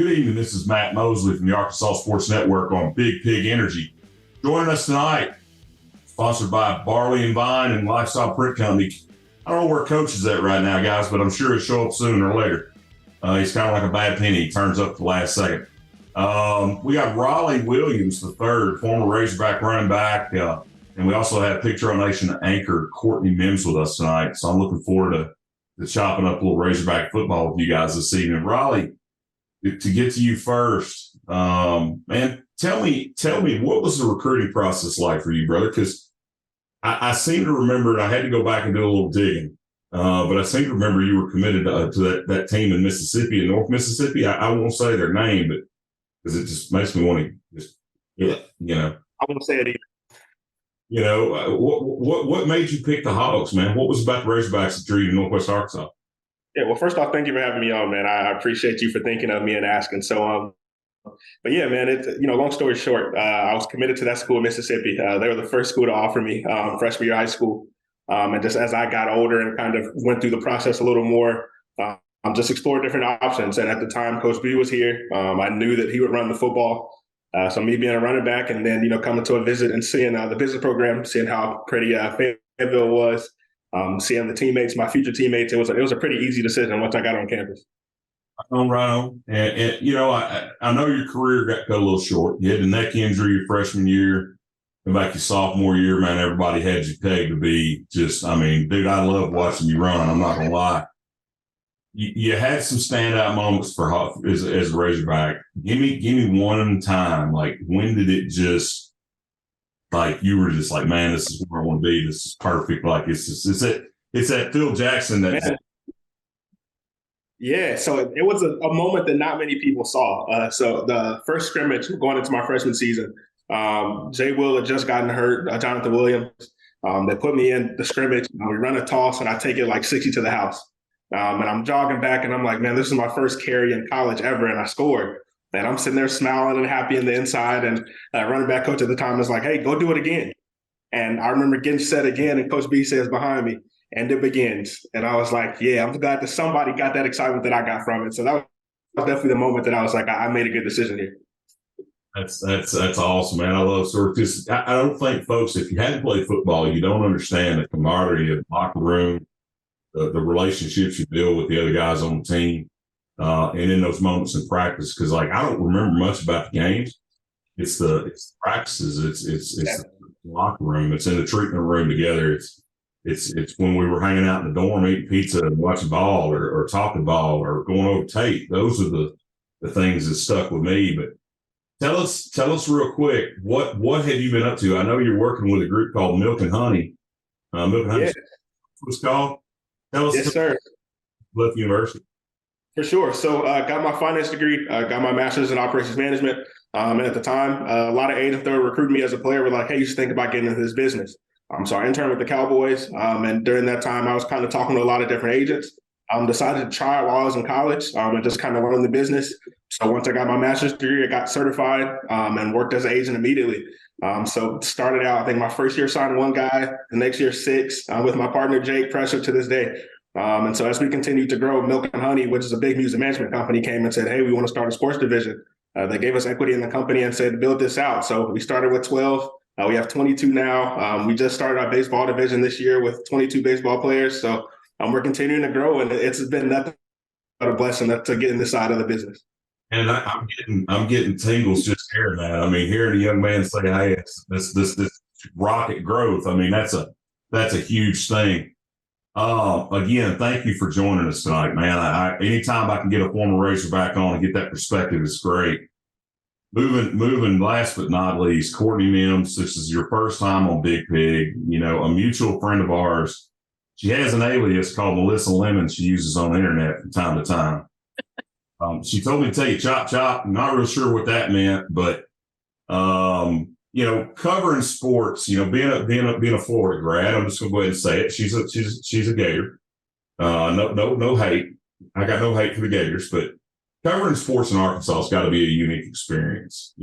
Good evening. This is Matt Mosley from the Arkansas Sports Network on Big Pig Energy. Joining us tonight, sponsored by Barley and Vine and Lifestyle Print Company. I don't know where Coach is at right now, guys, but I'm sure he'll show up sooner or later. He's kind of like a bad penny. He turns up at the last second. We got Rawleigh Williams III, former Razorback running back. And we also have Picture on Nation anchor Courtney Mims with us tonight. So I'm looking forward to chopping up a little Razorback football with you guys this evening. Rawleigh, to get to you first, man, tell me what was the recruiting process like for you, brother? Because I seem to remember, and I had to go back and do a little digging, but I seem to remember you were committed to that team in Mississippi, in North Mississippi. I won't say their name, but because it just makes me want to just, I won't say it either. What made you pick the Hogs, man? What was about the Razorbacks that drew you to Northwest Arkansas? Yeah, well, first off, thank you for having me on, man. I appreciate you for thinking of me and asking. So, but yeah, man, long story short, I was committed to that school in Mississippi. They were the first school to offer me freshman year of high school. And just as I got older and kind of went through the process a little more, just explored different options. And at the time, Coach B was here. I knew that he would run the football. So me being a running back and then, coming to a visit and seeing the business program, seeing how pretty Fayetteville was, seeing the teammates, my future teammates, it was a pretty easy decision once I got on campus. Right on. And I know your career got cut a little short. You had a neck injury your freshman year. Come back your sophomore year, man, everybody had you pegged to be just, dude, I love watching you run. I'm not going to lie. You had some standout moments as a Razorback. Give me one time. Like, when did it just, like, you were just like, man, this is where I want to be. This is perfect. Like, it's that Phil Jackson that. Yeah, so it was a moment that not many people saw. So the first scrimmage going into my freshman season, Jay Will had just gotten hurt, Jonathan Williams. They put me in the scrimmage. We run a toss, and I take it like 60 to the house. And I'm jogging back, and I'm like, man, this is my first carry in college ever, and I scored. And I'm sitting there smiling and happy in the inside, and running back coach at the time was like, hey, go do it again. And I remember getting set again, and Coach B says behind me, and it begins. And I was like, yeah, I'm glad that somebody got that excitement that I got from it. So that was definitely the moment that I was like, I made a good decision here. That's awesome, man. I love sort of, because I don't think, folks, if you hadn't played football, you don't understand the camaraderie of the locker room, the relationships you build with the other guys on the team, and in those moments in practice. Because, like, I don't remember much about the games. It's the practices. It's the locker room. It's in the treatment room together. It's when we were hanging out in the dorm eating pizza and watching ball or talking ball or going over tape. Those are the things that stuck with me. But tell us real quick, what have you been up to? I know you're working with a group called Milk and Honey. Milk and Honey, yeah. What's it called? Tell us. Yes, sir. Left University. For sure. So got my finance degree, got my master's in operations management. And at the time, a lot of agents that were recruiting me as a player were like, hey, you should think about getting into this business. So I interned with the Cowboys. And during that time, I was kind of talking to a lot of different agents. Decided to try it while I was in college and just kind of learn the business. So once I got my master's degree, I got certified and worked as an agent immediately. So started out, I think my first year signed one guy, the next year 6, with my partner, Jake Pressure, to this day. And so as we continued to grow, Milk and Honey, which is a big music management company, came and said, hey, we want to start a sports division. They gave us equity in the company and said, build this out. So we started with 12. We have 22 now. We just started our baseball division this year with 22 baseball players. So we're continuing to grow, and it's been nothing but a blessing to get in this side of the business. And I'm getting tingles just hearing that. Hearing a young man say, hey, it's this rocket growth. That's a huge thing. Again, thank you for joining us tonight, man. Anytime I can get a former Razorback on and get that perspective, it's great. Moving last but not least, Courtney Mims, this is your first time on Big Pig, a mutual friend of ours. She has an alias called Melissa Lemon she uses on the internet from time to time. She told me to tell you chop chop. I'm not real sure what that meant, but covering sports, being a Florida grad, I'm just gonna go ahead and say it. She's a Gator. No hate. I got no hate for the Gators, but covering sports in Arkansas has got to be a unique experience,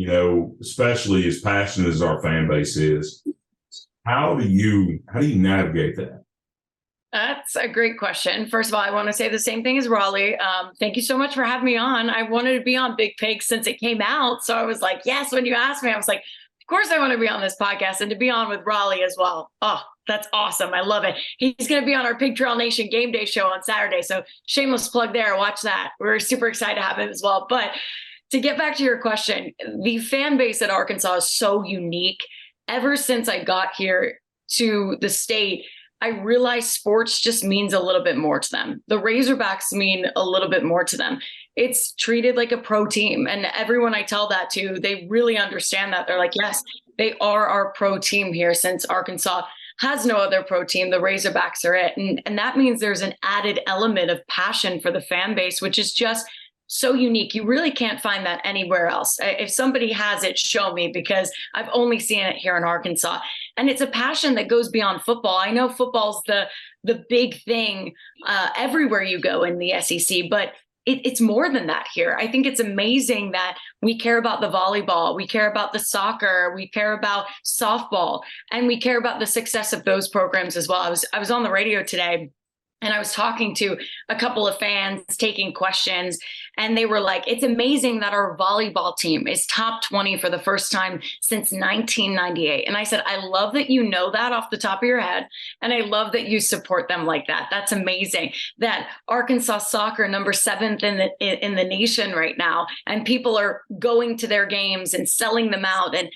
especially as passionate as our fan base is. How do you navigate that? That's a great question. First of all, I want to say the same thing as Rawleigh. Thank you so much for having me on. I wanted to be on Big Pig since it came out. So I was like, yes, when you asked me, I was like, of course I want to be on this podcast and to be on with Rawleigh as well. Oh, that's awesome. I love it. He's going to be on our Pig Trail Nation game day show on Saturday. So shameless plug there. Watch that. We're super excited to have him as well. But to get back to your question, the fan base at Arkansas is so unique. Ever since I got here to the state, I realized sports just means a little bit more to them. The Razorbacks mean a little bit more to them. It's treated like a pro team. And everyone I tell that to, they really understand that. They're like, yes, they are our pro team here, since Arkansas has no other pro team. The Razorbacks are it. And that means there's an added element of passion for the fan base, which is just so unique. You really can't find that anywhere else. If somebody has it, show me, because I've only seen it here in Arkansas. And it's a passion that goes beyond football. I know football's the big thing everywhere you go in the SEC, but it's more than that here. I think it's amazing that we care about the volleyball, we care about the soccer, we care about softball, and we care about the success of those programs as well. I was on the radio today, and I was talking to a couple of fans, taking questions, and they were like, it's amazing that our volleyball team is top 20 for the first time since 1998. And I said, I love that you know that off the top of your head, and I love that you support them like that. That's amazing. That Arkansas soccer, number 7th in the nation right now, and people are going to their games and selling them out, and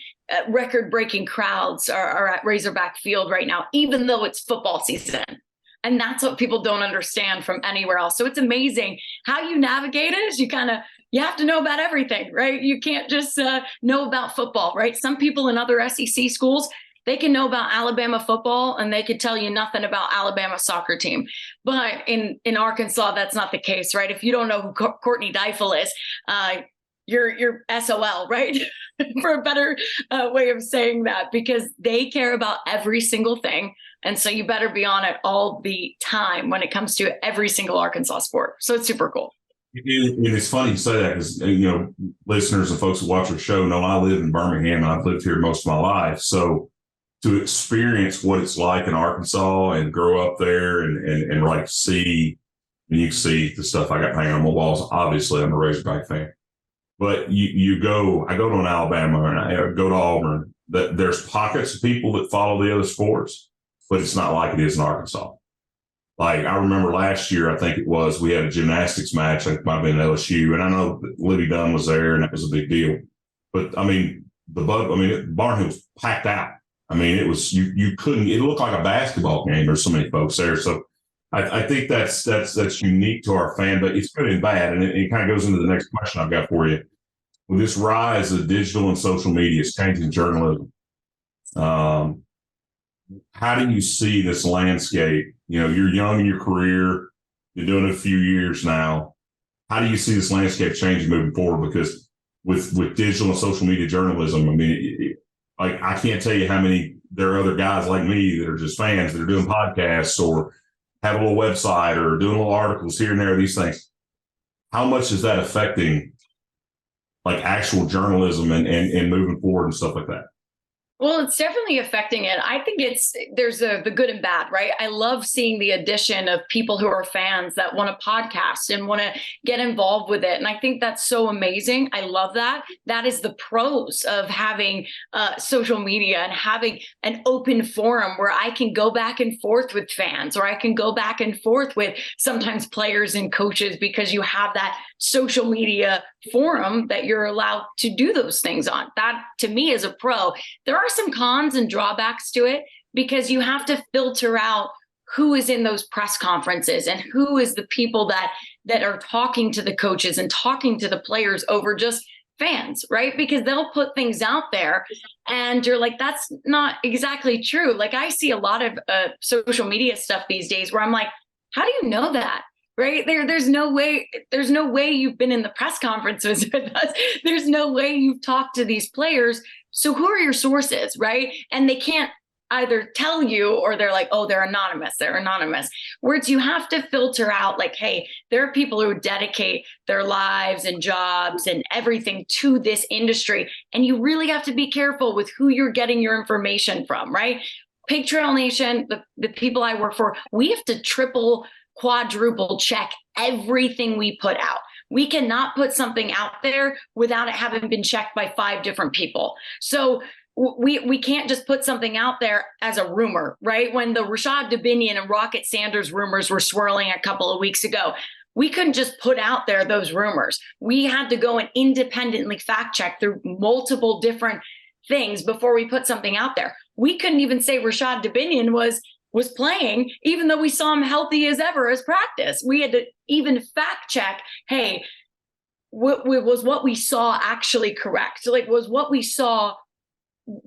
record-breaking crowds are at Razorback Field right now, even though it's football season. And that's what people don't understand from anywhere else. So it's amazing how you navigate it. Is you have to know about everything, right? You can't just know about football, right? Some people in other SEC schools, they can know about Alabama football and they could tell you nothing about Alabama soccer team. But in Arkansas, that's not the case, right? If you don't know who Courtney is, you're SOL, right? For a better way of saying that, because they care about every single thing. And so you better be on it all the time when it comes to every single Arkansas sport. So it's super cool. And it's funny you say that, because, listeners and folks who watch our show know I live in Birmingham and I've lived here most of my life. So to experience what it's like in Arkansas and grow up there and like see, and you can see the stuff I got hanging on my walls. Obviously, I'm a Razorback fan. But I go to an Alabama and I go to Auburn, that there's pockets of people that follow the other sports, but it's not like it is in Arkansas. Like, I remember last year, I think it was, we had a gymnastics match. I think it might have been LSU. And I know that Libby Dunn was there and that was a big deal. But the Barnhill was packed out. It was, you couldn't, it looked like a basketball game. There's so many folks there. So I think that's unique to our fan, but it's good and bad. And it kind of goes into the next question I've got for you. With this rise of digital and social media, it's changing journalism. How do you see this landscape? You're young in your career, you're doing it a few years now. How do you see this landscape changing moving forward? Because with digital and social media journalism, I can't tell you how many, there are other guys like me that are just fans that are doing podcasts or have a little website or doing little articles here and there, these things. How much is that affecting like actual journalism and moving forward and stuff like that? Well, it's definitely affecting it. I think there's the good and bad, right? I love seeing the addition of people who are fans that want to podcast and want to get involved with it. And I think that's so amazing. I love that. That is the pros of having social media and having an open forum where I can go back and forth with fans, or I can go back and forth with sometimes players and coaches, because you have that social media forum that you're allowed to do those things on. That, to me, is a pro. There are some cons and drawbacks to it, because you have to filter out who is in those press conferences and who is the people that are talking to the coaches and talking to the players over just fans, right? Because they'll put things out there and you're like, that's not exactly true. Like, I see a lot of social media stuff these days where I'm like, how do you know that? Right? There's no way you've been in the press conferences with us. There's no way you've talked to these players. So who are your sources, right? And they can't either tell you, or they're like, oh, they're anonymous. Whereas you have to filter out, like, hey, there are people who dedicate their lives and jobs and everything to this industry. And you really have to be careful with who you're getting your information from, right? Pig Trail Nation, the people I work for, we have to triple, quadruple check everything we put out. We cannot put something out there without it having been checked by 5 different people. So we can't just put something out there as a rumor, right? When the Rashad Dubinion and Rocket Sanders rumors were swirling a couple of weeks ago, we couldn't just put out there those rumors. We had to go and independently fact check through multiple different things before we put something out there. We couldn't even say Rashad Dubinion was playing, even though we saw him healthy as ever as practice. We had to even fact check, hey, was what we saw actually correct? So was what we saw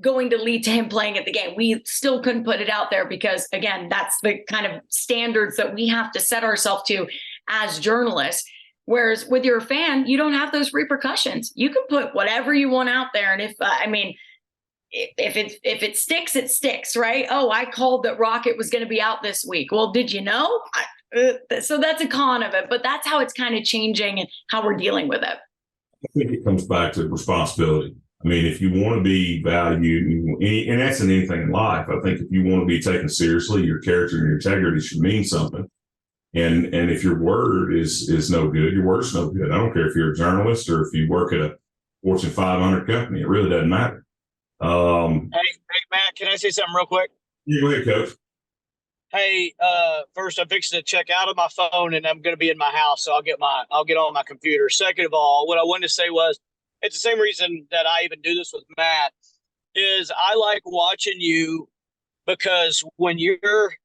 going to lead to him playing at the game? We still couldn't put it out there because, again, that's the kind of standards that we have to set ourselves to as journalists. Whereas with your fan, you don't have those repercussions. You can put whatever you want out there. And if it sticks, it sticks, right? Oh, I called that Rocket was going to be out this week. Well, did you know? So that's a con of it, but that's how it's kind of changing and how we're dealing with it. I think it comes back to responsibility. I mean, if you want to be valued, and that's in anything in life, I think if you want to be taken seriously, your character and your integrity should mean something. And if your word is no good, your word's no good. I don't care if you're a journalist or if you work at a Fortune 500 company. It really doesn't matter. Hey, Matt, can I say something real quick? Yeah, go ahead, Coach. Hey, first I'm fixing to check out of my phone and I'm going to be in my house, so I'll get on my computer. Second of all, what I wanted to say was, it's the same reason that I even do this with Matt, is I like watching you because when you're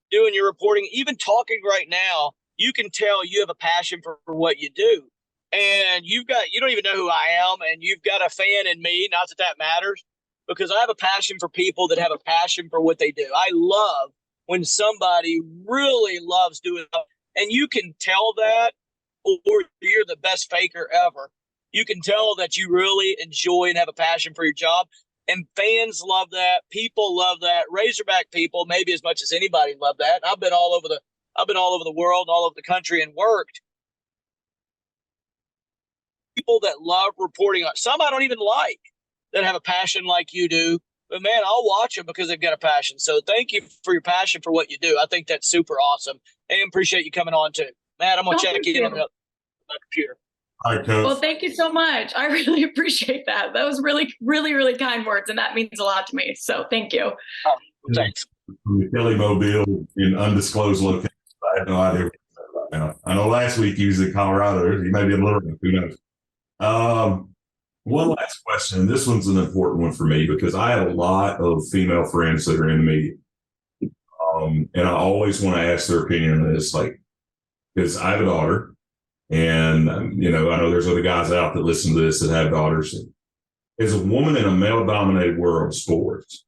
doing your reporting, even talking right now, you can tell you have a passion for what you do. And you don't even know who I am, and you've got a fan in me, not that matters, because I have a passion for people that have a passion for what they do. I love when somebody really loves doing it, and you can tell that, or you're the best faker ever. You can tell that you really enjoy and have a passion for your job, and fans love that. People love that. Razorback people, maybe as much as anybody, love that. I've been all over the world, all over the country, and worked. People that love reporting on some I don't even like that have a passion like you do, but man, I'll watch them because they've got a passion. So thank you for your passion for what you do. I think that's super awesome, and appreciate you coming on too. Matt, I'm gonna check in on my computer. All right, Coach. Well, thank you so much. I really appreciate that. That was really, really, really kind words, and that means a lot to me. So thank you. Oh, thanks. From the Kelley Mobile in undisclosed location. I have no idea what he's talking about now. I know last week he was in Colorado. He may be in Little Rock. Who knows? One last question. This one's an important one for me because I have a lot of female friends that are in the media. And I always want to ask their opinion on this, because I have a daughter. And, I know there's other guys out that listen to this that have daughters. As a woman in a male-dominated world of sports,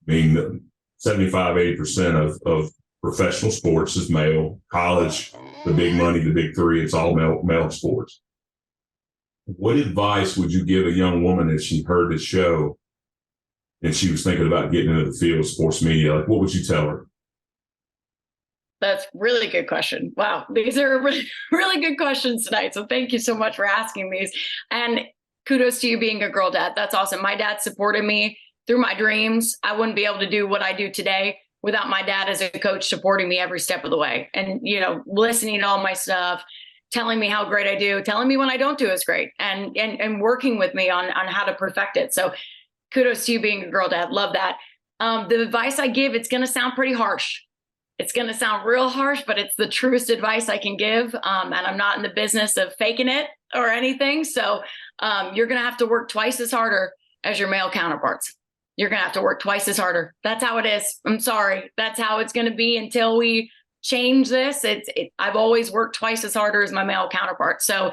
I mean, 75, 80% of professional sports is male. College, the big money, the big three, it's all male sports. What advice would you give a young woman if she heard this show and she was thinking about getting into the field of sports media? What would you tell her? That's a really good question. Wow. These are really, really good questions tonight. So thank you so much for asking these. And kudos to you being a girl dad. That's awesome. My dad supported me through my dreams. I wouldn't be able to do what I do today without my dad as a coach supporting me every step of the way. And, listening to all my stuff, telling me how great I do, telling me when I don't do as great, and working with me on how to perfect it. So kudos to you being a girl dad. Love that. The advice I give, it's going to sound pretty harsh. It's going to sound real harsh, but it's the truest advice I can give. And I'm not in the business of faking it or anything. So you're going to have to work twice as harder as your male counterparts. You're going to have to work twice as harder. That's how it is. I'm sorry. That's how it's going to be until we change this. I've always worked twice as harder as my male counterpart. So,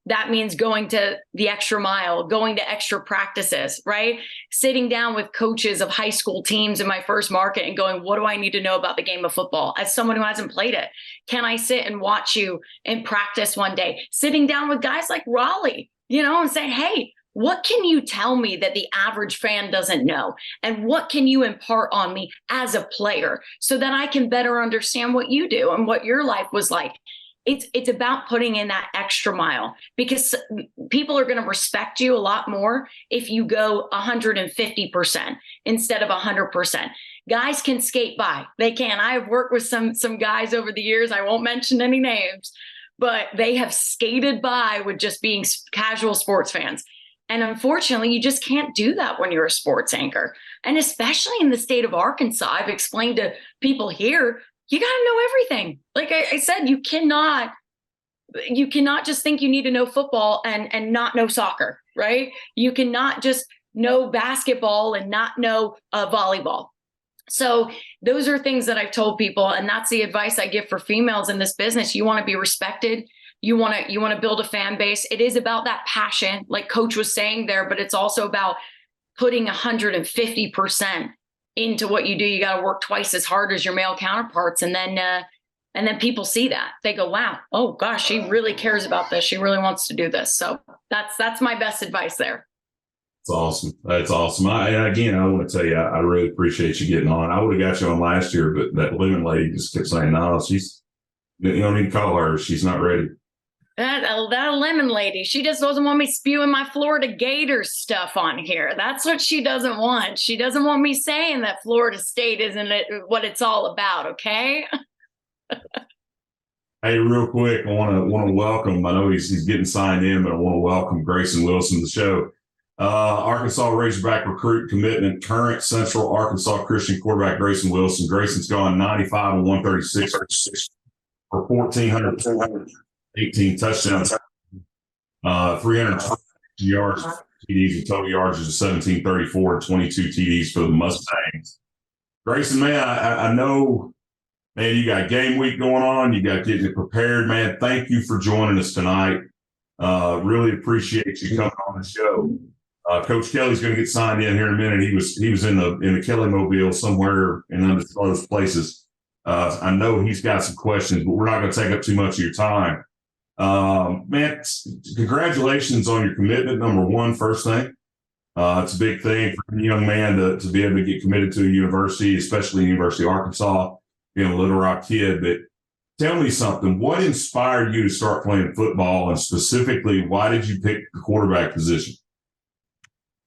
that means going to the extra mile, going to extra practices, right? Sitting down with coaches of high school teams in my first market and going, what do I need to know about the game of football as someone who hasn't played it? Can I sit and watch you and practice one day? Sitting down with guys like Rawleigh, and saying, hey, what can you tell me that the average fan doesn't know? And what can you impart on me as a player so that I can better understand what you do and what your life was like? It's about putting in that extra mile, because people are going to respect you a lot more if you go 150% instead of 100%. guys can skate by. They can. I have worked with some guys over the years. I won't mention any names, but they have skated by with just being casual sports fans. And unfortunately, you just can't do that when you're a sports anchor. And especially in the state of Arkansas, I've explained to people here, you got to know everything. Like I said, you cannot just think you need to know football and not know soccer, right? You cannot just know basketball and not know volleyball. So those are things that I've told people, and that's the advice I give for females in this business. You want to be respected. You want to build a fan base. It is about that passion, like Coach was saying there, but it's also about putting 150% into what you do. You got to work twice as hard as your male counterparts, and then people see that. They go, "Wow, oh gosh, she really cares about this. She really wants to do this." So that's my best advice there. That's awesome. That's awesome. I want to tell you, I really appreciate you getting on. I would have got you on last year, but that Lemon lady just kept saying, "No, you don't need to call her. She's not ready." That Lemon lady, she just doesn't want me spewing my Florida Gators stuff on here. That's what she doesn't want. She doesn't want me saying that Florida State isn't what it's all about. Okay. Hey, real quick, I want to welcome. I know he's getting signed in, but I want to welcome Grayson Wilson to the show. Arkansas Razorback recruit commitment, current Central Arkansas Christian quarterback Grayson Wilson. Grayson's gone 95 and 136 for 1,418 touchdowns, 320 yards, TDs, and total yards is 1,734 and 22 TDs for the Mustangs. Grayson, man, I know, man, you got game week going on. You got getting prepared, man. Thank you for joining us tonight. Really appreciate you coming on the show. Coach Kelley's going to get signed in here in a minute. He was in the Kelley mobile somewhere in undisclosed places. I know he's got some questions, but we're not going to take up too much of your time. Man, congratulations on your commitment. Number one, first thing. It's a big thing for a young man to be able to get committed to a university, especially University of Arkansas, being a Little Rock kid. But tell me something. What inspired you to start playing football, and specifically, why did you pick the quarterback position?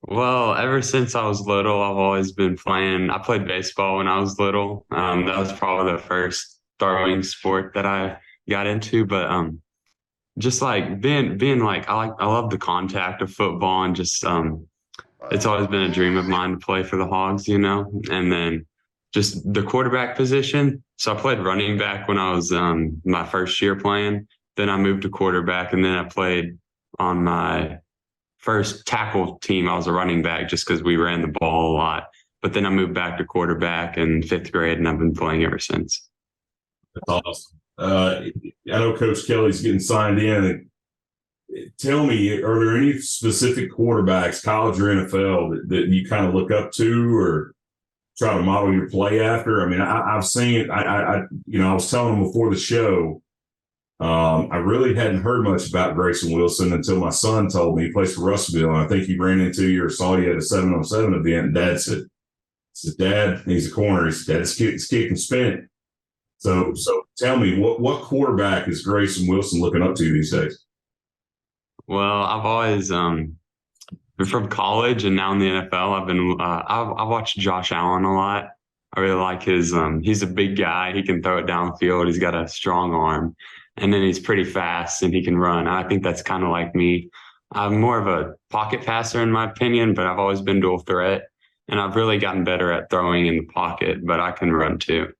Well, ever since I was little, I've always been playing. I played baseball when I was little. That was probably the first throwing sport that I got into. But just like being like I love the contact of football, and just it's always been a dream of mine to play for the Hogs, you know. And then just the quarterback position. So I played running back when I was my first year playing. Then I moved to quarterback, and then I played on my first tackle team. I was a running back just because we ran the ball a lot. But then I moved back to quarterback in 5th grade, and I've been playing ever since. That's awesome. I know Coach Kelley's getting signed in. Tell me, are there any specific quarterbacks, college or NFL, that you kind of look up to or try to model your play after? I mean, I've seen it. I was telling him before the show, I really hadn't heard much about Grayson Wilson until my son told me he plays for Russellville. And I think he ran into you or saw you at a 7-on-7 event. And Dad said, "Dad, he's a corner. He said, Dad, it's kick and spin." So tell me, what quarterback is Grayson Wilson looking up to these days? Well, I've always been from college and now in the NFL. I've been I watched Josh Allen a lot. I really like his. He's a big guy. He can throw it downfield. He's got a strong arm. And then he's pretty fast and he can run. I think that's kind of like me. I'm more of a pocket passer in my opinion, but I've always been dual threat. And I've really gotten better at throwing in the pocket, but I can run too.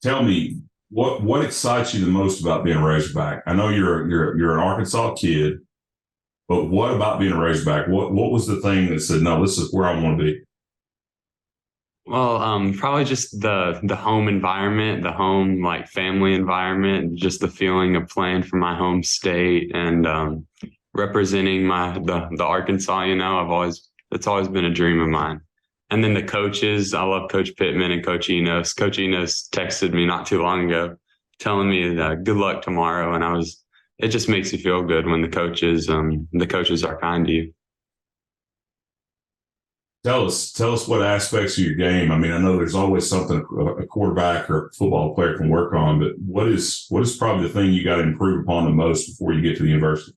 Tell me, what excites you the most about being a Razorback? I know you're an Arkansas kid, but what about being a Razorback? What was the thing that said, no, this is where I want to be? Well, probably just the home environment, the home like family environment, just the feeling of playing for my home state and representing the Arkansas. You know, it's always been a dream of mine. And then the coaches, I love Coach Pittman and Coach Enos. Coach Enos texted me not too long ago, telling me good luck tomorrow, and it just makes you feel good when the coaches are kind to you. Tell us what aspects of your game. I mean, I know there's always something a quarterback or a football player can work on, but what is probably the thing you got to improve upon the most before you get to the university?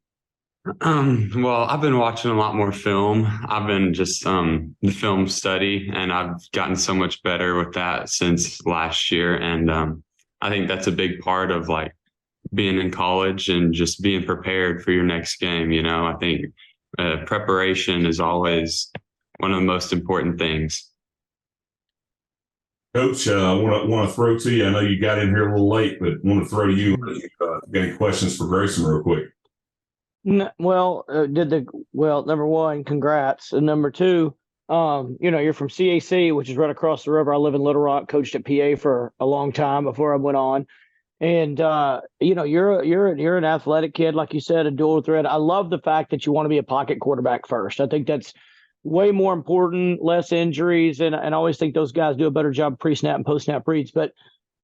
Well, I've been watching a lot more film. I've been just the film study, and I've gotten so much better with that since last year. And I think that's a big part of like being in college and just being prepared for your next game. I think preparation is always one of the most important things. Coach, I want to throw to you. I know you got in here a little late, but want to throw to you. Got any questions for Grayson real quick? Well, number one, congrats. And number two, you're from CAC, which is right across the river. I live in Little Rock, coached at PA for a long time before I went on. And you're an athletic kid, like you said, a dual threat. I love the fact that you want to be a pocket quarterback first. I think that's way more important, less injuries, and I always think those guys do a better job pre-snap and post-snap reads. But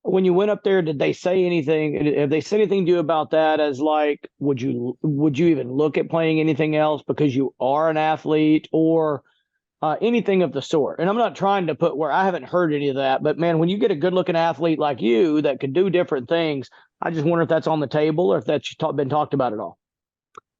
when you went up there, did they say anything? Have they said anything to you about that? As like, would you even look at playing anything else because you are an athlete, or anything of the sort? And I'm not trying to put where I haven't heard any of that, but man, when you get a good-looking athlete like you that could do different things, I just wonder if that's on the table or if that's been talked about at all.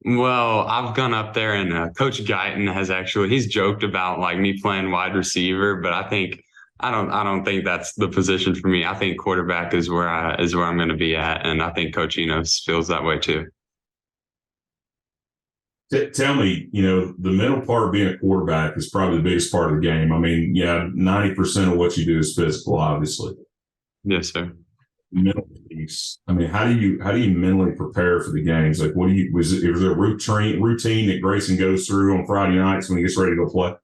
Well, I've gone up there, and Coach Guyton he's joked about like me playing wide receiver, but I don't think that's the position for me. I think quarterback is where I'm going to be at, and I think Coach Enos feels that way too. Tell me, the mental part of being a quarterback is probably the biggest part of the game. I mean, 90% of what you do is physical, obviously. Yes, sir. Mental piece. I mean, how do you mentally prepare for the games? Like, was there a routine that Grayson goes through on Friday nights when he gets ready to go play?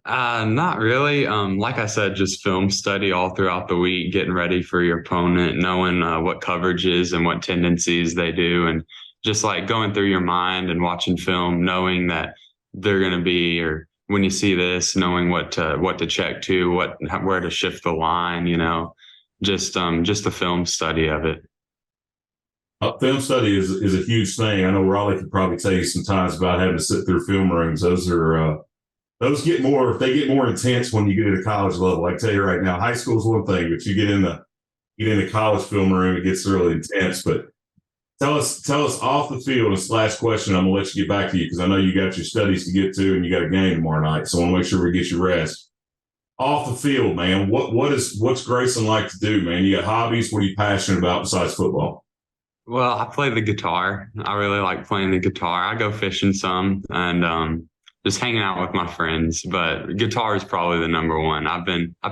Not really. Like I said, just film study all throughout the week, getting ready for your opponent, knowing what coverages and what tendencies they do, and just like going through your mind and watching film, knowing that they're going to be, or when you see this, knowing what to check to, where to shift the line, just the film study of it. Film study is a huge thing. I know Rawleigh could probably tell you sometimes about having to sit through film rooms. Those get more intense when you get to college level. I tell you right now, high school is one thing, but you get in the college film room, it gets really intense. But tell us off the field. This last question, I'm gonna let you get back to you because I know you got your studies to get to and you got a game tomorrow night. So I want to make sure we get you rest. Off the field, man, what's Grayson like to do, man? You got hobbies? What are you passionate about besides football? Well, I play the guitar. I really like playing the guitar. I go fishing some and just hanging out with my friends. But guitar is probably the number one. I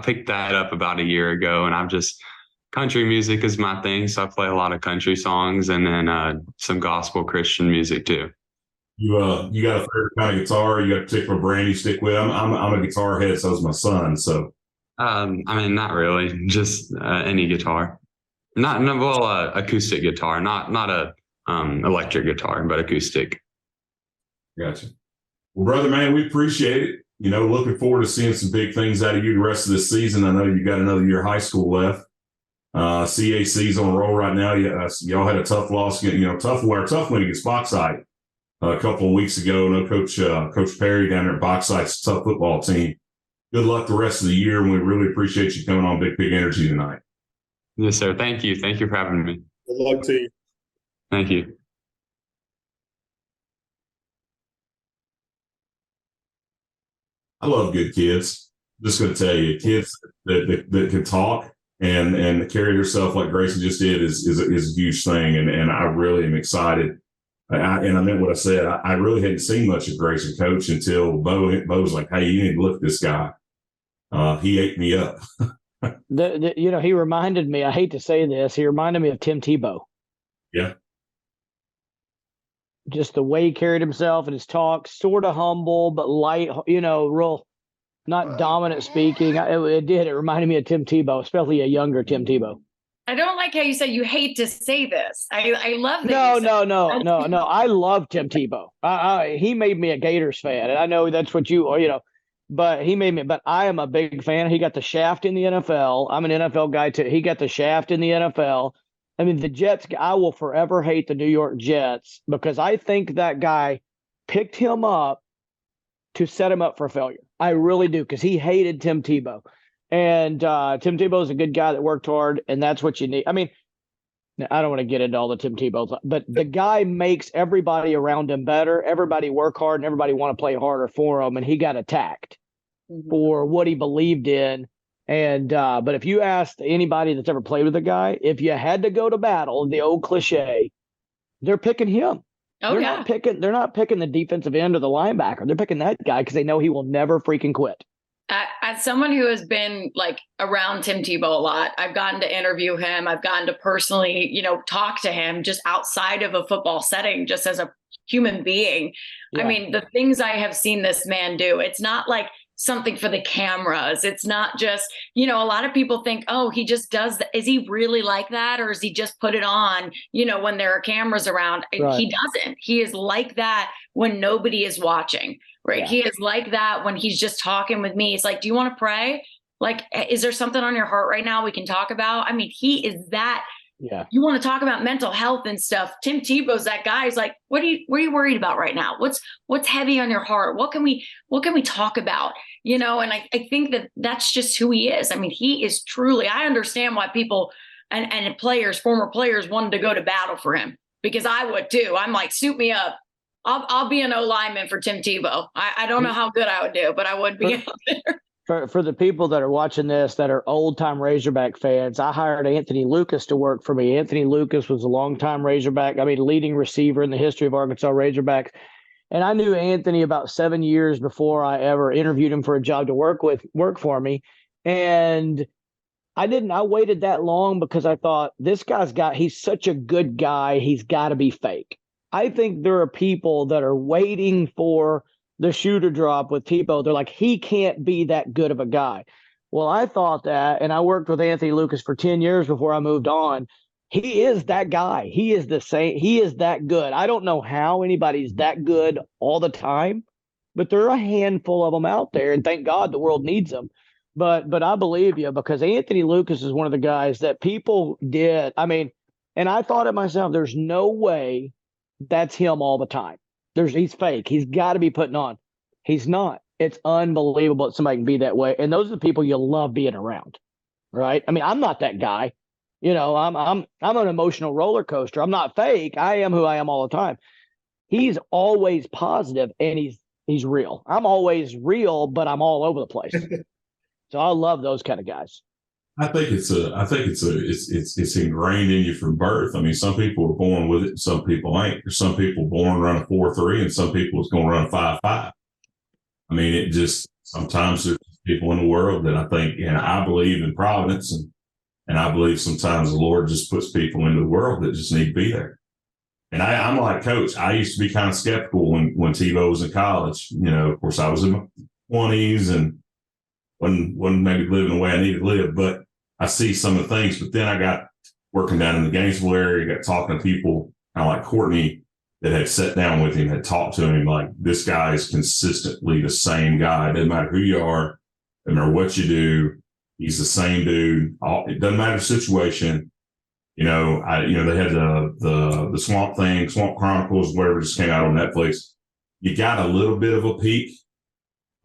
picked that up about a year ago, and country music is my thing. So I play a lot of country songs and then some gospel Christian music too. You got a favorite kind of guitar? You got a particular brand you stick with? I'm a guitar head, so is my son. So, not really, just any guitar. Acoustic guitar, not a electric guitar, but acoustic. Gotcha. Well, brother, man, we appreciate it. Looking forward to seeing some big things out of you the rest of this season. I know you got another year of high school left. CAC's on a roll right now. Y'all had a tough loss, tough win against Bauxite a couple of weeks ago. No, Coach Perry down there at Bauxite's a tough football team. Good luck the rest of the year, and we really appreciate you coming on Big Pig Energy tonight. Yes, sir. Thank you. Thank you for having me. Good luck to you. Thank you. I love good kids. Just going to tell you, kids that can talk and carry themselves like Grayson just did is a huge thing. And I really am excited. I meant what I said. I really hadn't seen much of Grayson, Coach, until Bo was like, "Hey, you need to look at this guy. He ate me up." He reminded me, I hate to say this, he reminded me of Tim Tebow. Yeah. Just the way he carried himself and his talk, sort of humble, but light, real, not dominant speaking. It reminded me of Tim Tebow, especially a younger Tim Tebow. I don't like how you said you hate to say this. I love that. No. I love Tim Tebow. He made me a Gators fan, and I know that's what but he made me. But I am a big fan. He got the shaft in the NFL. I'm an NFL guy too. He got the shaft in the NFL. I mean, the Jets. I will forever hate the New York Jets because I think that guy picked him up to set him up for failure. I really do, because he hated Tim Tebow. And Tim Tebow is a good guy that worked hard, and that's what you need. I mean, I don't want to get into all the Tim Tebow, but the guy makes everybody around him better. Everybody work hard and everybody want to play harder for him. And he got attacked for what he believed in. And but if you asked anybody that's ever played with a guy, if you had to go to battle, the old cliche, they're picking him. They're not picking the defensive end or the linebacker. They're picking that guy because they know he will never freaking quit. As someone who has been like around Tim Tebow a lot, I've gotten to interview him. I've gotten to personally, talk to him just outside of a football setting, just as a human being. Yeah. I mean, the things I have seen this man do, it's not like something for the cameras. It's not just, a lot of people think, oh, he just does that. Is he really like that? Or is he just put it on, when there are cameras around? Right. He doesn't. He is like that when nobody is watching, right? Yeah. He is like that when he's just talking with me. It's like, do you want to pray? Like, is there something on your heart right now we can talk about? I mean, he is that. Yeah. You want to talk about mental health and stuff. Tim Tebow's that guy. He's like, what are you worried about right now? What's heavy on your heart? What can we talk about? And I think that's just who he is. I mean, he is truly, I understand why people and players, former players wanted to go to battle for him, because I would too. I'm like, suit me up. I'll be an O lineman for Tim Tebow. I don't know how good I would do, but I would be out there. For the people that are watching this that are old-time Razorback fans, I hired Anthony Lucas to work for me. Anthony Lucas was a long-time Razorback, leading receiver in the history of Arkansas Razorbacks. And I knew Anthony about 7 years before I ever interviewed him for a job to work for me. And I waited that long because I thought, he's such a good guy. He's got to be fake. I think there are people that are waiting for the shooter drop with Tebow. They're like, he can't be that good of a guy. Well, I thought that, and I worked with Anthony Lucas for 10 years before I moved on. He is that guy. He is the same. He is that good. I don't know how anybody's that good all the time, but there are a handful of them out there, and thank God the world needs them. But I believe you, because Anthony Lucas is one of the guys that people did. And I thought it myself, there's no way that's him all the time. He's fake. He's got to be putting on. He's not. It's unbelievable that somebody can be that way. And those are the people you love being around, right? I'm not that guy. I'm an emotional roller coaster. I'm not fake. I am who I am all the time. He's always positive and he's real. I'm always real, but I'm all over the place. So I love those kind of guys. I think it's ingrained in you from birth. Some people are born with it, some people ain't. There's some people born running 4.3, and some people is going to run 5.5. It just, sometimes there's people in the world that I think, and I believe in providence, and I believe sometimes the Lord just puts people into the world that just need to be there. And I'm like Coach. I used to be kind of skeptical when Tebow was in college. Of course, I was in my 20s and wasn't maybe living the way I needed to live, but I see some of the things. But then I got working down in the Gainesville area, got talking to people kind of like Courtney that had sat down with him, had talked to him, like, this guy is consistently the same guy. It doesn't matter who you are, doesn't matter what you do. He's the same dude. It doesn't matter the situation. They had the Swamp Chronicles, whatever just came out on Netflix. You got a little bit of a peek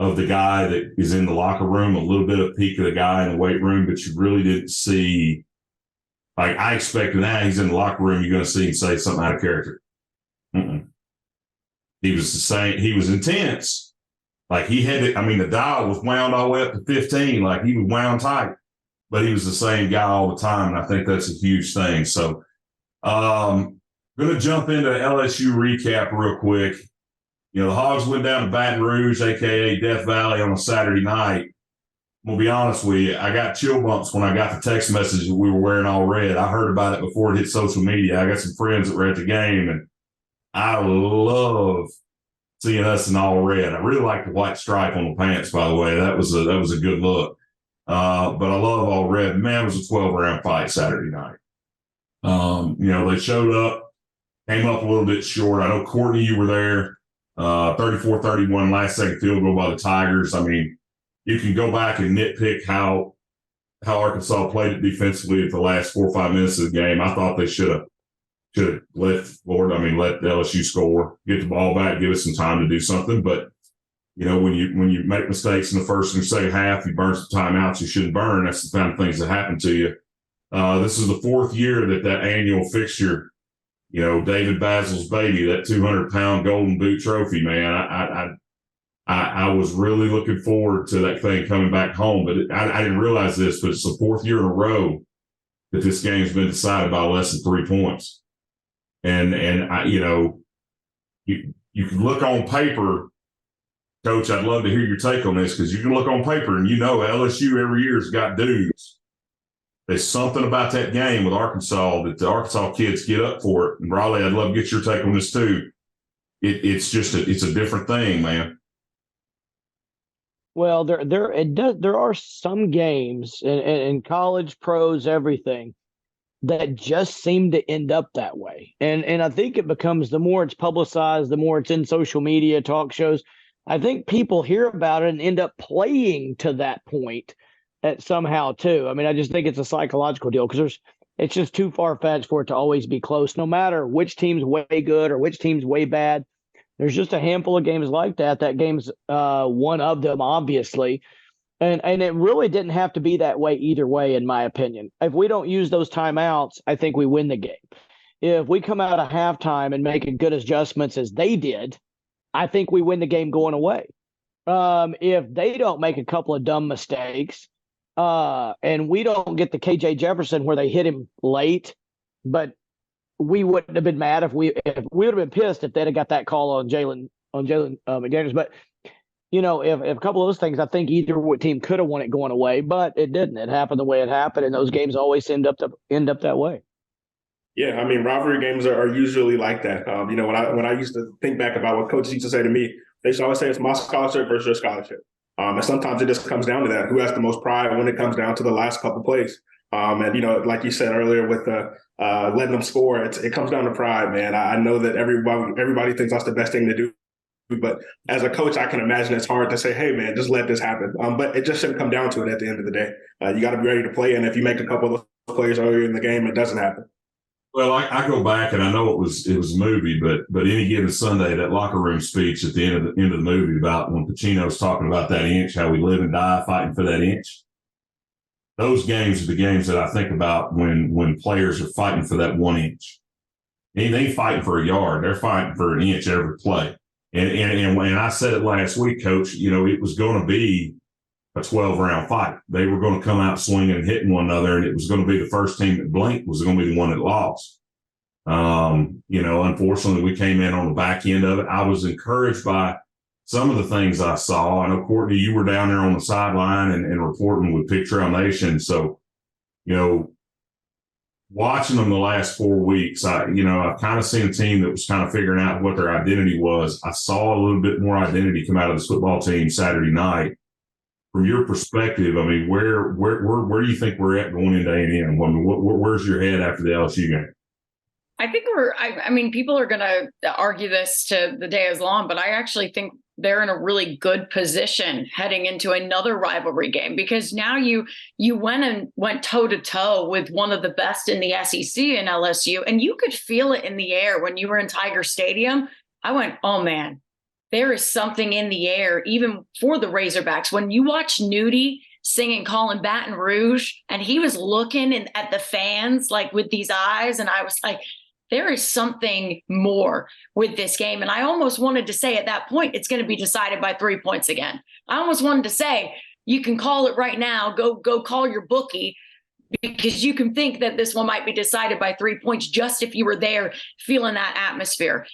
of the guy that is in the locker room, a little bit of peek of the guy in the weight room, but you really didn't see. Like, I expected that he's in the locker room, you're going to see him say something out of character. He was the same. He was intense. Like, he had it. The dial was wound all the way up to 15. Like, he was wound tight, but he was the same guy all the time. And I think that's a huge thing. So, I'm going to jump into LSU recap real quick. The Hogs went down to Baton Rouge, a.k.a. Death Valley, on a Saturday night. I'm going to be honest with you. I got chill bumps when I got the text message that we were wearing all red. I heard about it before it hit social media. I got some friends that were at the game, and I love seeing us in all red. I really like the white stripe on the pants, by the way. That was a good look. But I love all red. Man, it was a 12-round fight Saturday night. They showed up, came up a little bit short. I know, Courtney, you were there. 34-31 last second field goal by the Tigers. You can go back and nitpick how Arkansas played it defensively at the last 4 or 5 minutes of the game. I thought they should have let LSU score, get the ball back, give us some time to do something. But when you make mistakes in the first and second half, you burn some timeouts you shouldn't burn. That's the kind of things that happen to you. This is the fourth year that annual fixture, David Basil's baby, that 200-pound Golden Boot trophy, man. I was really looking forward to that thing coming back home, but I didn't realize this, but it's the fourth year in a row that this game's been decided by less than 3 points. And you can look on paper, Coach, I'd love to hear your take on this, because you can look on paper and LSU every year has got dudes. There's something about that game with Arkansas that the Arkansas kids get up for it. And Rawleigh, I'd love to get your take on this too. It's a different thing, man. Well, there are some games in college, pros, everything that just seem to end up that way. And I think it becomes, the more it's publicized, the more it's in social media, talk shows, I think people hear about it and end up playing to that point at somehow too. I mean, I just think it's a psychological deal, because it's just too far-fetched for it to always be close, no matter which team's way good or which team's way bad. There's just a handful of games like that. That game's one of them, obviously. And it really didn't have to be that way either way, in my opinion. If we don't use those timeouts, I think we win the game. If we come out of halftime and make good adjustments as they did, I think we win the game going away. If they don't make a couple of dumb mistakes, and we don't get the KJ Jefferson where they hit him late, but we wouldn't have been mad if we would have been pissed if they'd have got that call on Jalen McDaniels. But if a couple of those things, I think either team could have won it going away, but it didn't. It happened the way it happened, and those games always end up that way. Yeah, I mean, rivalry games are usually like that. When I used to think back about what coaches used to say to me, they used to always say it's my scholarship versus your scholarship. And sometimes it just comes down to that. Who has the most pride when it comes down to the last couple plays? And like you said earlier with letting them score, it comes down to pride, man. I know that everybody thinks that's the best thing to do. But as a coach, I can imagine it's hard to say, hey, man, just let this happen. But it just shouldn't come down to it at the end of the day. You got to be ready to play. And if you make a couple of those plays earlier in the game, it doesn't happen. Well, I go back, and I know it was a movie, but any given Sunday, that locker room speech at the end of the movie about when Pacino's talking about that inch, how we live and die fighting for that inch. Those games are the games that I think about when players are fighting for that 1 inch. They ain't fighting for a yard; they're fighting for an inch every play. And when I said it last week, Coach, it was going to be a 12-round fight. They were going to come out swinging and hitting one another, and it was going to be the first team that blinked was going to be the one that lost. Unfortunately, we came in on the back end of it. I was encouraged by some of the things I saw. I know, Courtney, you were down there on the sideline and reporting with Pig Trail Nation. So, watching them the last 4 weeks, I've kind of seen a team that was kind of figuring out what their identity was. I saw a little bit more identity come out of this football team Saturday night. From your perspective, I mean, where do you think we're at going into A&M? I mean, where's your head after the LSU game? I think people are going to argue this to the day is long, but I actually think they're in a really good position heading into another rivalry game, because now you went toe to toe with one of the best in the SEC in LSU, and you could feel it in the air when you were in Tiger Stadium. I went, oh man, there is something in the air, even for the Razorbacks. When you watch Nudie singing Calling Baton Rouge, and he was looking at the fans like with these eyes, and I was like, there is something more with this game. And I almost wanted to say at that point, it's going to be decided by 3 points again. I almost wanted to say, you can call it right now, go call your bookie, because you can think that this one might be decided by 3 points just if you were there feeling that atmosphere.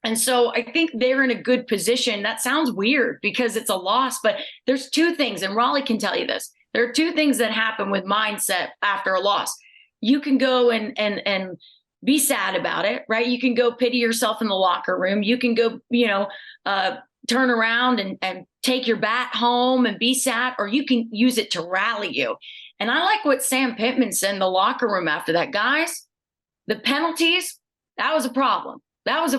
And so I think they're in a good position. That sounds weird because it's a loss, but there's two things, and Rawleigh can tell you this. There are two things that happen with mindset after a loss. You can go and be sad about it, right? You can go pity yourself in the locker room. You can go, turn around and take your bat home and be sad, or you can use it to rally you. And I like what Sam Pittman said in the locker room after that. Guys, the penalties, that was a problem.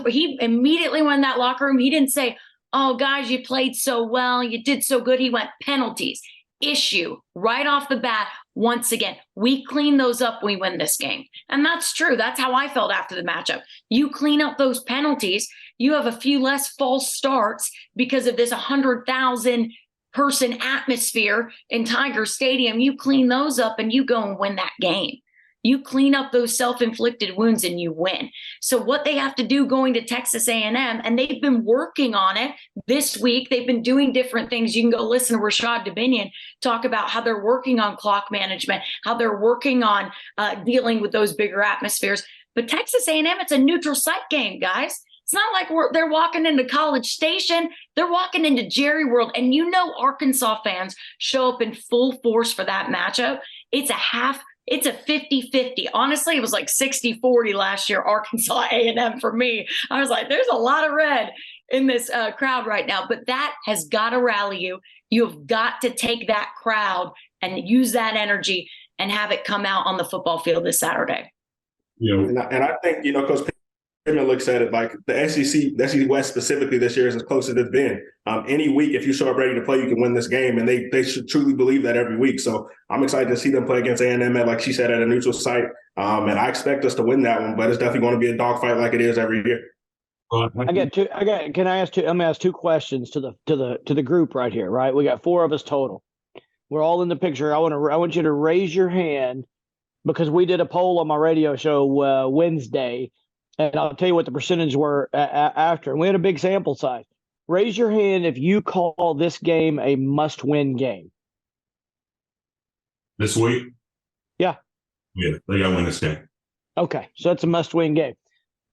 He immediately went in that locker room. He didn't say, oh, guys, you played so well. You did so good. He went penalties, issue right off the bat. Once again, we clean those up. We win this game. And that's true. That's how I felt after the matchup. You clean up those penalties. You have a few less false starts because of this 100,000 person atmosphere in Tiger Stadium, you clean those up and you go and win that game. You clean up those self-inflicted wounds and you win. So what they have to do going to Texas A&M, and they've been working on it this week. They've been doing different things. You can go listen to Rashad Dominion talk about how they're working on clock management, how they're working on dealing with those bigger atmospheres. But Texas A&M, it's a neutral site game, guys. It's not like they're walking into College Station. They're walking into Jerry World. And Arkansas fans show up in full force for that matchup. It's a 50-50. Honestly, it was like 60-40 last year, Arkansas A&M for me. I was like, there's a lot of red in this crowd right now. But that has got to rally you. You've got to take that crowd and use that energy and have it come out on the football field this Saturday. And I think, Coach Pittman looks at it like the SEC West specifically this year is as close as it's been. Any week, if you show up ready to play, you can win this game, and they should truly believe that every week. So I'm excited to see them play against A&M like she said, at a neutral site, and I expect us to win that one. But it's definitely going to be a dogfight like it is every year. Can I ask two? I'm gonna ask two questions to the group right here. Right, we got 4 of us total. We're all in the picture. I want you to raise your hand because we did a poll on my radio show Wednesday. And I'll tell you what the percentage were after. And we had a big sample size. Raise your hand if you call this game a must-win game. This week? Yeah. Yeah, they got to win this game. Okay, so it's a must-win game.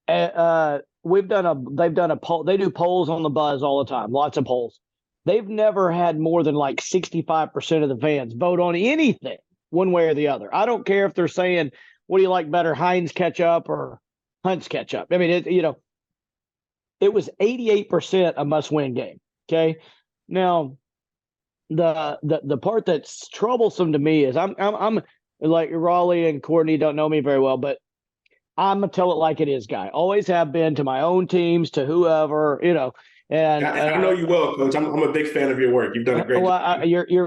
They've done a poll. They do polls on the Buzz all the time, lots of polls. They've never had more than like 65% of the fans vote on anything, one way or the other. I don't care if they're saying, what do you like better, Heinz ketchup or Hunt's ketchup? I mean, it was 88% a must-win game. Okay, now the part that's troublesome to me is I'm like Rawleigh and Courtney don't know me very well, but I'm a tell it like it is guy. Always have been to my own teams, to whoever, And I know you well, Coach. I'm a big fan of your work. You've done a great job.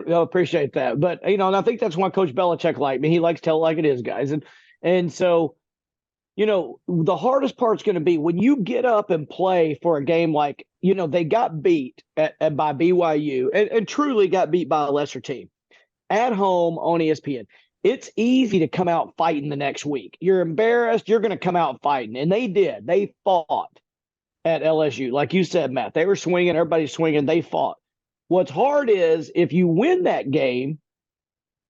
I appreciate that, but and I think that's why Coach Belichick liked me. He likes tell it like it is, guys, and so. The hardest part's going to be when you get up and play for a game like, they got beat by BYU and truly got beat by a lesser team at home on ESPN. It's easy to come out fighting the next week. You're embarrassed. You're going to come out fighting. And they did. They fought at LSU. Like you said, Matt, they were swinging. Everybody's swinging. They fought. What's hard is if you win that game,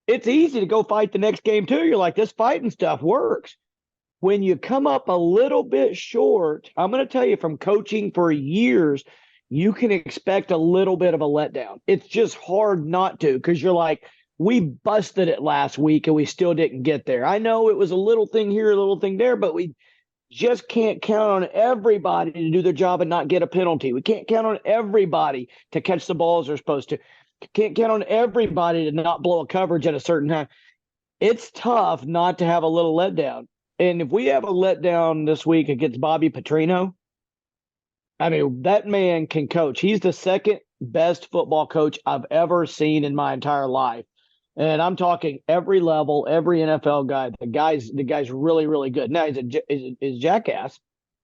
it's easy to go fight the next game too. You're like, this fighting stuff works. When you come up a little bit short, I'm going to tell you from coaching for years, you can expect a little bit of a letdown. It's just hard not to because you're like, we busted it last week and we still didn't get there. I know it was a little thing here, a little thing there, but we just can't count on everybody to do their job and not get a penalty. We can't count on everybody to catch the balls they're supposed to. Can't count on everybody to not blow a coverage at a certain time. It's tough not to have a little letdown. And if we have a letdown this week against Bobby Petrino, I mean, that man can coach. He's the second best football coach I've ever seen in my entire life. And I'm talking every level, every NFL guy. The guy's really, really good. Now, he's a jackass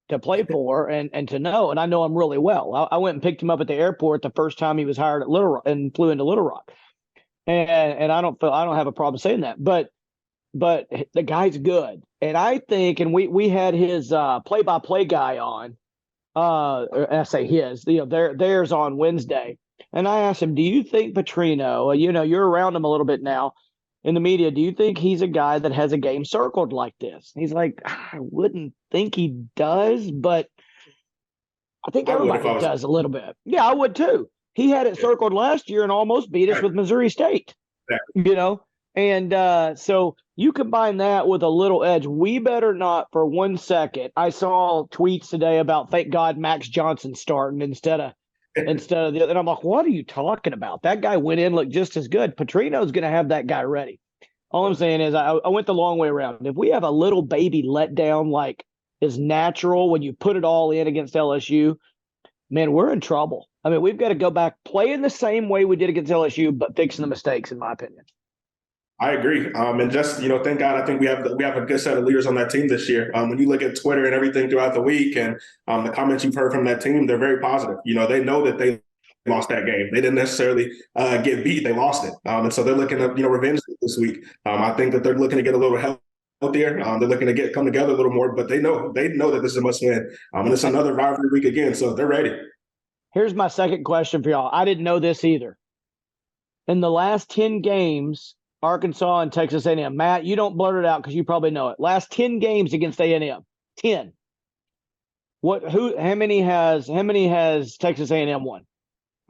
to play for and to know. And I know him really well. I went and picked him up at the airport the first time he was hired at Little Rock and flew into Little Rock. And I don't have a problem saying that. But the guy's good. And I think, and we had his play-by-play guy on, I say his, theirs on Wednesday. And I asked him, do you think Petrino, you're around him a little bit now in the media, do you think he's a guy that has a game circled like this? And he's like, I wouldn't think he does, but I think everybody does a little bit. Yeah, I would too. He had it circled last year and almost beat us with Missouri State, And so you combine that with a little edge. We better not for 1 second. I saw tweets today about thank God Max Johnson starting instead of the other. And I'm like, what are you talking about? That guy went in, looked just as good. Petrino's going to have that guy ready. All I'm saying is I went the long way around. If we have a little baby letdown like is natural when you put it all in against LSU, man, we're in trouble. I mean, we've got to go back playing the same way we did against LSU, but fixing the mistakes, in my opinion. I agree. And just, thank God, I think we have a good set of leaders on that team this year. When you look at Twitter and everything throughout the week and the comments you've heard from that team, they're very positive. They know that they lost that game. They didn't necessarily get beat; they lost it, and so they're looking at revenge this week. I think that they're looking to get a little healthier. They're looking to come together a little more, but they know that this is a must win, and it's another rivalry week again, so they're ready. Here's my second question for y'all. I didn't know this either. In the last 10 games, Arkansas and Texas A&M. Matt, you don't blurt it out because you probably know it. Last 10 games against A&M. 10. How many has Texas A&M won?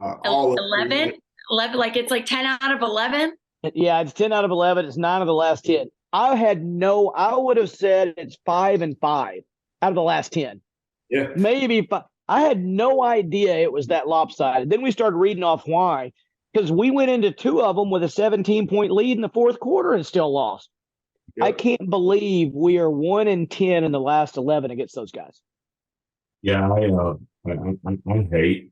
All 11? 11, like it's like 10 out of 11? Yeah, it's 10 out of 11. It's 9 of the last 10. I would have said it's 5 and 5 out of the last 10. Yeah. Maybe 5. I had no idea it was that lopsided. Then we started reading off why, because we went into 2 of them with a 17-point lead in the fourth quarter and still lost. Yep. I can't believe we are 1-10 in the last 11 against those guys. Yeah, I hate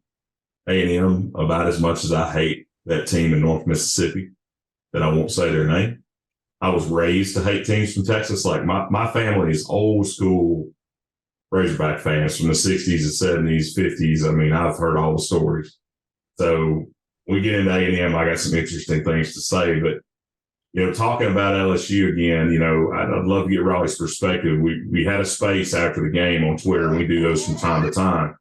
A&M about as much as I hate that team in North Mississippi that I won't say their name. I was raised to hate teams from Texas. Like my family is old school Razorback fans from the 60s and 70s, 50s. I mean, I've heard all the stories. So we get into A&M, I got some interesting things to say. But, talking about LSU again, I'd love to get Raleigh's perspective. We had a space after the game on Twitter, and we do those from time to time.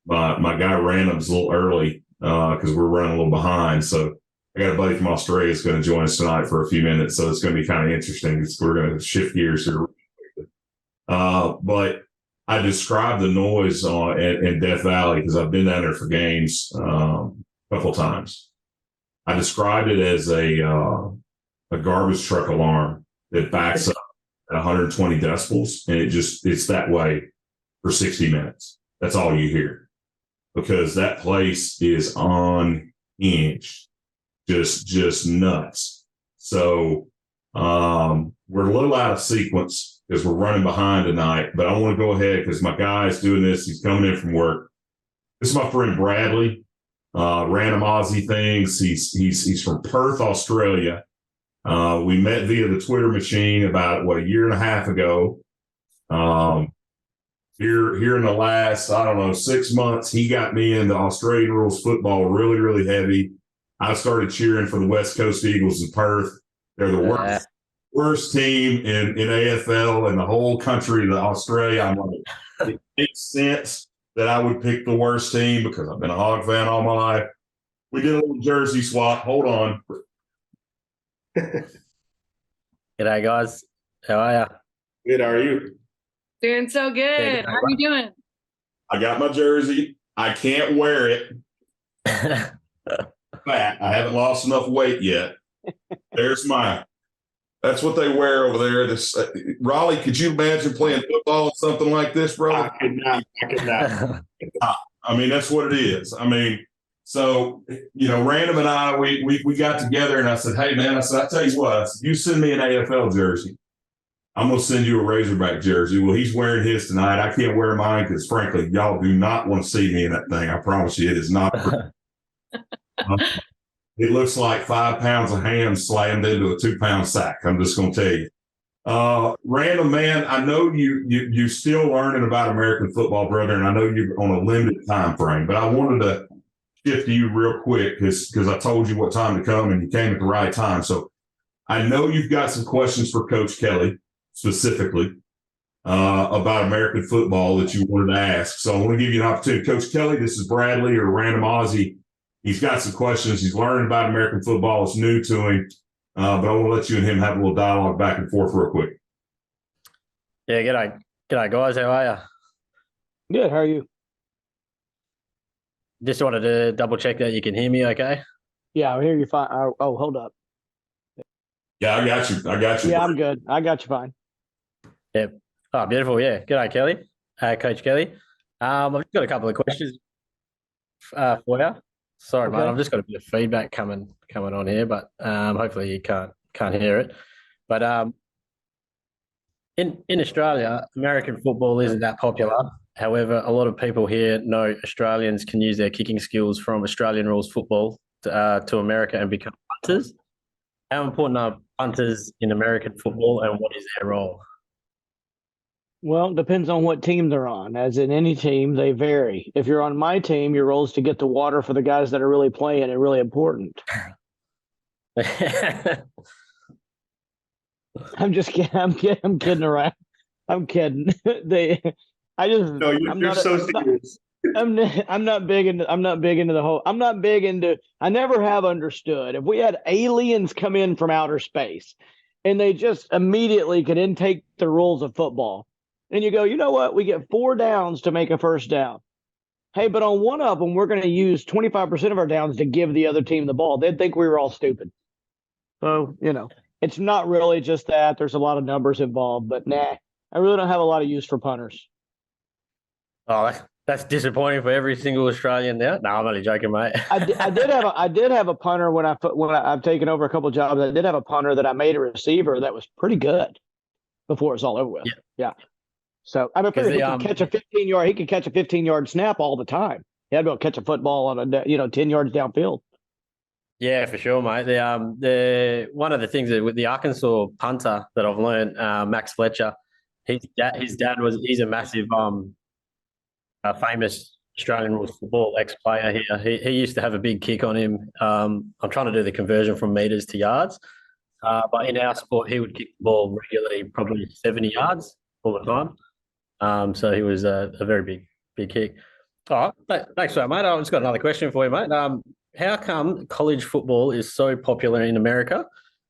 My guy Random's a little early because we're running a little behind. So I got a buddy from Australia that's going to join us tonight for a few minutes. So it's going to be kind of interesting. We're going to shift gears here. But I described the noise in Death Valley because I've been down there for games a couple of times. I described it as a garbage truck alarm that backs up at 120 decibels, and it's that way for 60 minutes. That's all you hear because that place is unhinged, just nuts. So we're a little out of sequence because we're running behind tonight, but I want to go ahead because my guy's doing this. He's coming in from work. This is my friend Bradley, random Aussie things. He's from Perth, Australia. We met via the Twitter machine about, a year and a half ago. Here in the last, 6 months, he got me into Australian rules football really, really heavy. I started cheering for the West Coast Eagles in Perth. They're the worst team in AFL in the whole country of Australia. I'm like, it makes sense that I would pick the worst team because I've been a Hog fan all my life. We did a little jersey swap. Hold on. G'day, guys. How are you? Good. How are you? Doing so good. How are you doing? I got my jersey. I can't wear it. Fat. I haven't lost enough weight yet. There's mine. That's what they wear over there. This Rawleigh, could you imagine playing football or something like this, brother? I could not. I mean, that's what it is. I mean, so, Random and I, we got together and I said, hey, man, I tell you what, you send me an AFL jersey. I'm going to send you a Razorback jersey. Well, he's wearing his tonight. I can't wear mine because, frankly, y'all do not want to see me in that thing. I promise you, it is not. It looks like 5 pounds of ham slammed into a 2-pound sack. I'm just going to tell you. Random, man, I know you're still learning about American football, brother, and I know you're on a limited time frame, but I wanted to shift to you real quick because I told you what time to come and you came at the right time. So I know you've got some questions for Coach Kelley specifically about American football that you wanted to ask. So I want to give you an opportunity. Coach Kelley, this is Bradley or Random Aussie. He's got some questions. He's learning about American football. It's new to him. But I want to let you and him have a little dialogue back and forth real quick. Yeah, g'day, guys. How are you? Good. How are you? Just wanted to double check that you can hear me okay? Yeah, I hear you fine. Oh, hold up. Yeah, I got you. Yeah, I'm good. I got you fine. Yeah. Oh, beautiful. Yeah. G'day, Kelley. Coach Kelley. I've got a couple of questions for you. Sorry, okay. Mate. I've just got a bit of feedback coming on here, but hopefully you can't hear it. But in Australia, American football isn't that popular. However, a lot of people here know Australians can use their kicking skills from Australian rules football to America and become punters. How important are punters in American football, and what is their role? Well, it depends on what team they're on. As in any team, they vary. If you're on my team, your role is to get the water for the guys that are really playing and really important. I'm just kidding. I'm kidding around. I'm kidding. No, you're so serious. I'm not big into the whole. I never have understood. If we had aliens come in from outer space and they just immediately could intake the rules of football, and you go, you know what? We get 4 downs to make a first down. Hey, but on one of them, we're going to use 25% of our downs to give the other team the ball. They'd think we were all stupid. So, it's not really just that. There's a lot of numbers involved, but nah, I really don't have a lot of use for punters. Oh, that's disappointing for every single Australian now. No, I'm only joking, mate. I did have a punter when I've taken over a couple of jobs. I did have a punter that I made a receiver that was pretty good before it's all over with. Yeah. So I mean, he could catch a 15-yard. He could catch a 15-yard snap all the time. He had to be able to catch a football on 10 yards downfield. Yeah, for sure, mate. The one of the things that with the Arkansas punter that I've learned, Max Fletcher, his dad he's a massive famous Australian rules football ex-player here. He used to have a big kick on him. I'm trying to do the conversion from meters to yards, but in our sport, he would kick the ball regularly, probably 70 yards all the time. So he was a very big kick. All right, thanks for that, mate. I've just got another question for you, mate. How come college football is so popular in America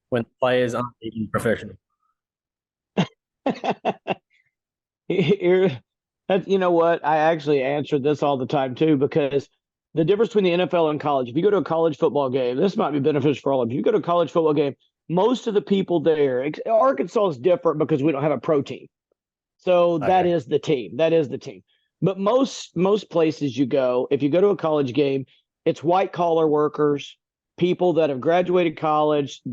when players aren't even professional? You know what? I actually answered this all the time too, because the difference between the NFL and college, if you go to a college football game, this might be beneficial for all of you. You go to a college football game, most of the people there, Arkansas is different because we don't have a pro team. So that is the team. But most places you go, if you go to a college game, it's white collar workers, people that have graduated college,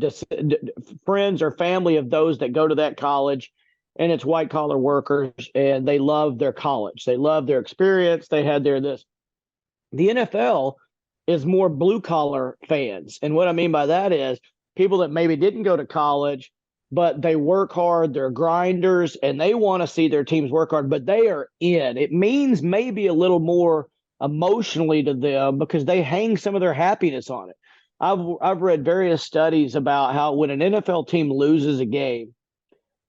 friends or family of those that go to that college, and it's white collar workers, and they love their college. They love their experience. They had this. The NFL is more blue collar fans. And what I mean by that is people that maybe didn't go to college, but they work hard, they're grinders, and they want to see their teams work hard, but they are in. It means maybe a little more emotionally to them because they hang some of their happiness on it. I've read various studies about how when an NFL team loses a game,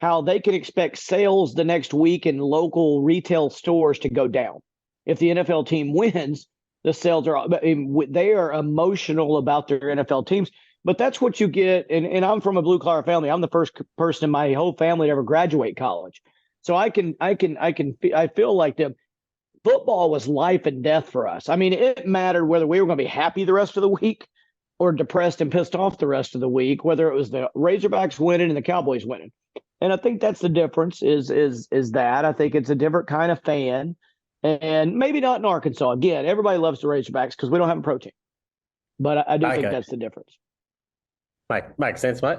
how they can expect sales the next week in local retail stores to go down. If the NFL team wins, the sales they are emotional about their NFL teams. But that's what you get. And I'm from a blue collar family. I'm the first person in my whole family to ever graduate college. So I feel like them. Football was life and death for us. I mean, it mattered whether we were going to be happy the rest of the week or depressed and pissed off the rest of the week, whether it was the Razorbacks winning and the Cowboys winning. And I think that's the difference is that I think it's a different kind of fan, and maybe not in Arkansas. Again, everybody loves the Razorbacks because we don't have a pro team, but I do think that's the difference. Makes sense, mate.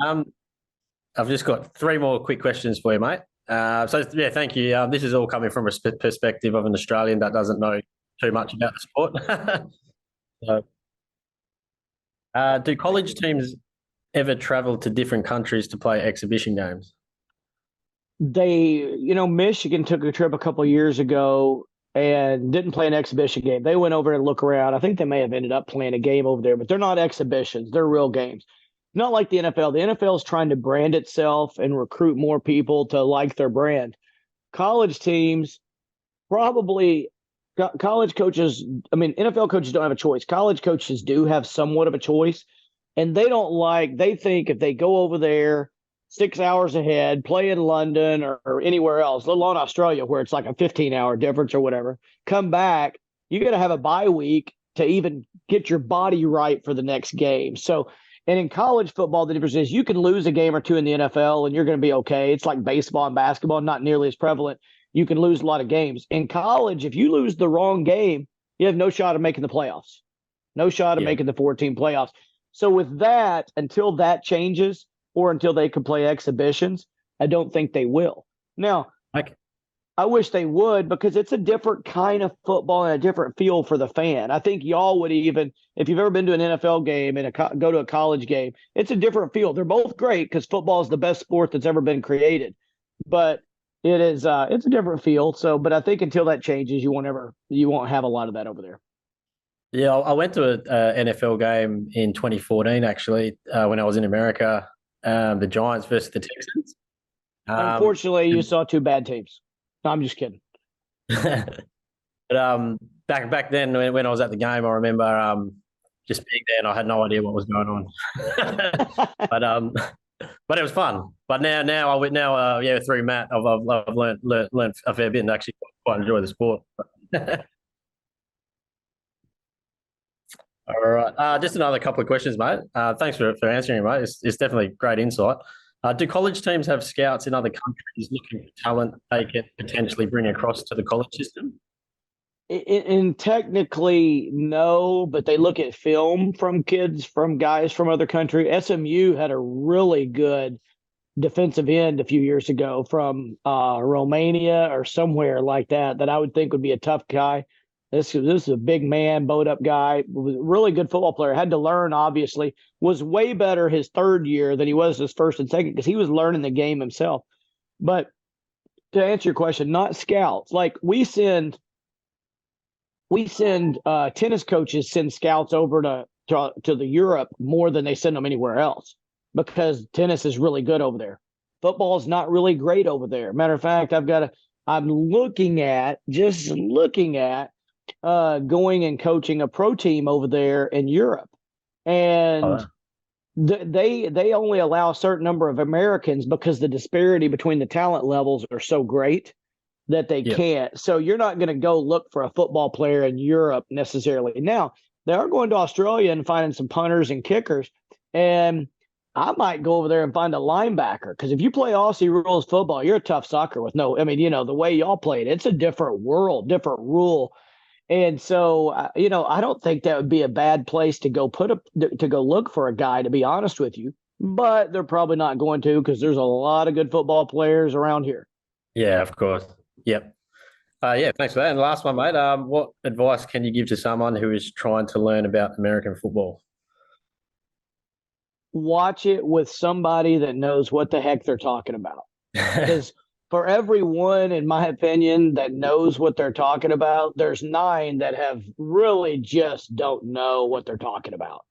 I've just got 3 more quick questions for you, mate. Thank you. This is all coming from a perspective of an Australian that doesn't know too much about the sport. Do college teams ever travel to different countries to play exhibition games? Michigan took a trip a couple of years ago and didn't play an exhibition game. They went over and look around. I think they may have ended up playing a game over there, but they're not exhibitions. They're real games. Not like the NFL. The NFL is trying to brand itself and recruit more people to like their brand. College teams, probably college coaches, NFL coaches don't have a choice. College coaches do have somewhat of a choice, and they think if they go over there 6 hours ahead, play in London or anywhere else, let alone Australia, where it's like a 15-hour difference or whatever, come back, you got to have a bye week to even get your body right for the next game. So, and in college football, the difference is you can lose a game or two in the NFL and you're going to be okay. It's like baseball and basketball, not nearly as prevalent. You can lose a lot of games. In college, if you lose the wrong game, you have no shot of making the playoffs, no shot of making the 4-team playoffs. So with that, until that changes or until they can play exhibitions, I don't think they will. Now, I wish they would, because it's a different kind of football and a different feel for the fan. I think y'all would even, if you've ever been to an NFL game and go to a college game, it's a different feel. They're both great because football is the best sport that's ever been created. But it is. It's a different feel. So, but I think until that changes, you won't have a lot of that over there. Yeah, I went to an NFL game in 2014 actually when I was in America. The Giants versus the Texans. Unfortunately, you saw two bad teams. No, I'm just kidding. But back then when I was at the game, I remember just being there and I had no idea what was going on. But it was fun. But now through Matt, I've learned a fair bit and actually quite enjoy the sport. All right. Just another couple of questions, mate. Thanks for answering, mate. It's definitely great insight. Do college teams have scouts in other countries looking for talent they can potentially bring across to the college system? And technically, no, but they look at film from guys from other countries. SMU had a really good defensive end a few years ago from Romania or somewhere like that I would think would be a tough guy. This is a big man, bowed up guy, was a really good football player. Had to learn, obviously, was way better his third year than he was his first and second because he was learning the game himself. But to answer your question, not scouts. Like we send tennis coaches send scouts over to the Europe more than they send them anywhere else because tennis is really good over there. Football is not really great over there. Matter of fact, I'm looking at going and coaching a pro team over there in Europe, and they only allow a certain number of Americans because the disparity between the talent levels are so great that they can't. So you're not going to go look for a football player in Europe necessarily. Now they are going to Australia and finding some punters and kickers, and I might go over there and find a linebacker because if you play Aussie rules football, you're a tough sucker with the way y'all play it, it's a different world, different rule. And so, I don't think that would be a bad place to go look for a guy, to be honest with you. But they're probably not going to because there's a lot of good football players around here. Yeah, of course. Yep. Thanks for that. And last one, mate. What advice can you give to someone who is trying to learn about American football? Watch it with somebody that knows what the heck they're talking about. Because for everyone, in my opinion, that knows what they're talking about, there's 9 that have really just don't know what they're talking about.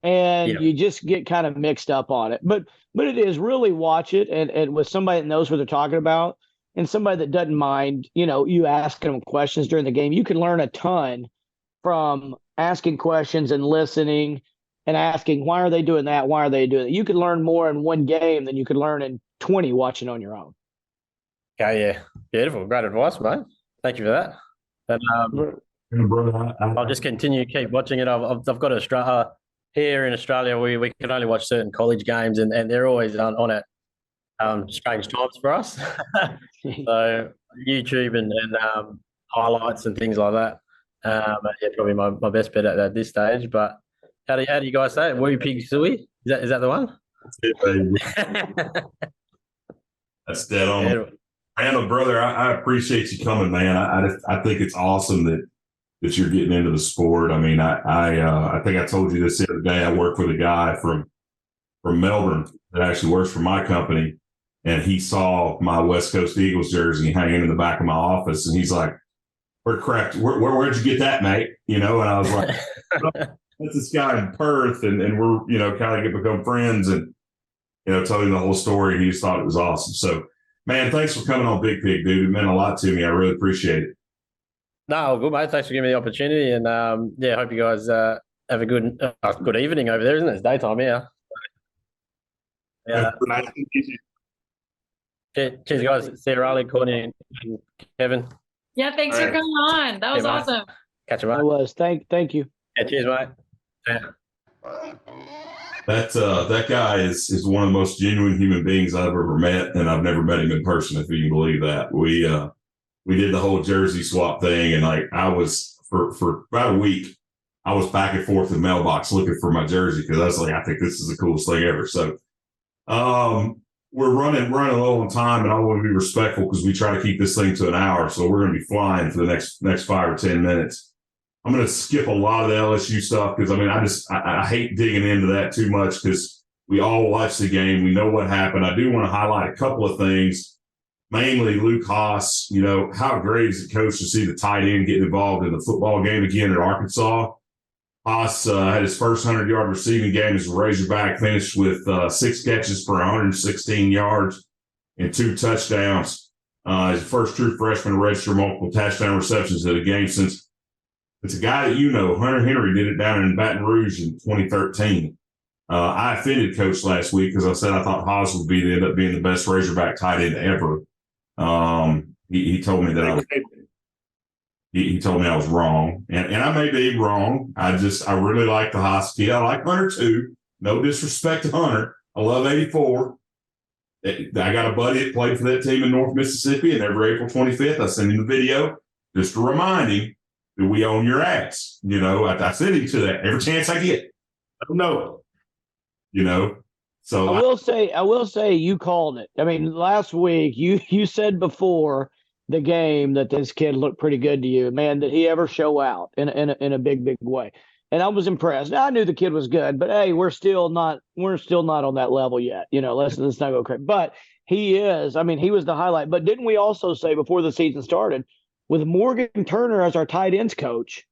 And you just get kind of mixed up on it. But it is really watch it and with somebody that knows what they're talking about and somebody that doesn't mind, you asking them questions during the game. You can learn a ton from asking questions and listening and asking, why are they doing that? Why are they doing that? You can learn more in one game than you could learn in 20 watching on your own. Okay, yeah. Beautiful. Great advice, mate. Thank you for that. And I'll just keep watching it. I've got Australia here in Australia. We can only watch certain college games, and they're always on at strange times for us. So YouTube and highlights and things like that. Probably my best bet at this stage. But how do you guys say it? Wee Pig Suey? Is that the one? That's it, baby. That's dead on. Yeah. Randall, brother, I appreciate you coming, man. I think it's awesome that you're getting into the sport. I mean, I think I told you this the other day. I work with a guy from Melbourne that actually works for my company, and he saw my West Coast Eagles jersey hanging in the back of my office, and he's like, where'd you get that, mate? And I was like, that's this guy in Perth, and we're, kind of become friends and, told him the whole story. He just thought it was awesome. So, man, thanks for coming on Big Pig, dude. It meant a lot to me. I really appreciate it. No, good, mate. Thanks for giving me the opportunity. And, hope you guys have a good evening over there, isn't it? It's daytime here. Yeah. Nice to meet you. Cheers, guys. See you, Rawleigh, Courtney, and Kevin. Yeah, thanks for coming on. That was awesome. Catch you, mate. I was. Thank you. Yeah, cheers, mate. Yeah. That guy is one of the most genuine human beings I've ever met, and I've never met him in person, if you can believe that. We did the whole jersey swap thing, and I was for about a week, I was back and forth in the mailbox looking for my jersey because I was like, I think this is the coolest thing ever. So we're running a little on time, and I want to be respectful because we try to keep this thing to an hour. So we're going to be flying for the next 5 or 10 minutes. I'm going to skip a lot of the LSU stuff because, I hate digging into that too much because we all watched the game. We know what happened. I do want to highlight a couple of things. mainly Luke Haas. You know, how great is it, coach, to see the tight end getting involved in the football game again at Arkansas? Haas had his first 100-yard receiving game as a Razorback, finished with 6 catches for 116 yards and 2 touchdowns. He's the first true freshman to register multiple touchdown receptions at a game since it's a guy that you know, Hunter Henry, did it down in Baton Rouge in 2013. I offended Coach last week because I said I thought Haas would end up being the best Razorback tight end ever. He told me that he told me I was wrong, and I may be wrong. I really like the Haas kid. I like Hunter too. No disrespect to Hunter. I love 84. I got a buddy that played for that team in North Mississippi, and every April 25th, I send him the video just to remind him that we own your ass. You know, I send him to that every chance I get. I don't know. You know, so I will say you called it. I mean, last week you said before the game that this kid looked pretty good to you. Man, did he ever show out in a big way? And I was impressed. Now, I knew the kid was good, but hey, we're still not on that level yet. You know, let's not go crazy. But he is. I mean, he was the highlight. But didn't we also say before the season started, with Morgan Turner as our tight ends coach,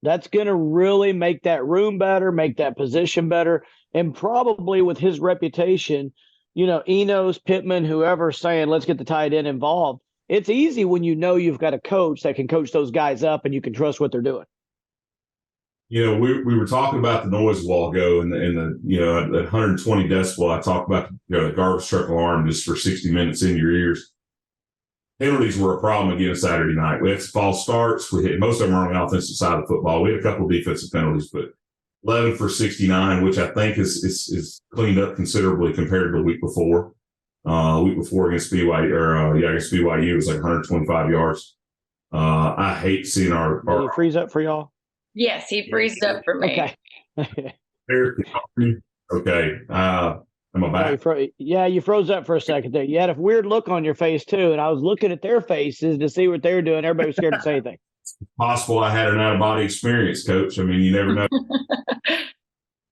that's going to really make that room better, make that position better. And probably with his reputation, you know, Enos, Pittman, whoever saying, let's get the tight end involved. It's easy when you know you've got a coach that can coach those guys up and you can trust what they're doing. You know, we were talking about the noise a while ago and the you know, at 120 decibel, I talked about, you know, the garbage truck alarm just for 60 minutes in your ears. Penalties were a problem again Saturday night. We had some false starts. We hit most of them were on the offensive side of the football. We had a couple of defensive penalties, but 11 for 69, which I think is cleaned up considerably compared to the week before. Week before against BYU, against BYU, it was like 125 yards. I hate seeing our Did he freeze up for y'all? Yes, he freezed up for me. Okay. Okay. Am I back? You froze up for a second there. You had a weird look on your face too, and I was looking at their faces to see what they were doing. Everybody was scared to say anything. It's possible I had an out-of-body experience, Coach. I mean, you never know.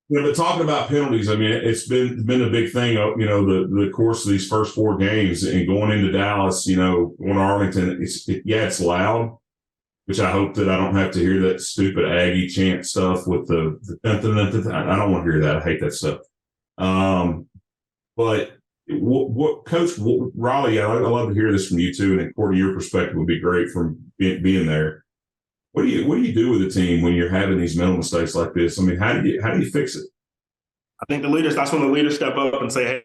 You know, but talking about penalties, I mean, it's been a big thing, you know, the course of these first 4 games and going into Dallas, you know, going to Arlington, it's loud, which I hope that I don't have to hear that stupid Aggie chant stuff with the I don't want to hear that. I hate that stuff. But what Coach Rawleigh, I'd love to hear this from you too, and according to your perspective would be great from being there. What do you do with the team when you're having these mental mistakes like this? I mean, how do you fix it? I think that's when the leaders step up and say, hey,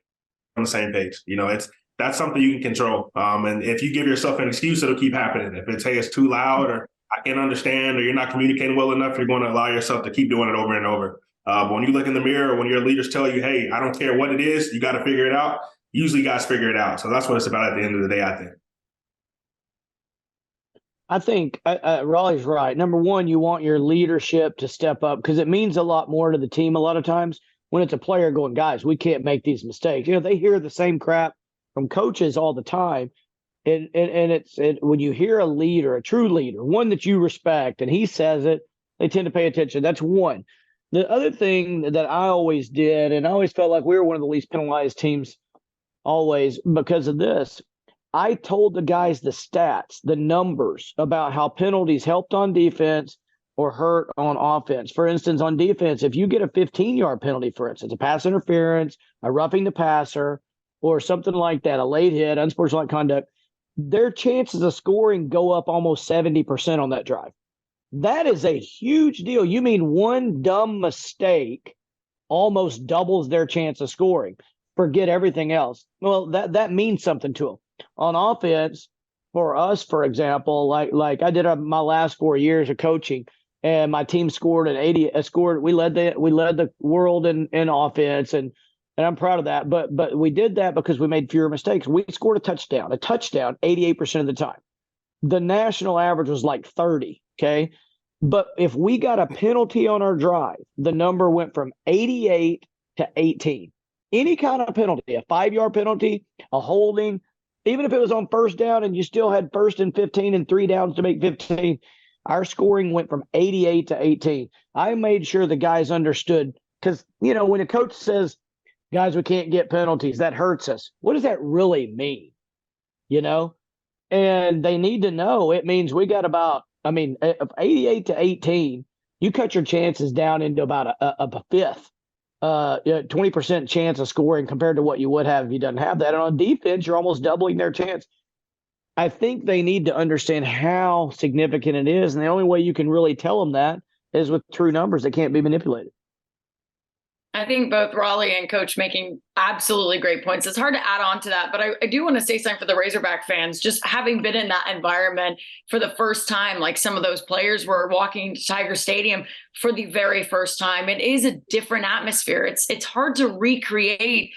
we're on the same page. You know, that's something you can control. And if you give yourself an excuse, it'll keep happening. If it's, hey, it's too loud or I can't understand or you're not communicating well enough, you're going to allow yourself to keep doing it over and over. But when you look in the mirror, when your leaders tell you, hey, I don't care what it is, you got to figure it out. Usually guys figure it out. So that's what it's about at the end of the day, I think. I think Raleigh's right. Number one, you want your leadership to step up because it means a lot more to the team a lot of times when it's a player going, guys, we can't make these mistakes. You know, they hear the same crap from coaches all the time. And when you hear a leader, a true leader, one that you respect, and he says it, they tend to pay attention. That's one. The other thing that I always did, and I always felt like we were one of the least penalized teams always because of this, I told the guys the stats, the numbers about how penalties helped on defense or hurt on offense. For instance, on defense, if you get a 15-yard penalty, for instance, a pass interference, a roughing the passer, or something like that, a late hit, unsportsmanlike conduct, their chances of scoring go up almost 70% on that drive. That is a huge deal. You mean one dumb mistake almost doubles their chance of scoring. Forget everything else. Well, that means something to them. On offense, for us, for example, like I did my last 4 years of coaching, and my team scored an 80. We led the world in offense, and I'm proud of that. But we did that because we made fewer mistakes. We scored a touchdown 88% of the time. The national average was like 30. Okay, but if we got a penalty on our drive, the number went from 88 to 18. Any kind of penalty, a 5-yard penalty, a holding. Even if it was on first down and you still had 1st and 15 and 3 downs to make 15, our scoring went from 88 to 18. I made sure the guys understood because, you know, when a coach says, guys, we can't get penalties, that hurts us. What does that really mean? And they need to know it means we got about, of 88 to 18, you cut your chances down into about a fifth, 20% chance of scoring compared to what you would have if you didn't have that. And on defense, you're almost doubling their chance. I think they need to understand how significant it is. And the only way you can really tell them that is with true numbers that can't be manipulated. I think both Rawleigh and Coach making absolutely great points. It's hard to add on to that, but I do want to say something for the Razorback fans. Just having been in that environment for the first time, like some of those players were walking to Tiger Stadium for the very first time. It is a different atmosphere. It's hard to recreate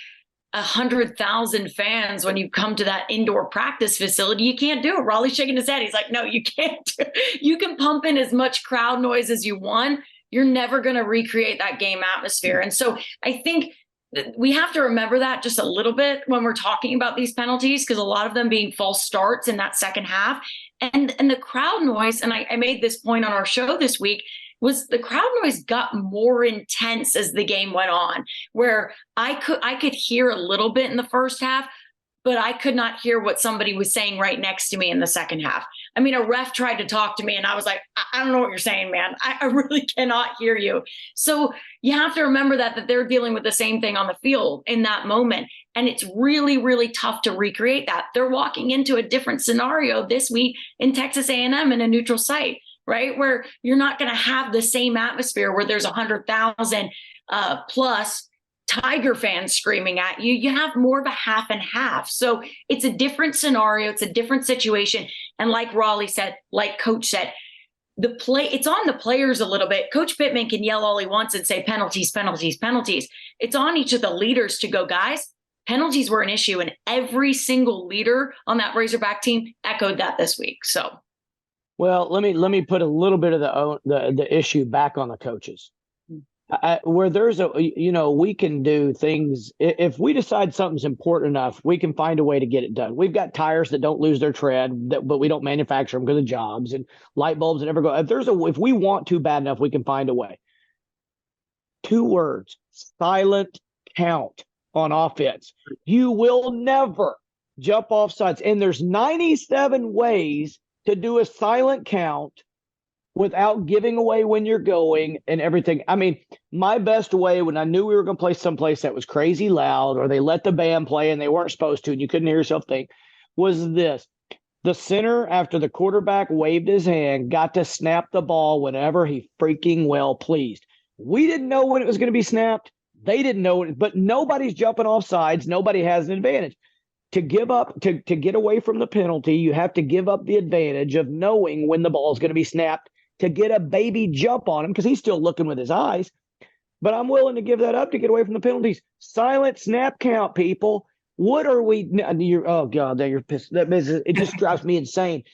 100,000 fans when you come to that indoor practice facility. You can't do it. Raleigh's shaking his head. He's like, no, you can't. You can pump in as much crowd noise as you want. You're never going to recreate that game atmosphere. And so I think we have to remember that just a little bit when we're talking about these penalties, because a lot of them being false starts in that second half and the crowd noise. And I made this point on our show this week, was the crowd noise got more intense as the game went on, where I could hear a little bit in the first half, but I could not hear what somebody was saying right next to me in the second half. I mean, a ref tried to talk to me and I was like, I don't know what you're saying, man. I really cannot hear you. So you have to remember that they're dealing with the same thing on the field in that moment. And it's really, really tough to recreate that. They're walking into a different scenario this week in Texas A&M in a neutral site, right? Where you're not going to have the same atmosphere where there's 100,000 plus Tiger fans screaming at you. You have more of a half and half. So it's a different scenario. It's a different situation. And like Rawleigh said, like Coach said, it's on the players a little bit. Coach Pittman can yell all he wants and say penalties, penalties, penalties. It's on each of the leaders to go, guys, penalties were an issue. And every single leader on that Razorback team echoed that this week. So, well, let me put a little bit of the issue back on the coaches. Where there's we can do things. If we decide something's important enough, we can find a way to get it done. We've got tires that don't lose their tread, but we don't manufacture them because of jobs, and light bulbs that never go. If we want to bad enough, we can find a way. 2 words: silent count on offense. You will never jump off sides, and there's 97 ways to do a silent count without giving away when you're going and everything. I mean, my best way when I knew we were going to play someplace that was crazy loud, or they let the band play and they weren't supposed to, and you couldn't hear yourself think, was this. The center, after the quarterback waved his hand, got to snap the ball whenever he freaking well pleased. We didn't know when it was going to be snapped. They didn't know it, but nobody's jumping off sides. Nobody has an advantage. To give up, to get away from the penalty, you have to give up the advantage of knowing when the ball is going to be snapped, to get a baby jump on him because he's still looking with his eyes. But I'm willing to give that up to get away from the penalties. Silent snap count, people. What are we? Oh, God, you're pissed. It just drives me insane.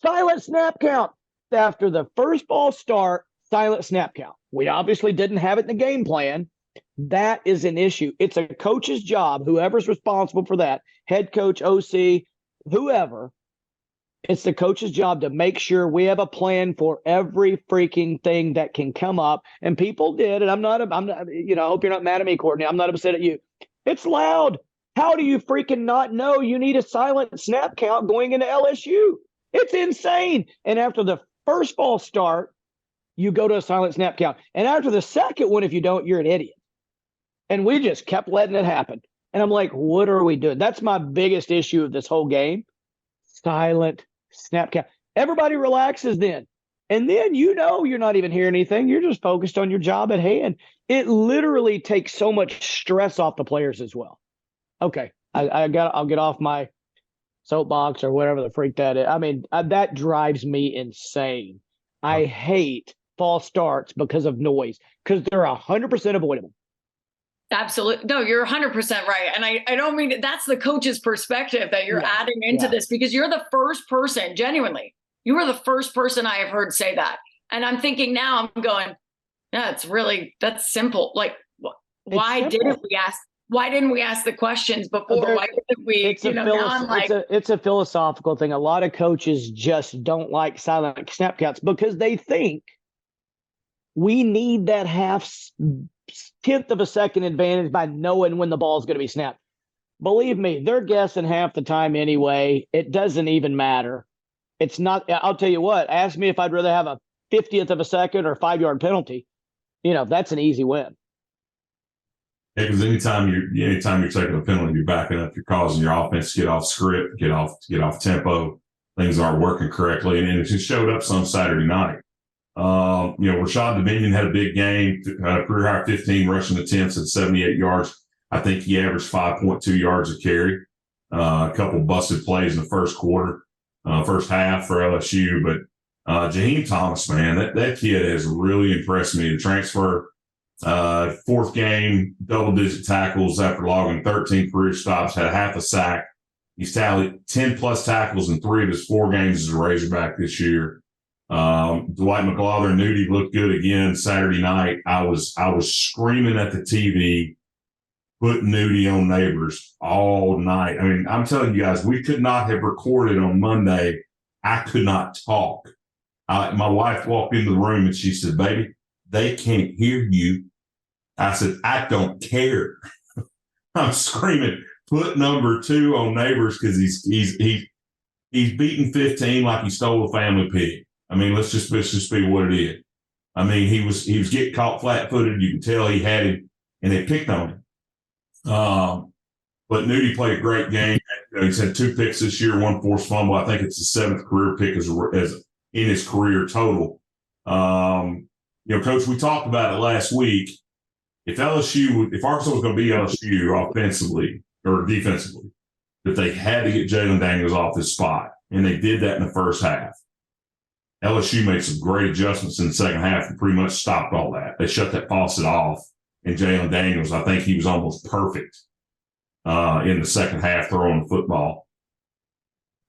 Silent snap count. After the first ball start, silent snap count. We obviously didn't have it in the game plan. That is an issue. It's a coach's job, whoever's responsible for that, head coach, OC, whoever. It's the coach's job to make sure we have a plan for every freaking thing that can come up. And people did. And I'm not, I hope you're not mad at me, Courtney. I'm not upset at you. It's loud. How do you freaking not know you need a silent snap count going into LSU? It's insane. And after the first ball start, you go to a silent snap count. And after the second one, if you don't, you're an idiot. And we just kept letting it happen. And I'm like, what are we doing? That's my biggest issue of this whole game. Silent snap count. Everybody relaxes then. And then you're not even hearing anything. You're just focused on your job at hand. It literally takes so much stress off the players as well. Okay, I'll get off my soapbox or whatever the freak that is. I mean, that drives me insane. I hate false starts because of noise, because they're 100% avoidable. Absolutely. No, you're 100% right. And I don't mean that's the coach's perspective that you're adding into this, because you're the first person, genuinely, you were the first person I have heard say that. And I'm thinking now, I'm going, yeah, that's simple. Like, why didn't we ask the questions before? Why didn't we, it's a philosophical thing. A lot of coaches just don't like silent snap counts because they think we need that 0.5 of a second advantage by knowing when the ball is going to be snapped. believe me, they're guessing half the time anyway. It doesn't even matter. It's not. I'll tell you what. Ask me if I'd rather have a 50th of a second or 5-yard penalty. That's an easy win. Yeah, because anytime you're taking a penalty, you're backing up, you're causing your offense to get off script, get off tempo. Things aren't working correctly, and it just showed up some Saturday night. Rashad Dominion had a big game, career high 15 rushing attempts at 78 yards. I think he averaged 5.2 yards a carry. A couple busted plays in the first quarter, first half for LSU. But Jaheim Thomas, man, that kid has really impressed me. The transfer, fourth game, double-digit tackles after logging 13 career stops, had half a sack. He's tallied 10-plus tackles in 3 of his 4 games as a Razorback this year. Dwight McGlothern-Nudie looked good again Saturday night. I was screaming at the TV, putting Nudie on Neighbors all night. I mean, I'm telling you guys, we could not have recorded on Monday. I could not talk. My wife walked into the room and she said, "Baby, they can't hear you." I said, "I don't care." I'm screaming, put number 2 on Neighbors because he's beating 15 like he stole a family pig. I mean, let's just be what it is. I mean, he was getting caught flat-footed. You can tell he had him, and they picked on him. But Nudie played a great game. He's had 2 picks this year, 1 forced fumble. I think it's the 7th career pick as in his career total. Coach, we talked about it last week. If Arkansas was going to beat LSU offensively or defensively, that they had to get Jalen Daniels off his spot, and they did that in the first half. LSU made some great adjustments in the second half and pretty much stopped all that. They shut that faucet off, and Jalen Daniels, I think he was almost perfect in the second half throwing the football.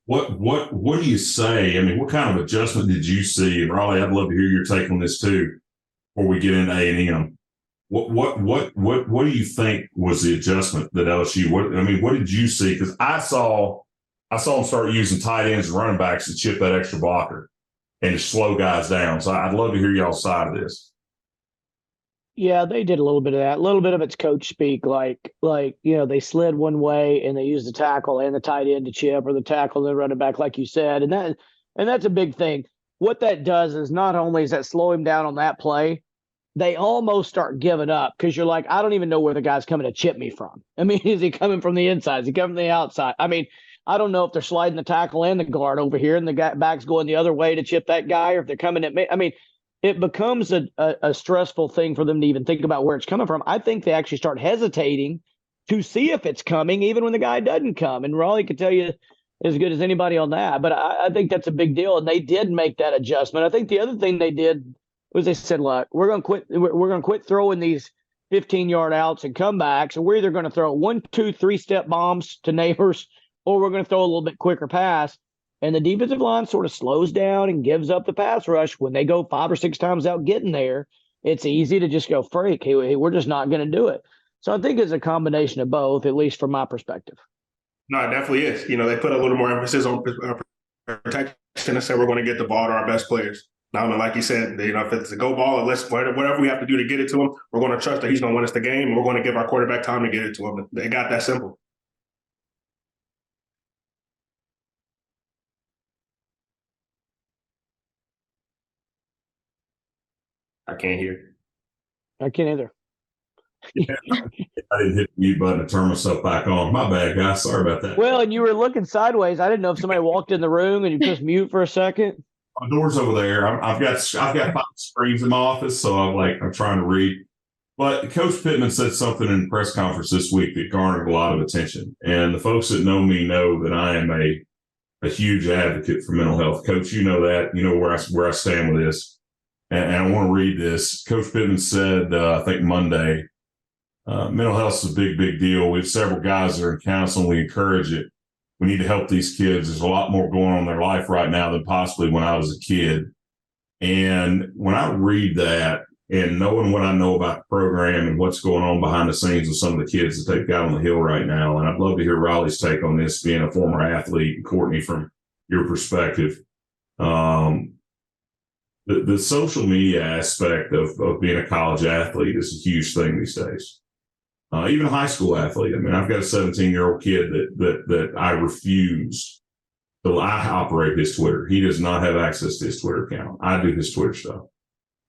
What do you say? I mean, what kind of adjustment did you see? And Rawleigh, I'd love to hear your take on this too before we get into A&M. What do you think was the adjustment that LSU? What did you see? Because I saw them start using tight ends and running backs to chip that extra blocker and to slow guys down. So I'd love to hear y'all's side of this. Yeah, they did a little bit of that. A little bit of it's coach speak, like they slid one way and they used the tackle and the tight end to chip, or the tackle and the running back, like you said, and that's a big thing. What that does is not only is that slow him down on that play, they almost start giving up because you're like, I don't even know where the guy's coming to chip me from. I mean, is he coming from the inside? Is he coming from the outside? I mean, I don't know if they're sliding the tackle and the guard over here and the guy back's going the other way to chip that guy, or if they're coming at me. I mean, it becomes a stressful thing for them to even think about where it's coming from. I think they actually start hesitating to see if it's coming, even when the guy doesn't come. And Rawleigh could tell you as good as anybody on that. But I think that's a big deal, and they did make that adjustment. I think the other thing they did was they said, "Look, we're going to quit. We're going to quit throwing these 15-yard outs and comebacks, and we're either going to throw 1, 2, 3-step bombs to Neighbors, or we're going to throw a little bit quicker pass." And the defensive line sort of slows down and gives up the pass rush. When they go 5 or 6 times out getting there, it's easy to just go, freak, hey, we're just not going to do it. So I think it's a combination of both, at least from my perspective. No, it definitely is. They put a little more emphasis on protection and said we're going to get the ball to our best players. Now, like you said, if it's a go ball, let's whatever we have to do to get it to him, we're going to trust that he's going to win us the game, and we're going to give our quarterback time to get it to him. They got that simple. I can't hear. I can't either. Yeah, I didn't hit the mute button to turn myself back on. My bad, guys. Sorry about that. Well, and you were looking sideways. I didn't know if somebody walked in the room and you just mute for a second. My door's over there. I've got 5 screens in my office, so I'm trying to read. But Coach Pittman said something in the press conference this week that garnered a lot of attention. And the folks that know me know that I am a huge advocate for mental health. Coach, you know that. You know where I stand with this. And I want to read this. Coach Pittman said, I think Monday, mental health is a big, big deal. We have several guys that are in counseling. We encourage it. We need to help these kids. There's a lot more going on in their life right now than possibly when I was a kid. And when I read that and knowing what I know about the program and what's going on behind the scenes with some of the kids that they've got on the hill right now, and I'd love to hear Rawleigh's take on this, being a former athlete, and Courtney, from your perspective. The social media aspect of being a college athlete is a huge thing these days. even a high school athlete. I mean, I've got a 17-year-old kid that I refuse to. I operate his Twitter. He does not have access to his Twitter account. I do his Twitter stuff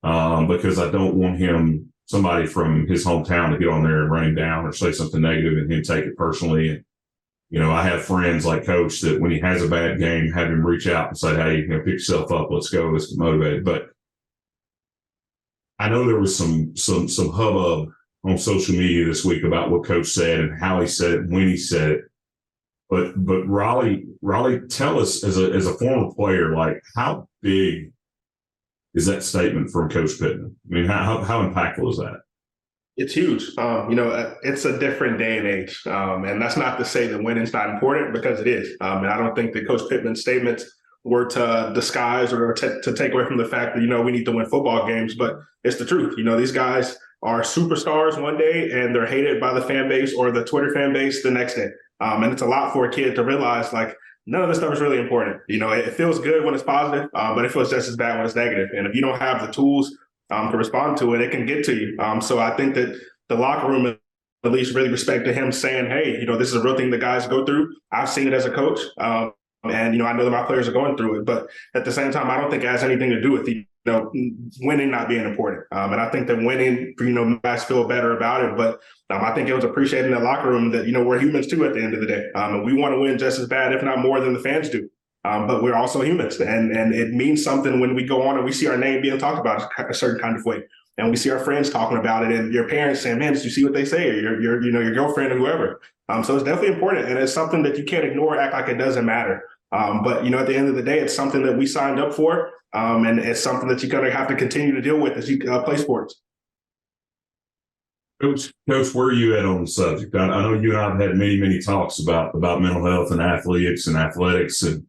because I don't want somebody from his hometown to get on there and run him down or say something negative and him take it personally. And, I have friends like Coach that when he has a bad game, have him reach out and say, hey, pick yourself up. Let's go. Let's get motivated. But I know there was some hubbub on social media this week about what Coach said and how he said it and when he said it. But Rawleigh, tell us as a former player, like how big is that statement from Coach Pittman? I mean, how impactful is that? It's huge. It's a different day and age. And that's not to say that winning's not important, because it is. And I don't think that Coach Pittman's statements were to disguise or to take away from the fact that, we need to win football games, but it's the truth. These guys are superstars one day and they're hated by the fan base or the Twitter fan base the next day. And it's a lot for a kid to realize, like, none of this stuff is really important. It feels good when it's positive, but it feels just as bad when it's negative. And if you don't have the tools to respond to it, it can get to you. So I think that the locker room at least really respected him saying, hey, this is a real thing that guys go through. I've seen it as a coach. And, I know that my players are going through it. But at the same time, I don't think it has anything to do with winning not being important. And I think that winning, guys feel better about it. But I think it was appreciated in the locker room that, we're humans too at the end of the day. And we want to win just as bad, if not more, than the fans do. But we're also humans. And it means something when we go on and we see our name being talked about a certain kind of way. And we see our friends talking about it and your parents saying, man, did you see what they say? Or your girlfriend or whoever. So it's definitely important. And it's something that you can't ignore, act like it doesn't matter. But, at the end of the day, it's something that we signed up for. And it's something that you're going to have to continue to deal with as you play sports. Coach, where are you at on the subject? I know you and I have had many, many talks about mental health and athletes and athletics and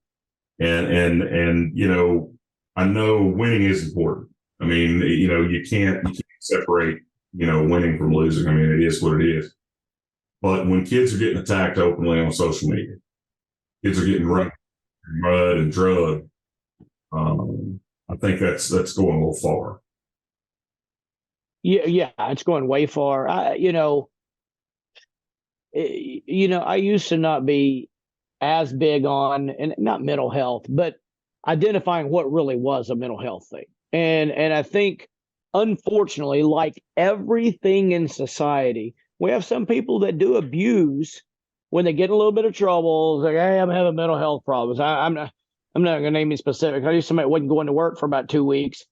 I know winning is important. I mean, you can't separate, winning from losing. I mean, it is what it is. But when kids are getting attacked openly on social media, kids are getting run in mud and drugged, I think that's going a little far. Yeah, it's going way far. I used to not be as big on, and not mental health, but identifying what really was a mental health thing. And I think, unfortunately, like everything in society, we have some people that do abuse when they get in a little bit of trouble. It's like, hey, I'm having mental health problems. I'm not going to name any specifics. I used to wasn't going to work for about 2 weeks.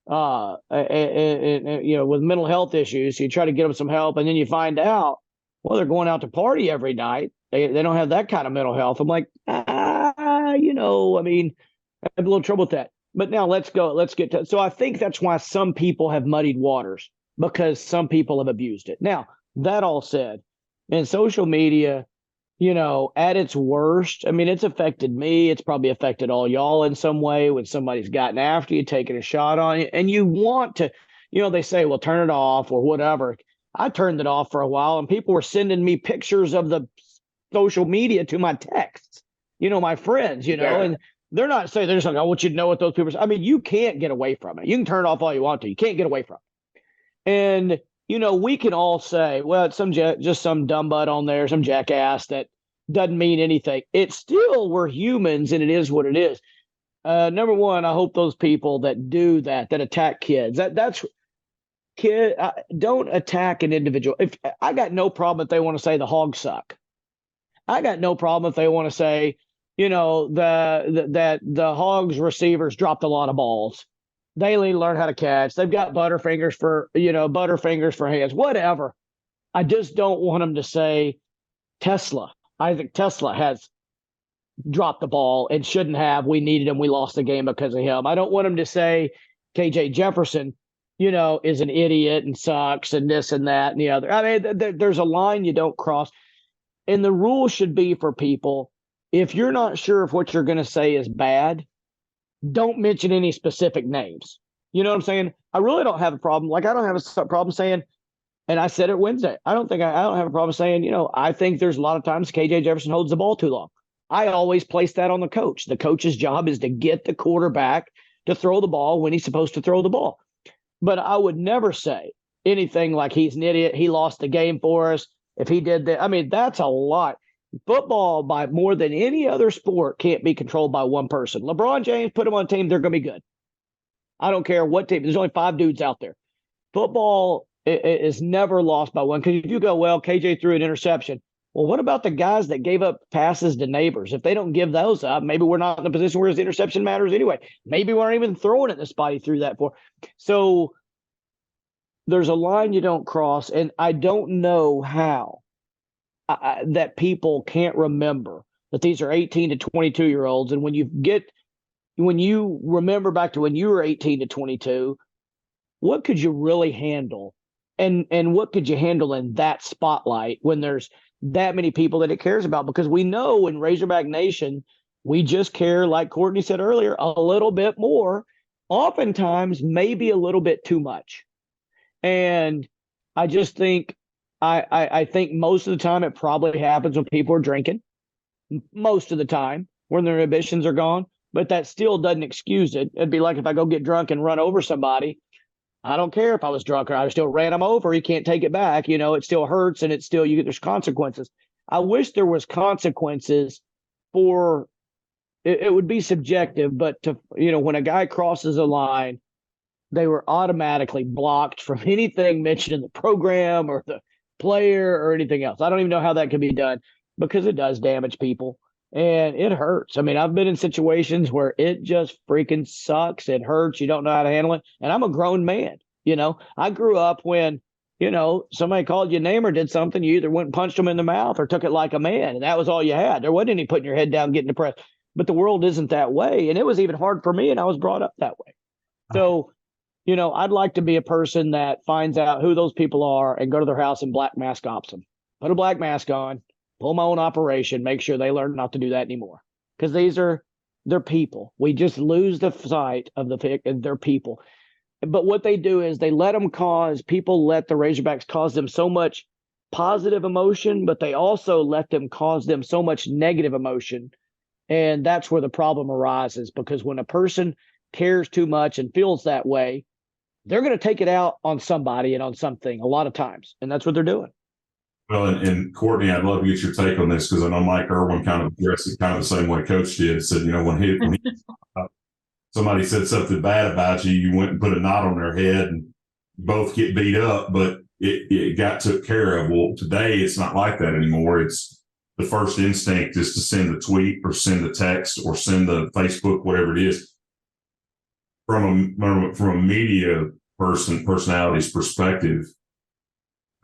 With mental health issues, you try to get them some help, and then you find out, well, they're going out to party every night. They don't have that kind of mental health. I'm like, I have a little trouble with that. But now let's get to, so I think that's why some people have muddied waters, because some people have abused it. Now, that all said, in social media, at its worst, it's affected me. It's probably affected all y'all in some way when somebody's gotten after you, taking a shot on you, and you want to, they say, well, turn it off or whatever. I turned it off for a while, and people were sending me pictures of the social media to my texts, my friends, and they're not saying, they're just like, I want you to know what those people are. You can't get away from it. You can turn it off all you want to. You can't get away from it. And, we can all say, well, it's just some dumb butt on there, some jackass that doesn't mean anything. It's still, we're humans, and it is what it is. Number one, I hope those people that do that attack kids, don't attack an individual. If I got no problem if they want to say the Hogs suck. I got no problem if they want to say, that the Hogs receivers dropped a lot of balls. They need to learn how to catch. They've got butterfingers for hands, whatever. I just don't want them to say Tesla. I think Tesla has dropped the ball and shouldn't have. We needed him. We lost the game because of him. I don't want them to say KJ Jefferson, is an idiot and sucks and this and that and the other. There's a line you don't cross. And the rule should be for people, if you're not sure if what you're going to say is bad, don't mention any specific names. You know what I'm saying? I really don't have a problem. Like, I don't have a problem saying, and I said it Wednesday, I don't have a problem saying, I think there's a lot of times KJ Jefferson holds the ball too long. I always place that on the coach. The coach's job is to get the quarterback to throw the ball when he's supposed to throw the ball. But I would never say, anything like he's an idiot. He lost the game for us. If he did that, I mean, that's a lot. Football, by more than any other sport, can't be controlled by one person. LeBron James, put them on a team, they're going to be good. I don't care what team. There's only 5 dudes out there. Football is never lost by one. Because if you go, well, KJ threw an interception. Well, what about the guys that gave up passes to neighbors? If they don't give those up, maybe we're not in a position where his interception matters anyway. Maybe we aren't even throwing it in the spot he threw that for. So there's a line you don't cross, and I don't know how that people can't remember that these are 18 to 22-year-olds. And when you remember back to when you were 18 to 22, what could you really handle? And what could you handle in that spotlight when there's that many people that it cares about? Because we know in Razorback Nation, we just care, like Courtney said earlier, a little bit more, oftentimes maybe a little bit too much. And I just think, I think most of the time it probably happens when people are drinking, most of the time when their inhibitions are gone, but that still doesn't excuse it. It'd be like if I go get drunk and run over somebody. I don't care if I was drunk or I still ran them over. You can't take it back. You know, it still hurts and it's still, there's consequences. I wish there was consequences for, it would be subjective, but when a guy crosses a line, they were automatically blocked from anything mentioned in the program or the player or anything else. I don't even know how that can be done because it does damage people and it hurts. I mean, I've been in situations where it just freaking sucks. It hurts. You don't know how to handle it. And I'm a grown man. I grew up when, somebody called you a name or did something. You either went and punched them in the mouth or took it like a man. And that was all you had. There wasn't any putting your head down, getting depressed. But the world isn't that way. And it was even hard for me. And I was brought up that way. So, I'd like to be a person that finds out who those people are and go to their house and black mask ops them. Put a black mask on, pull my own operation, make sure they learn not to do that anymore. Because they're people. We just lose the sight of they're people. But what they do is they let the Razorbacks cause them so much positive emotion, but they also let them cause them so much negative emotion. And that's where the problem arises, because when a person cares too much and feels that way, they're going to take it out on somebody and on something a lot of times. And that's what they're doing. Well, and Courtney, I'd love to get your take on this because I know Mike Irwin kind of addressed it kind of the same way Coach did. Said, when he somebody said something bad about you, you went and put a knot on their head and both get beat up, but it got took care of. Well, today it's not like that anymore. It's the first instinct is to send a tweet or send a text or send the Facebook, whatever it is. From a media personality's perspective,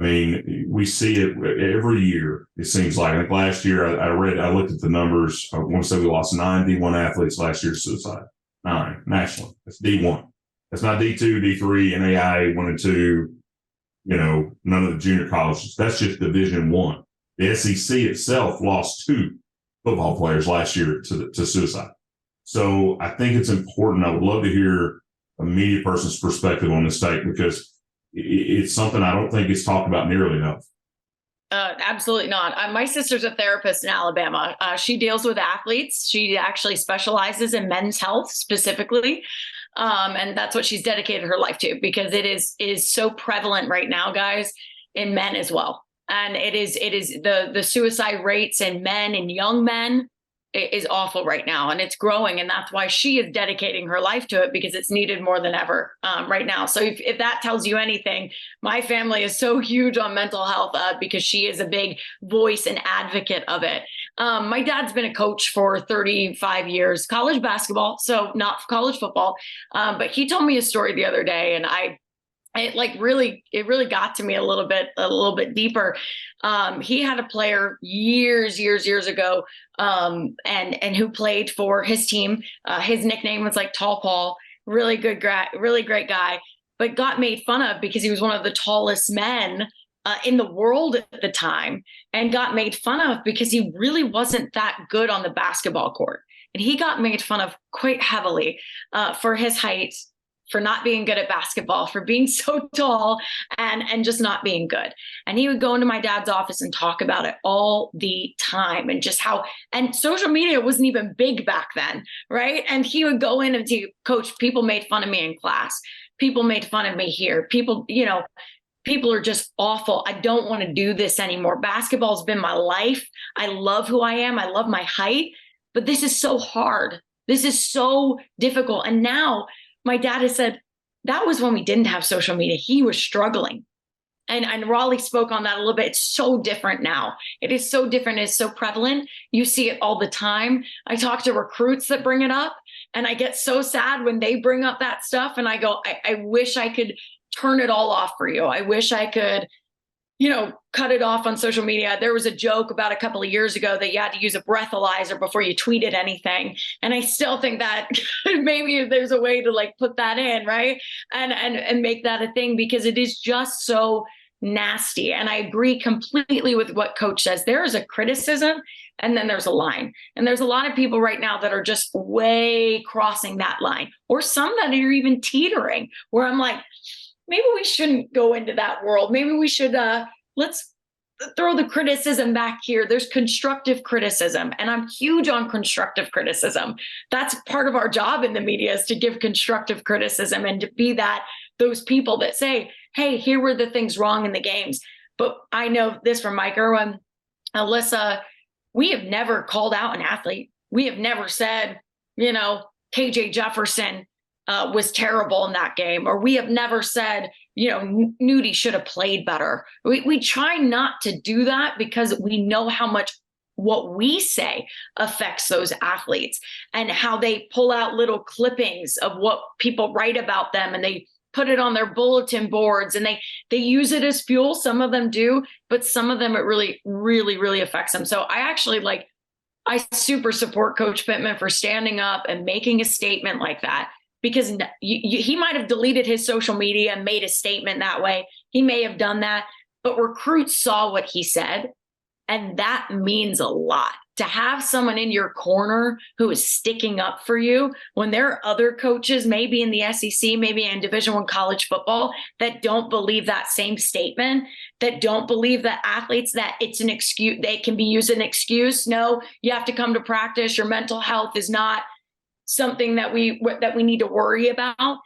I mean, we see it every year. It seems like last year I looked at the numbers. I want to say we lost 9 D1 athletes last year to suicide. 9 nationally. That's D1. That's not D2, D3, NAIA 1 and 2. None of the junior colleges. That's just Division 1. The SEC itself lost 2 football players last year to suicide. So I think it's important. I would love to hear a media person's perspective on this take because it's something I don't think it's talked about nearly enough. Absolutely not. My sister's a therapist in Alabama. She deals with athletes. She actually specializes in men's health specifically. And that's what she's dedicated her life to because it is so prevalent right now, guys, in men as well. And it is the suicide rates in men and young men is awful right now, and it's growing, and that's why she is dedicating her life to it because it's needed more than ever right now. So if that tells you anything, my family is so huge on mental health because she is a big voice and advocate of it. My dad's been a coach for 35 years, college basketball, so not college football, but he told me a story the other day, and it really got to me a little bit deeper. He had a player years ago, and who played for his team. His nickname was like Tall Paul, really good guy, really great guy, but got made fun of because he was one of the tallest men in the world at the time, and got made fun of because he really wasn't that good on the basketball court. And he got made fun of quite heavily for his height, for not being good at basketball, for being so tall and just not being good. And he would go into my dad's office and talk about it all the time and just how, and social media wasn't even big back then, right? And he would go in and say, Coach, people made fun of me in class. People made fun of me here. People, people are just awful. I don't want to do this anymore. Basketball's been my life. I love who I am. I love my height, but this is so hard. This is so difficult. And now my dad has said, that was when we didn't have social media. He was struggling. And Rawleigh spoke on that a little bit. It's so different now. It is so different. It's so prevalent. You see it all the time. I talk to recruits that bring it up, and I get so sad when they bring up that stuff. And I go, I wish I could turn it all off for you. I wish I could, cut it off on social media. There was a joke about a couple of years ago that you had to use a breathalyzer before you tweeted anything. And I still think that maybe there's a way to put that in, right? And make that a thing, because it is just so nasty. And I agree completely with what Coach says. There is a criticism and then there's a line. And there's a lot of people right now that are just way crossing that line, or some that are even teetering, where I'm like, maybe we shouldn't go into that world. Maybe we should, let's throw the criticism back here. There's constructive criticism, and I'm huge on constructive criticism. That's part of our job in the media, is to give constructive criticism and to be those people that say, hey, here were the things wrong in the games. But I know this from Mike Irwin, Alyssa, we have never called out an athlete. We have never said, KJ Jefferson was terrible in that game, or we have never said, Nudie should have played better. We try not to do that, because we know how much what we say affects those athletes, and how they pull out little clippings of what people write about them, and they put it on their bulletin boards, and they use it as fuel. Some of them do, but some of them it really, really, really affects them. So I super support Coach Pittman for standing up and making a statement like that, because he might have deleted his social media and made a statement that way. He may have done that, but recruits saw what he said, and that means a lot. To have someone in your corner who is sticking up for you when there are other coaches, maybe in the SEC, maybe in Division I college football, that don't believe that same statement, that don't believe that athletes, that it's an excuse, they can be used as an excuse. No, you have to come to practice. Your mental health is not something that we need to worry about.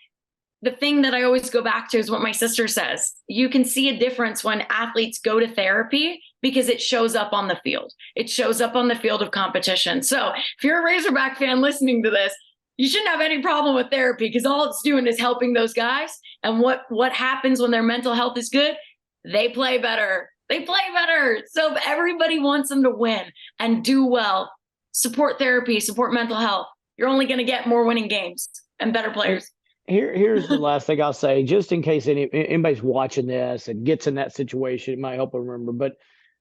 The thing that I always go back to is what my sister says. You can see a difference when athletes go to therapy, because it shows up on the field. It shows up on the field of competition. So if you're a Razorback fan listening to this, you shouldn't have any problem with therapy, because all it's doing is helping those guys. And what happens when their mental health is good? They play better. They play better. So if everybody wants them to win and do well, support therapy, support mental health. You're only going to get more winning games and better players. Here's the last thing I'll say, just in case anybody's watching this and gets in that situation, it might help them remember. But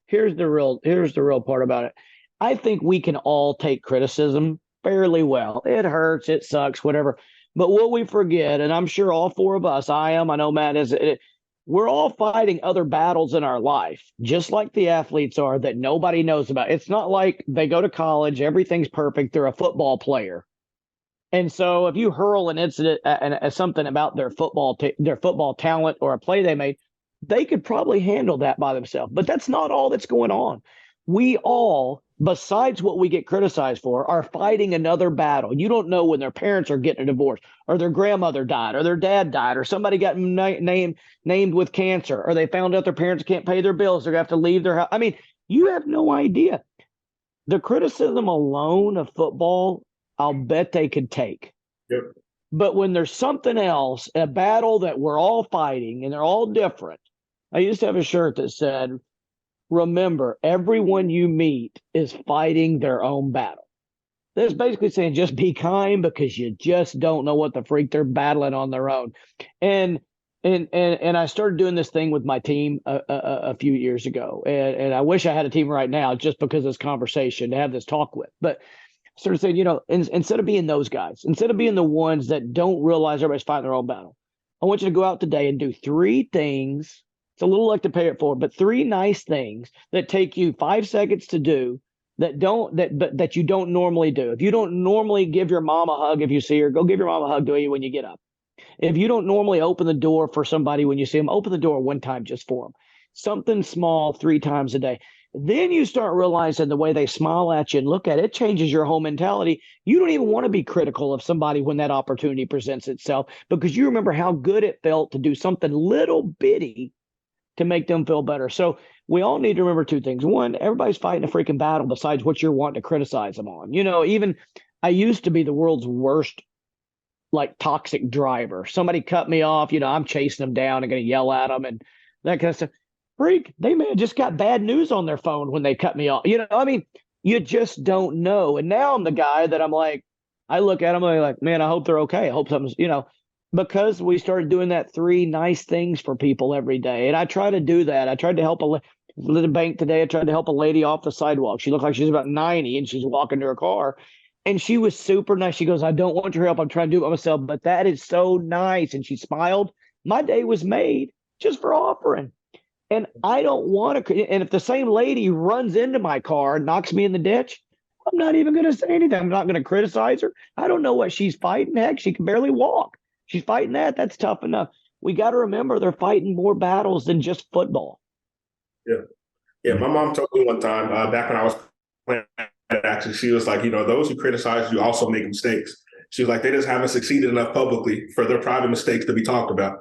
here's the real part about it. I think we can all take criticism fairly well. It hurts, it sucks, whatever. But what we forget, and I'm sure all four of us, I know Matt is, we're all fighting other battles in our life, just like the athletes are, that nobody knows about. It's not like they go to college, everything's perfect, they're a football player. And so if you hurl an incident and something about their football talent or a play they made, they could probably handle that by themselves. But that's not all that's going on. We all, besides what we get criticized for, are fighting another battle. You don't know when their parents are getting a divorce, or their grandmother died, or their dad died, or somebody got named with cancer, or they found out their parents can't pay their bills. They're going to have to leave their house. I mean, you have no idea. The criticism alone of football, I'll bet they could take. Yep. But when there's something else, a battle that we're all fighting and they're all different. I used to have a shirt that said, remember, everyone you meet is fighting their own battle. That's basically saying just be kind, because you just don't know what the freak they're battling on their own. And I started doing this thing with my team a few years ago. And I wish I had a team right now just because of this conversation to have this talk with. But sort of saying, instead of being those guys, instead of being the ones that don't realize everybody's fighting their own battle, I want you to go out today and do 3 things. It's a little like to pay it forward, but 3 nice things that take you 5 seconds to do that you don't normally do. If you don't normally give your mom a hug if you see her, go give your mom a hug when you get up. If you don't normally open the door for somebody when you see them, open the door one time just for them. Something small 3 times a day. Then you start realizing the way they smile at you and look at it, it changes your whole mentality. You don't even want to be critical of somebody when that opportunity presents itself, because you remember how good it felt to do something little bitty to make them feel better. So we all need to remember two things. One, everybody's fighting a freaking battle besides what you're wanting to criticize them on. Even I used to be the world's worst, like, toxic driver. Somebody cut me off, I'm chasing them down and going to yell at them and that kind of stuff. Freak, they may have just got bad news on their phone when they cut me off. You just don't know. And now I'm the guy that I'm like, I look at them and I'm like, man, I hope they're okay. I hope something's, because we started doing that 3 nice things for people every day. And I try to do that. I tried to help the bank today. I tried to help a lady off the sidewalk. She looked like she's about 90 and she's walking to her car. And she was super nice. She goes, I don't want your help. I'm trying to do it myself, but that is so nice. And she smiled. My day was made just for offering. And I don't want to. And if the same lady runs into my car and knocks me in the ditch, I'm not even going to say anything. I'm not going to criticize her. I don't know what she's fighting. Heck, she can barely walk. She's fighting that. That's tough enough. We got to remember they're fighting more battles than just football. Yeah. My mom told me one time back when I was playing, actually, she was like, those who criticize you also make mistakes. She was like, they just haven't succeeded enough publicly for their private mistakes to be talked about.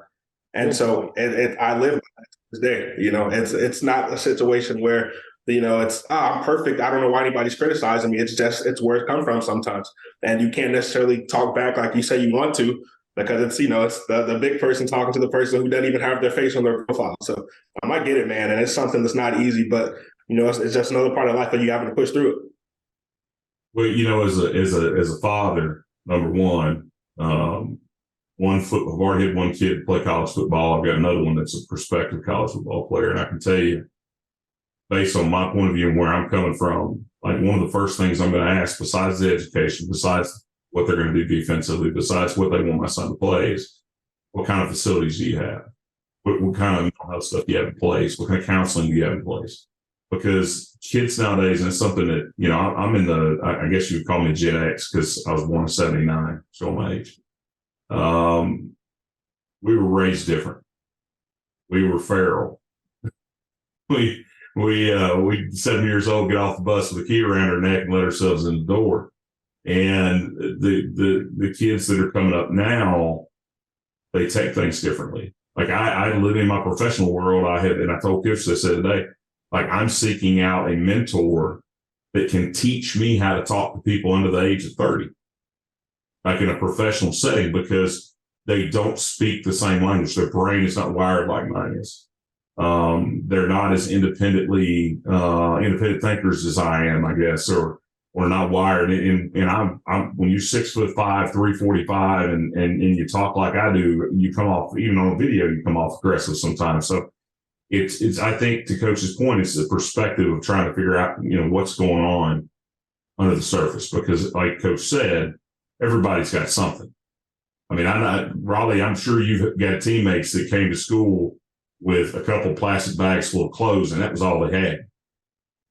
And so I live by that to this day. It's not a situation where, it's, I'm perfect. I don't know why anybody's criticizing me. It's where it comes from sometimes. And you can't necessarily talk back like you say you want to, because it's the big person talking to the person who doesn't even have their face on their profile. So I might get it, man. And it's something that's not easy, but, it's just another part of life that you having to push through it. Well, as a father, number one, I've already had one kid play college football. I've got another one that's a prospective college football player. And I can tell you, based on my point of view and where I'm coming from, like, one of the first things I'm going to ask, besides the education, besides what they're going to do defensively, besides what they want my son to play, is what kind of facilities do you have? What kind of mental health stuff do you have in place? What kind of counseling do you have in place? Because kids nowadays, and it's something that, I'm in I guess you would call me Gen X because I was born in 79, show my age. We were raised different. We were feral. We 7 years old, get off the bus with a key around our neck and let ourselves in the door. And the kids that are coming up now, they take things differently. Like I live in my professional world. And I told Coach this the other day, like, I'm seeking out a mentor that can teach me how to talk to people under the age of 30, like in a professional setting, because they don't speak the same language. Their brain is not wired like mine is. They're not as independent thinkers as I am, I guess, or not wired. And I'm when you're 6'5", 345, and you talk like I do, you come off, even on video, you come off aggressive sometimes. So it's I think, to Coach's point, it's the perspective of trying to figure out, what's going on under the surface, because like Coach said, everybody's got something. I mean, Rawleigh, I'm sure you've got teammates that came to school with a couple plastic bags full of clothes, and that was all they had.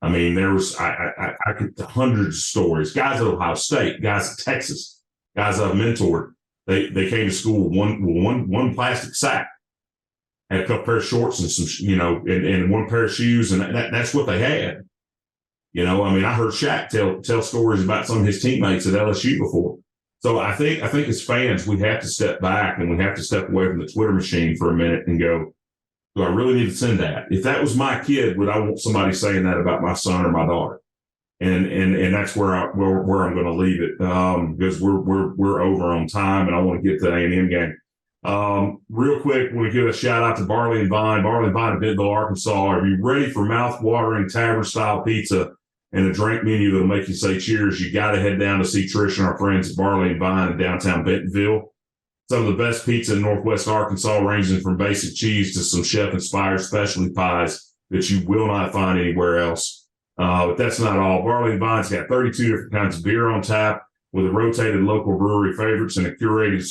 I mean, there was, I could, hundreds of stories, guys at Ohio State, guys at Texas, guys I've mentored. They came to school with one plastic sack, had a couple pair of shorts and some, and one pair of shoes, and that's what they had. I mean, I heard Shaq tell stories about some of his teammates at LSU before. So I think as fans, we have to step back and we have to step away from the Twitter machine for a minute and go, do I really need to send that? If that was my kid, would I want somebody saying that about my son or my daughter? And that's where I'm going to leave it, because we're over on time, and I want to get to the A&M game. Real quick, I want to give a shout out to Barley and Vine. Barley and Vine of Bentonville, Arkansas. Are you ready for mouth-watering tavern-style pizza and a drink menu that'll make you say cheers? You got to head down to see Trish and our friends at Barley and Vine in downtown Bentonville. Some of the best pizza in Northwest Arkansas, ranging from basic cheese to some chef-inspired specialty pies that you will not find anywhere else. But that's not all. Barley and Vine's got 32 different kinds of beer on tap, with a rotated local brewery favorites and a curated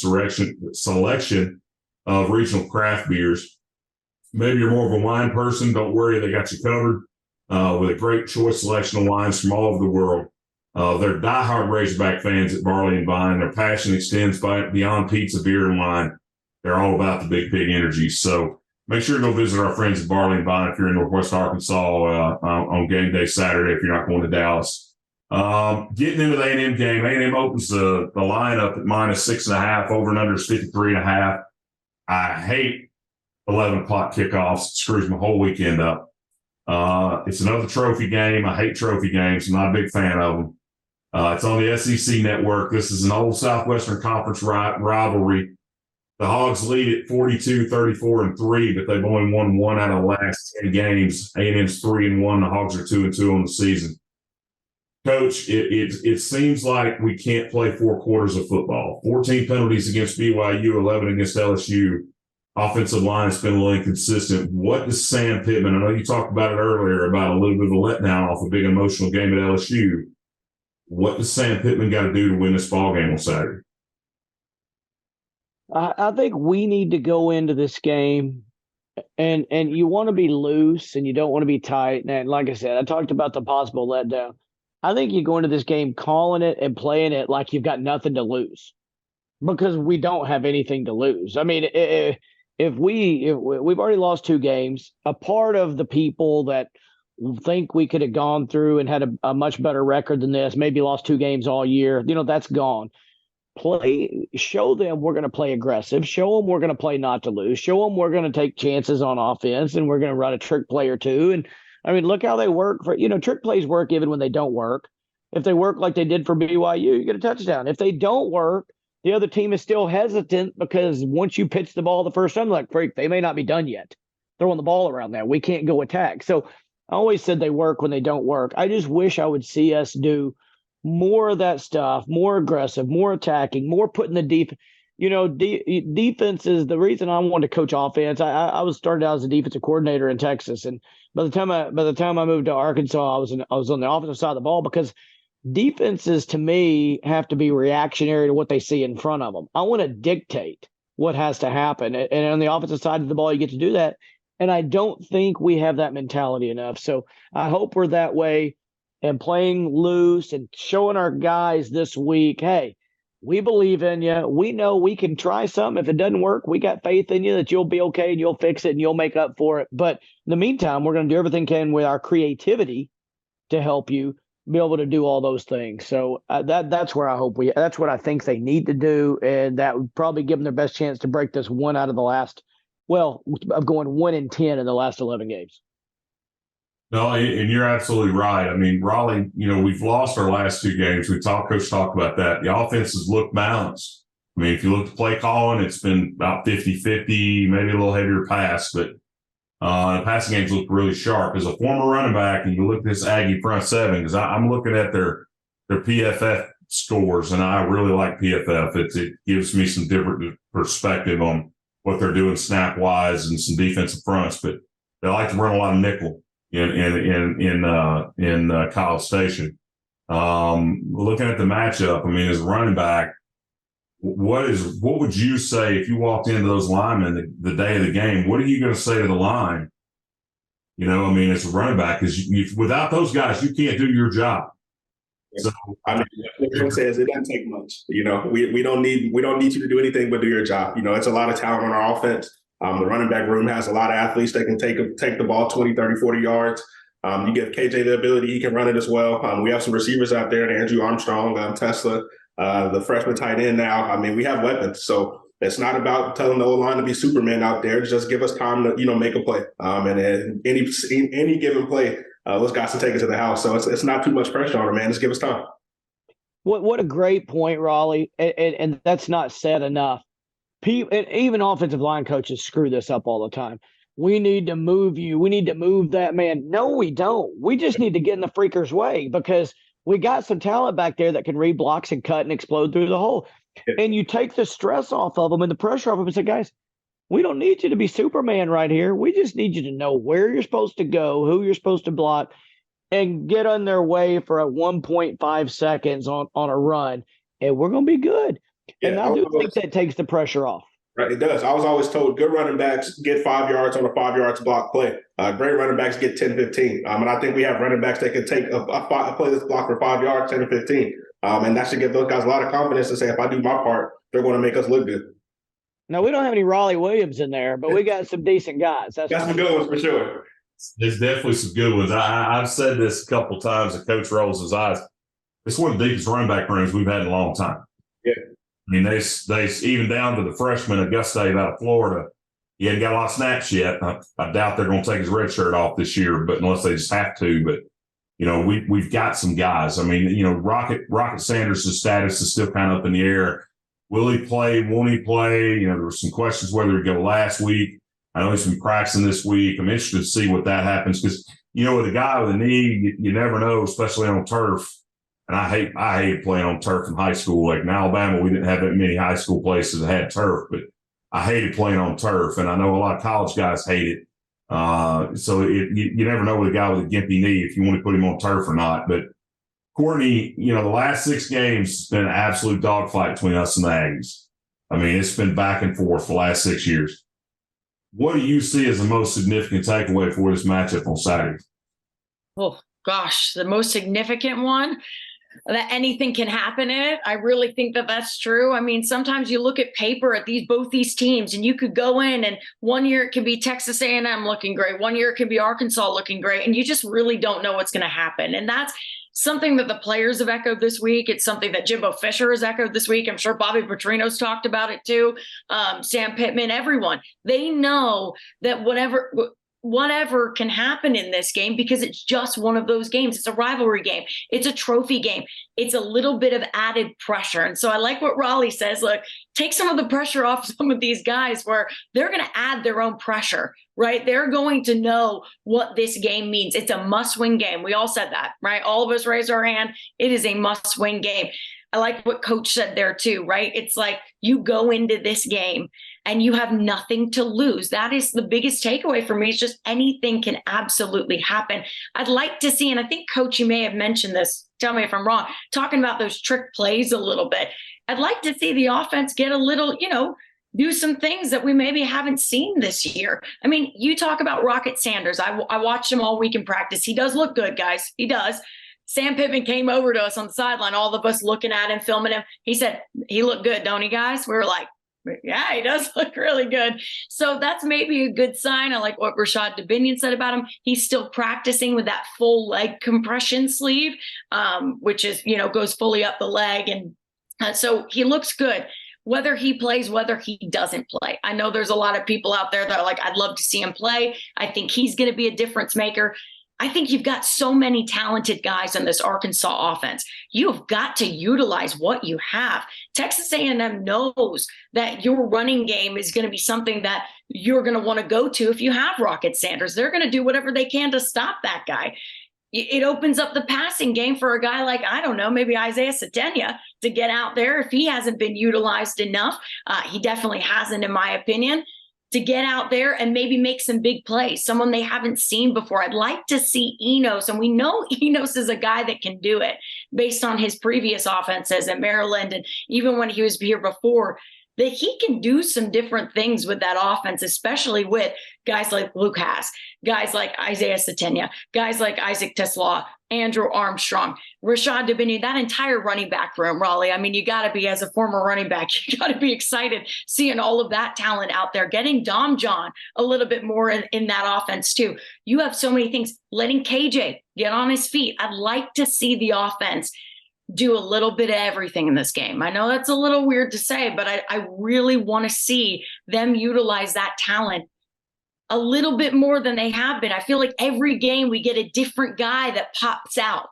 selection of regional craft beers. Maybe you're more of a wine person. Don't worry, they got you covered with a great choice selection of wines from all over the world. They're diehard Razorback fans at Barley and Vine. Their passion extends beyond pizza, beer, and wine. They're all about the Big Pig energy. So make sure to go visit our friends at Barley and Vine if you're in Northwest Arkansas on game day Saturday if you're not going to Dallas. Getting into the A&M game, A&M opens the lineup at -6.5, over and under is 53.5. I hate 11 o'clock kickoffs. It screws my whole weekend up. It's another trophy game. I hate trophy games. I'm not a big fan of them. It's on the SEC network. This is an old Southwestern Conference rivalry. The Hogs lead at 42-34-3, but they've only won 1 out of the last 10 games. A&M's 3-1. The Hogs are 2-2 on the season. Coach, it seems like we can't play 4 quarters of football. 14 penalties against BYU, 11 against LSU. Offensive line has been a little inconsistent. What does Sam Pittman, I know you talked about it earlier, about a little bit of a letdown off a big emotional game at LSU. What does Sam Pittman got to do to win this ball game on Saturday? I think we need to go into this game, and you want to be loose and you don't want to be tight. And like I said, I talked about the possible letdown. I think you go into this game calling it and playing it like you've got nothing to lose, because we don't have anything to lose. I mean, if we've already lost 2 games, a part of the people that think we could have gone through and had a much better record than this, maybe lost 2 games all year, that's gone. Show them we're going to play aggressive. Show them we're going to play not to lose. Show them we're going to take chances on offense, and we're going to run a trick play or 2. And I mean, look how they work trick plays work even when they don't work. If they work like they did for BYU, you get a touchdown. If they don't work, the other team is still hesitant, because once you pitch the ball the first time, like, freak, they may not be done yet. Throwing the ball around there. We can't go attack. So I always said they work when they don't work. I just wish I would see us do more of that stuff, more aggressive, more attacking, more putting the deep. Defense is the reason I wanted to coach offense. I was started out as a defensive coordinator in Texas, and by the time I moved to Arkansas, I was on the offensive side of the ball, because defenses to me have to be reactionary to what they see in front of them. I want to dictate what has to happen, and on the offensive side of the ball, you get to do that. And I don't think we have that mentality enough. So I hope we're that way, and playing loose and showing our guys this week, hey, we believe in you. We know we can try something. If it doesn't work, we got faith in you that you'll be okay and you'll fix it and you'll make up for it. But in the meantime, we're going to do everything we can with our creativity to help you be able to do all those things. So that's where I hope that's what I think they need to do. And that would probably give them their best chance to break this one out of the last, of going 1-10 in the last 11 games. No, and you're absolutely right. I mean, Rawleigh, we've lost our last 2 games. Coach talked about that. The offenses look balanced. I mean, if you look at play calling, it's been about 50-50, maybe a little heavier pass, but the passing games look really sharp. As a former running back, and you look at this Aggie front 7, because I'm looking at their PFF scores, and I really like PFF. It gives me some different perspective on what they're doing snap-wise and some defensive fronts, but they like to run a lot of nickel in College Station. Looking at the matchup, I mean, as a running back, what would you say if you walked into those linemen the day of the game? What are you going to say to the line? As a running back, because without those guys, you can't do your job. So I mean, what Coach says, it doesn't take much. We don't need you to do anything but do your job. It's a lot of talent on our offense. The running back room has a lot of athletes that can take the ball 20, 30, 40 yards. You give KJ the ability, he can run it as well. We have some receivers out there, and Andrew Armstrong, Tesla, the freshman tight end now. I mean, we have weapons. So it's not about telling the O-line to be Superman out there. Just give us time to, make a play. And then any given play, those guys can take it to the house. So it's not too much pressure on them, man. Just give us time. What a great point, Rawleigh. And that's not said enough. And even offensive line coaches screw this up all the time. We need to move you. We need to move that man. No, we don't. We just need to get in the freaker's way, because we got some talent back there that can read blocks and cut and explode through the hole. And you take the stress off of them and the pressure off them and say, guys, we don't need you to be Superman right here. We just need you to know where you're supposed to go, who you're supposed to block, and get on their way for a 1.5 seconds on a run. And we're going to be good. Yeah, and I do think that takes the pressure off. Right, it does. I was always told good running backs get 5 yards on a 5 yards block play. Great running backs get 10, 15. And I think we have running backs that can take a play that's blocked for 5 yards, 10 to 15. And that should give those guys a lot of confidence to say, if I do my part, they're going to make us look good. Now, we don't have any Rawleigh Williams in there, but we got some decent guys. That's some good ones for sure. There's definitely some good ones. I've said this a couple of times, and Coach rolls his eyes. It's one of the deepest running back rooms we've had in a long time. Yeah. I mean, they even down to the freshman Auguste out of Florida. He hadn't got a lot of snaps yet. I doubt they're going to take his red shirt off this year, but unless they just have to. But we've got some guys. I mean, Rocket Sanders' status is still kind of up in the air. Will he play? Won't he play? There were some questions whether he'd go last week. I know he's been practicing this week. I'm interested to see what that happens because, with a guy with a knee, you never know, especially on turf. And I hated playing on turf in high school. Like in Alabama, we didn't have that many high school places that had turf, but I hated playing on turf. And I know a lot of college guys hate it. So you never know with a guy with a gimpy knee if you want to put him on turf or not. But Courtney, the last 6 games has been an absolute dogfight between us and the Aggies. I mean, it's been back and forth for the last 6 years. What do you see as the most significant takeaway for this matchup on Saturday? Oh, gosh, the most significant one? That anything can happen in it. I really think that that's true. I mean, sometimes you look at paper at both these teams, and you could go in, and one year it can be Texas A&M looking great, one year it can be Arkansas looking great, and you just really don't know what's going to happen. And that's something that the players have echoed this week. It's something that Jimbo Fisher has echoed this week. I'm sure Bobby Petrino's talked about it too. Sam Pittman, everyone. They know that whatever can happen in this game because it's just one of those games. It's a rivalry game. It's a trophy game. It's a little bit of added pressure. And so I like what Rawleigh says, look, take some of the pressure off some of these guys where they're going to add their own pressure, right? They're going to know what this game means. It's a must-win game. We all said that, right? All of us raised our hand. It is a must-win game. I like what Coach said there too, right? It's like you go into this game and you have nothing to lose. That is the biggest takeaway for me. It's just anything can absolutely happen. I'd like to see, and I think Coach, you may have mentioned this, tell me if I'm wrong, talking about those trick plays a little bit. I'd like to see the offense get a little, do some things that we maybe haven't seen this year. I mean, you talk about Rocket Sanders. I watched him all week in practice. He does look good, guys. He does. Sam Pittman came over to us on the sideline, all of us looking at him, filming him. He said, he looked good, don't he, guys? We were like, yeah, he does look really good. So that's maybe a good sign. I like what Rashad Dubinion said about him. He's still practicing with that full leg compression sleeve, which is, goes fully up the leg. And so he looks good. Whether he plays, whether he doesn't play. I know there's a lot of people out there that are like, I'd love to see him play. I think he's going to be a difference maker. I think you've got so many talented guys in this Arkansas offense. You've got to utilize what you have. Texas A&M knows that your running game is going to be something that you're going to want to go to if you have Rocket Sanders. They're going to do whatever they can to stop that guy. It opens up the passing game for a guy like, I don't know, maybe Isaiah Satenia to get out there if he hasn't been utilized enough. He definitely hasn't, in my opinion. To get out there and maybe make some big plays, someone they haven't seen before. I'd like to see Enos, and we know Enos is a guy that can do it based on his previous offenses at Maryland and even when he was here before, that he can do some different things with that offense, especially with guys like Luke Haas, guys like Isaiah Satenia, guys like Isaac Teslaw, Andrew Armstrong, Rashad Dubinion, that entire running back room, Rawleigh. I mean, you got to be, as a former running back, you got to be excited seeing all of that talent out there, getting Dom John a little bit more in that offense too. You have so many things, letting KJ get on his feet. I'd like to see the offense do a little bit of everything in this game. I know that's a little weird to say, but I really want to see them utilize that talent a little bit more than they have been. I feel like every game we get a different guy that pops out.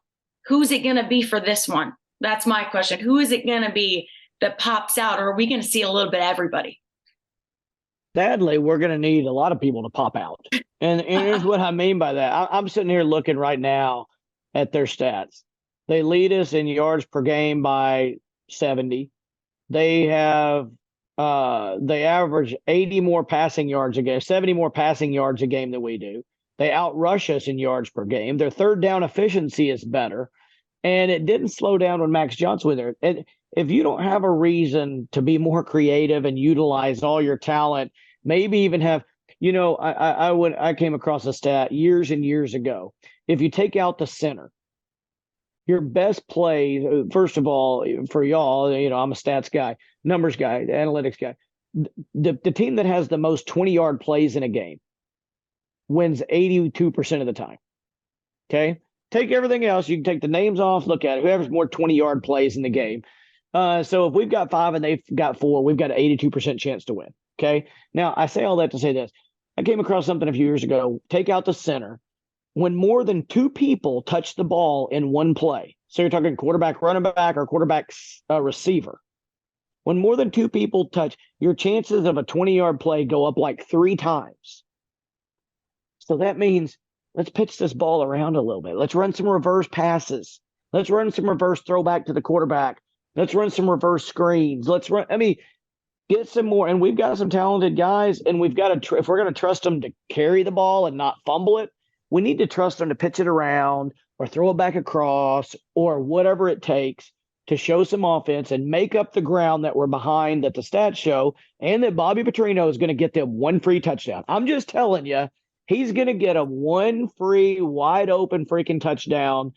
Who's it going to be for this one? That's my question. Who is it going to be that pops out, or are we going to see a little bit of everybody? Sadly, we're going to need a lot of people to pop out. And here's what I mean by that. I'm sitting here looking right now at their stats. They lead us in yards per game by 70. They average 80 more passing yards a game, 70 more passing yards a game than we do. They outrush us in yards per game. Their third down efficiency is better. And it didn't slow down when Max Johnson was there. And if you don't have a reason to be more creative and utilize all your talent, maybe even have, I came across a stat years and years ago. If you take out the center, your best play, first of all, for y'all, I'm a stats guy, numbers guy, analytics guy. The team that has the most 20-yard plays in a game wins 82% of the time. Okay? Take everything else. You can take the names off, look at it. Whoever's more 20-yard plays in the game. So if we've got 5 and they've got 4, we've got an 82% chance to win. Okay. Now, I say all that to say this. I came across something a few years ago. Take out the center. When more than two people touch the ball in one play, so you're talking quarterback, running back, or quarterback receiver. When more than two people touch, your chances of a 20-yard play go up like 3 times. So that means let's pitch this ball around a little bit. Let's run some reverse passes. Let's run some reverse throwback to the quarterback. Let's run some reverse screens. Get some more. And we've got some talented guys, and we've got to, if we're going to trust them to carry the ball and not fumble it, we need to trust them to pitch it around or throw it back across or whatever it takes to show some offense and make up the ground that we're behind, that the stats show, and that Bobby Petrino is going to get them one free touchdown. I'm just telling you, he's going to get a one free, wide open freaking touchdown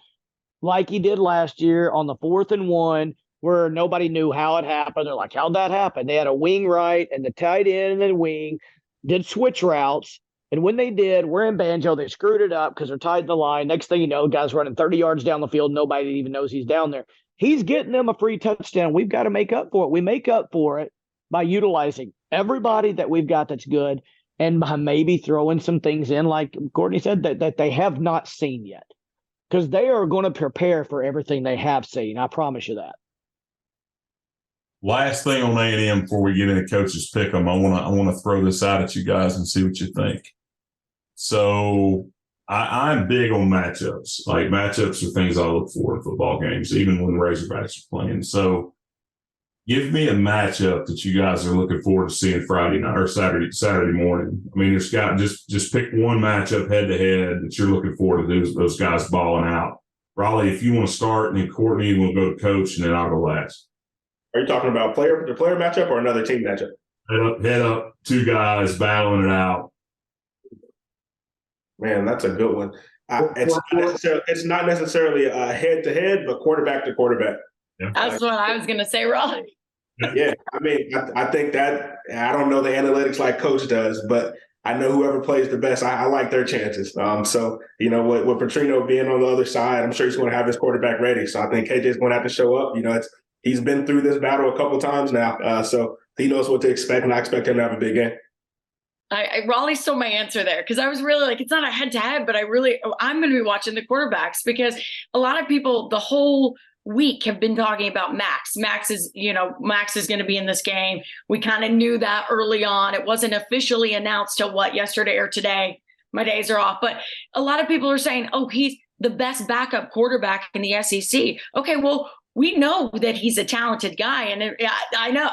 like he did last year on the 4th and 1, where nobody knew how it happened. They're like, how'd that happen? They had a wing right, and the tight end and the wing did switch routes. And when they did, we're in Banjo. They screwed it up because they're tied in the line. Next thing you know, guy's running 30 yards down the field. Nobody even knows he's down there. He's getting them a free touchdown. We've got to make up for it. We make up for it by utilizing everybody that we've got that's good, and by maybe throwing some things in, like Courtney said, that they have not seen yet. Because they are going to prepare for everything they have seen. I promise you that. Last thing on A&M before we get into coaches pick 'em, I want to throw this out at you guys and see what you think. So I'm big on matchups. Like, matchups are things I look for in football games, even when Razorbacks are playing. So give me a matchup that you guys are looking forward to seeing Friday night or Saturday morning. I mean, there's got just pick one matchup head to head that you're looking forward to those guys balling out. Rawleigh, if you want to start, and then Courtney will go to coach, and then I'll go last. Are you talking about the player matchup or another team matchup? Head up, 2 guys battling it out. Man, that's a good one. It's not necessarily a head-to-head, but quarterback to quarterback. Yeah. That's what I was going to say, Rawleigh. Yeah, I mean, I think that – I don't know the analytics like Coach does, but I know whoever plays the best, I like their chances. So, with Petrino being on the other side, I'm sure he's going to have his quarterback ready. So I think KJ's going to have to show up. He's been through this battle a couple of times now, so he knows what to expect, and I expect him to have a big game. Rawleigh stole my answer there, because I was really like, it's not a head-to-head, but I'm going to be watching the quarterbacks, because a lot of people the whole week have been talking about Max. Max is going to be in this game. We kind of knew that early on. It wasn't officially announced till yesterday or today. My days are off, but a lot of people are saying, oh, he's the best backup quarterback in the SEC. Okay, well, we know that he's a talented guy. And I know,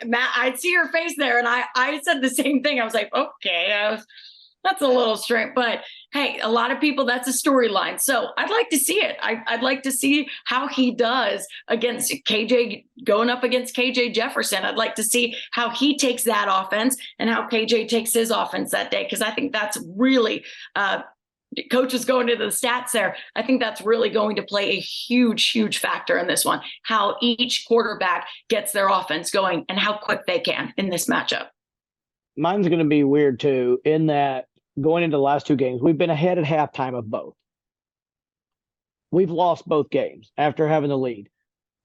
Matt, I see your face there. And I said the same thing. I was like, okay, that's a little strange. But hey, a lot of people, that's a storyline. So I'd like to see it. I'd like to see how he does against KJ, going up against KJ Jefferson. I'd like to see how he takes that offense and how KJ takes his offense that day. Because I think that's really Coach is going into the stats there. I think that's really going to play a huge, huge factor in this one, how each quarterback gets their offense going and how quick they can in this matchup. Mine's going to be weird too, in that going into the last 2 games, we've been ahead at halftime of both. We've lost both games after having the lead.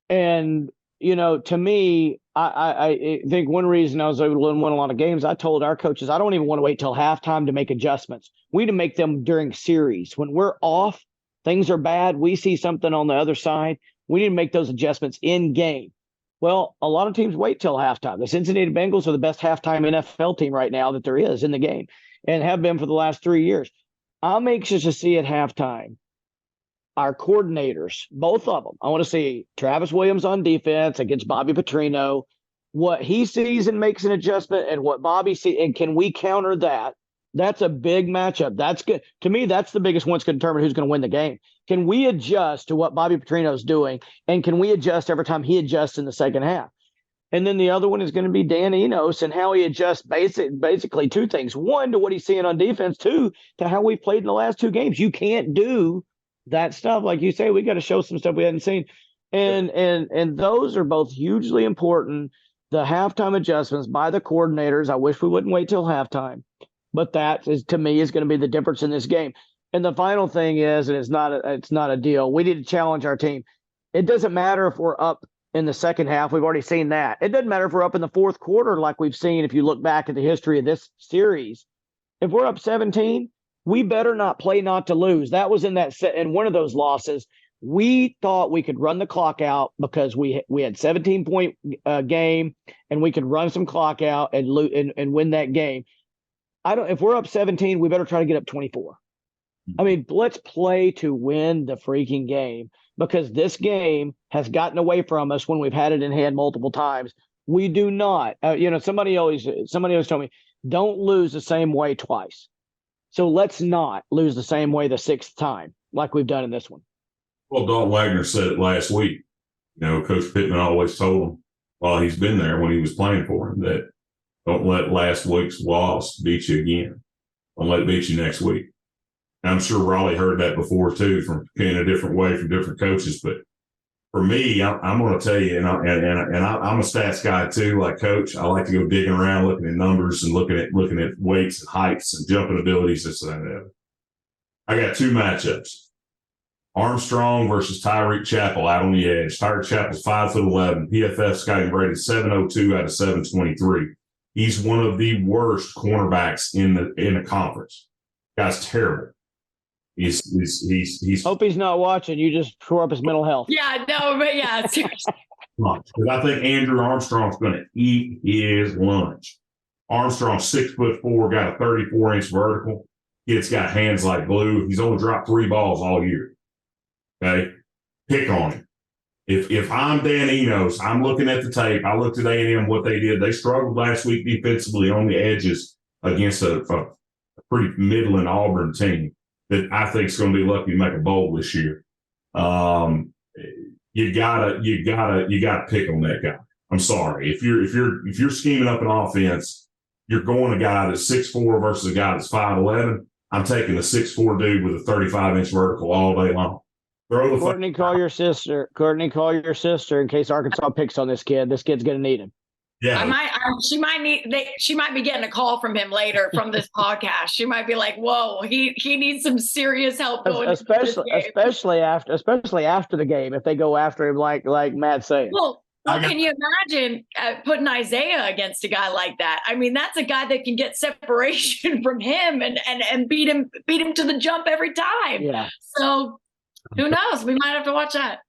And, to me, I think one reason I was able to win a lot of games, I told our coaches, I don't even want to wait till halftime to make adjustments. We need to make them during series. When we're off, things are bad, we see something on the other side, we need to make those adjustments in game. Well, a lot of teams wait till halftime. The Cincinnati Bengals are the best halftime NFL team right now that there is in the game, and have been for the last 3 years. I'm anxious to see at halftime our coordinators, both of them. I want to see Travis Williams on defense against Bobby Petrino, what he sees and makes an adjustment, and what Bobby sees, and can we counter that? That's a big matchup. That's good. To me, that's the biggest one that's going to determine who's going to win the game. Can we adjust to what Bobby Petrino is doing, and can we adjust every time he adjusts in the second half? And then the other one is going to be Dan Enos and how he adjusts basically 2 things. 1, to what he's seeing on defense. 2, to how we've played in the last 2 games. You can't do that stuff. Like you say, we got to show some stuff we hadn't seen. And those are both hugely important. The halftime adjustments by the coordinators. I wish we wouldn't wait till halftime. But that is, to me, is going to be the difference in this game. And the final thing is, and it's not a deal, we need to challenge our team. It doesn't matter if we're up in the second half. We've already seen that. It doesn't matter if we're up in the fourth quarter, like we've seen if you look back at the history of this series. If we're up 17, we better not play not to lose. That was in that set, in one of those losses. We thought we could run the clock out because we had 17-point game, and we could run some clock out and win that game. If we're up 17, we better try to get up 24. I mean, let's play to win the freaking game, because this game has gotten away from us when we've had it in hand multiple times. We do not, somebody always told me, don't lose the same way twice. So let's not lose the same way the sixth time like we've done in this one. Well, Dalton Wagner said it last week. Coach Pittman always told him while he's been there when he was playing for him that don't let last week's loss beat you again. Don't let it beat you next week. I'm sure Rawleigh heard that before too, from in a different way from different coaches. But for me, I'm going to tell you, and I'm a stats guy too, like Coach. I like to go digging around, looking at numbers and looking at weights and heights and jumping abilities, this and that. I got two matchups: Armstrong versus Tyreek Chappell out on the edge. Tyreek Chappell's 5'11". PFF scouting rated 702 out of 723. He's one of the worst cornerbacks in the conference. Guy's terrible. He's hope he's not watching. You just tore up his mental health. Yeah, no, but yeah, seriously. Because I think Andrew Armstrong's going to eat his lunch. Armstrong's 6'4", got a 34-inch vertical. Kid's got hands like glue. He's only dropped 3 balls all year. Okay, pick on him. If I'm Dan Enos, I'm looking at the tape. I looked at A&M, what they did. They struggled last week defensively on the edges against a pretty middling Auburn team that I think is going to be lucky to make a bowl this year. You gotta pick on that guy. I'm sorry. If you're scheming up an offense, you're going a guy that's 6'4" versus a guy that's 5'11". I'm taking a 6'4" dude with a 35-inch vertical all day long. Courtney, call your sister. Courtney, call your sister in case Arkansas picks on this kid. This kid's going to need him. Yeah, she might be getting a call from him later from this podcast. She might be like, "Whoa, he needs some serious help going." Especially after the game, if they go after him like Matt's saying. Well, can you imagine putting Isaiah against a guy like that? I mean, that's a guy that can get separation from him and beat him to the jump every time. Yeah. So who knows? We might have to watch that.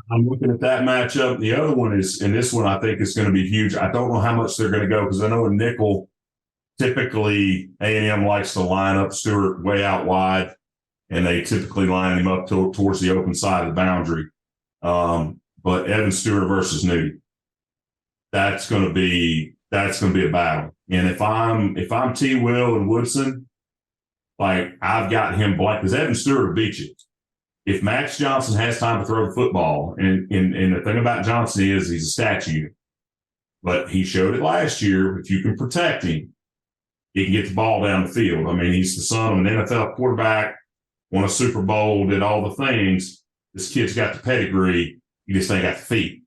I'm looking at that matchup. The other one is, and this one I think is going to be huge. I don't know how much they're going to go because I know in nickel, typically A&M likes to line up Stewart way out wide, and they typically line him up towards the open side of the boundary. But Evan Stewart versus Nudie, that's going to be a battle. And if I'm T. Will and Woodson, like I've got him blank because Evan Stewart will beat you. If Max Johnson has time to throw the football, and the thing about Johnson is he's a statue, but he showed it last year. If you can protect him, he can get the ball down the field. I mean, he's the son of an NFL quarterback, won a Super Bowl, did all the things. This kid's got the pedigree. He just ain't got the feet.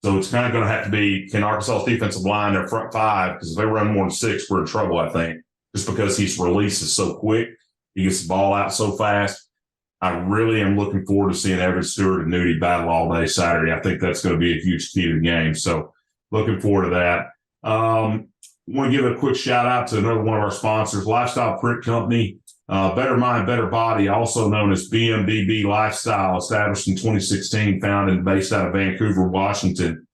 So it's kind of going to have to be, can Arkansas's defensive line, their front five, because if they run more than 6, we're in trouble, I think, just because his release is so quick. He gets the ball out so fast. I really am looking forward to seeing Evan Stewart and Nudie battle all day Saturday. I think that's going to be a huge key to the game. So looking forward to that. I want to give a quick shout out to another one of our sponsors, Lifestyle Print Company, Better Mind, Better Body, also known as BMBB Lifestyle, established in 2016, founded and based out of Vancouver, Washington.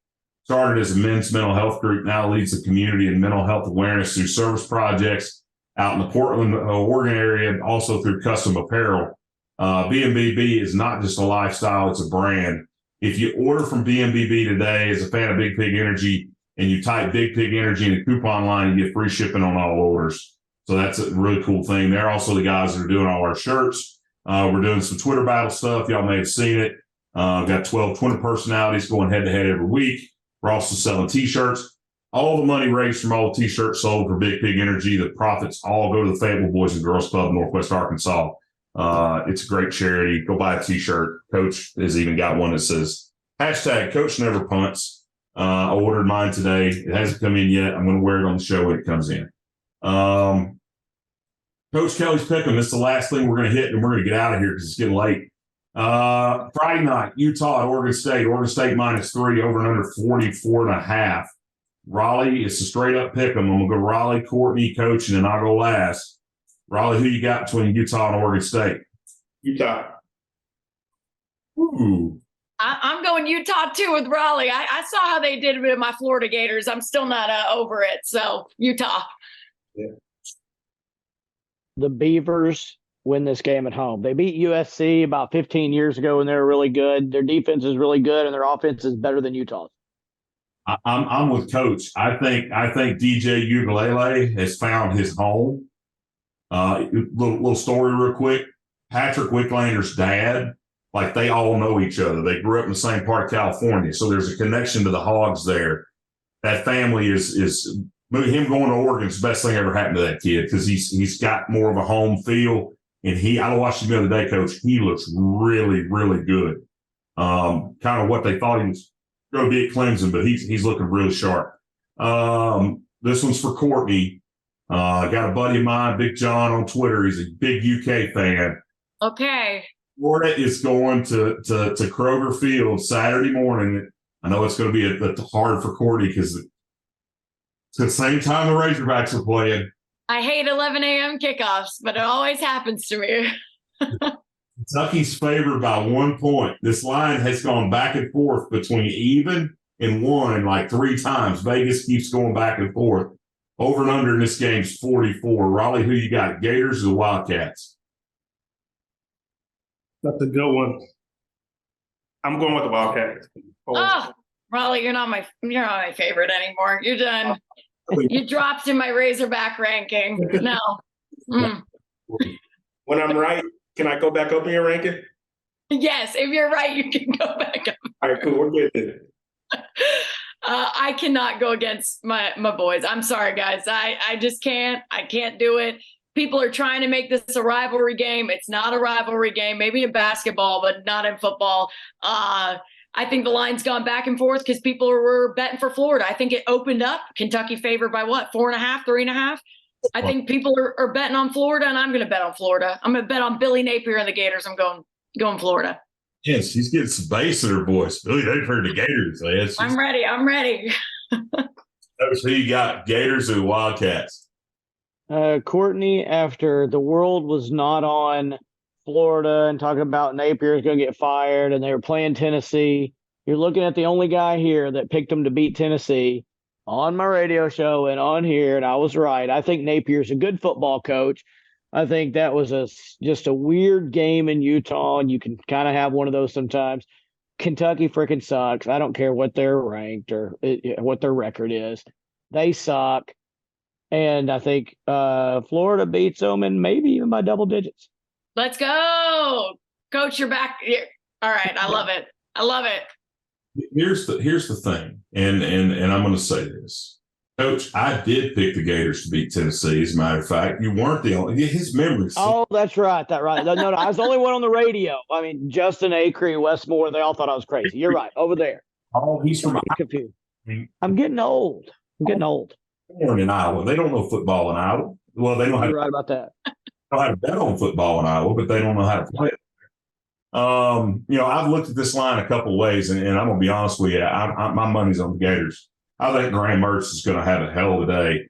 Started as a men's mental health group, now leads the community in mental health awareness through service projects out in the Portland, Oregon area, and also through custom apparel. BMBB is not just a lifestyle, it's a brand. If you order from BMBB today as a fan of Big Pig Energy and you type Big Pig Energy in the coupon line, you get free shipping on all orders. So that's a really cool thing. They're also the guys that are doing all our shirts. We're doing some Twitter battle stuff. Y'all may have seen it. Got 12 Twitter personalities going head-to-head every week. We're also selling T-shirts. All the money raised from all the T-shirts sold for Big Pig Energy, the profits all go to the Fayetteville Boys and Girls Club, Northwest Arkansas. It's a great charity. Go buy a T-shirt. Coach has even got one that says #Coach Never Punts. I ordered mine today. It hasn't come in yet. I'm going to wear it on the show when it comes in. Coach Kelley's Pick'em. This is the last thing we're going to hit, and we're going to get out of here because it's getting late. Friday night, Utah at Oregon State. Oregon State -3, over and under 44.5. Rawleigh, it's a straight up pick 'em. I'm gonna go Rawleigh, Courtney, coach, and then I'll go last. Rawleigh, who you got between Utah and Oregon State? Utah. Ooh. I'm going Utah too with Rawleigh. I saw how they did with my Florida Gators. I'm still not over it. So Utah. Yeah. The Beavers win this game at home. They beat USC about 15 years ago and they were really good. Their defense is really good and their offense is better than Utah's. I'm with Coach. I think DJ Ukulele has found his home. Little story real quick. Patrick Wicklander's dad, like they all know each other. They grew up in the same part of California, so there's a connection to the Hogs there. That family is him going to Oregon is the best thing ever happened to that kid because he's got more of a home feel. And I watched him the other day, Coach. He looks really, really good. Kind of what they thought he was going to be at Clemson, but he's looking really sharp. This one's for Courtney. I got a buddy of mine, Big John, on Twitter. He's a big UK fan. Okay. Florida is going to Kroger Field Saturday morning. I know it's going to be hard for Courtney because it's the same time the Razorbacks are playing. I hate 11 a.m. kickoffs, but it always happens to me. Kentucky's favored by 1 point. This line has gone back and forth between even and 1 like 3 times. Vegas keeps going back and forth. Over and under in this game's 44. Rawleigh, who you got, Gators or the Wildcats? That's a good one. I'm going with the Wildcats. Oh, Rawleigh, you're not my favorite anymore. You're done. You dropped in my Razorback ranking. No. When I'm right, can I go back up in your ranking? Yes, if you're right, you can go back up. All right, cool. We're good then. I cannot go against my boys. I'm sorry, guys. I just can't. I can't do it. People are trying to make this a rivalry game. It's not a rivalry game. Maybe in basketball, but not in football. I think the line's gone back and forth because people were betting for Florida. I think it opened up. Kentucky favored by what? 4.5, 3.5? I think people are betting on Florida, and I'm going to bet on Florida. I'm going to bet on Billy Napier and the Gators. I'm going Florida. Yes, he's getting some bass in her voice. Billy Napier and the Gators. Yes, I'm ready. So you got Gators or Wildcats? Courtney, after the world was not on Florida and talking about Napier is going to get fired and they were playing Tennessee, you're looking at the only guy here that picked them to beat Tennessee on my radio show and on here, and I was right. I think Napier's a good football coach. I think that was just a weird game in Utah, and you can kind of have one of those sometimes. Kentucky freaking sucks. I don't care what they're ranked or what their record is. They suck. And I think Florida beats them, and maybe even by double digits. Let's go. Coach, you're back. All right. I love it. Here's the thing, and I'm going to say this. Coach, I did pick the Gators to beat Tennessee. As a matter of fact, you weren't the only. His memory. Oh, that's right. No, I was the only one on the radio. I mean, Justin Acree, Westmore, they all thought I was crazy. You're right. Over there. Oh, he's from confused. I'm getting old. Born in Iowa. They don't know football in Iowa. Well, they know how. You're right about that. Know how to bet on football in Iowa, but they don't know how to play it. I've looked at this line a couple of ways, and I'm going to be honest with you. My money's on the Gators. I think Graham Mertz is going to have a hell of a day.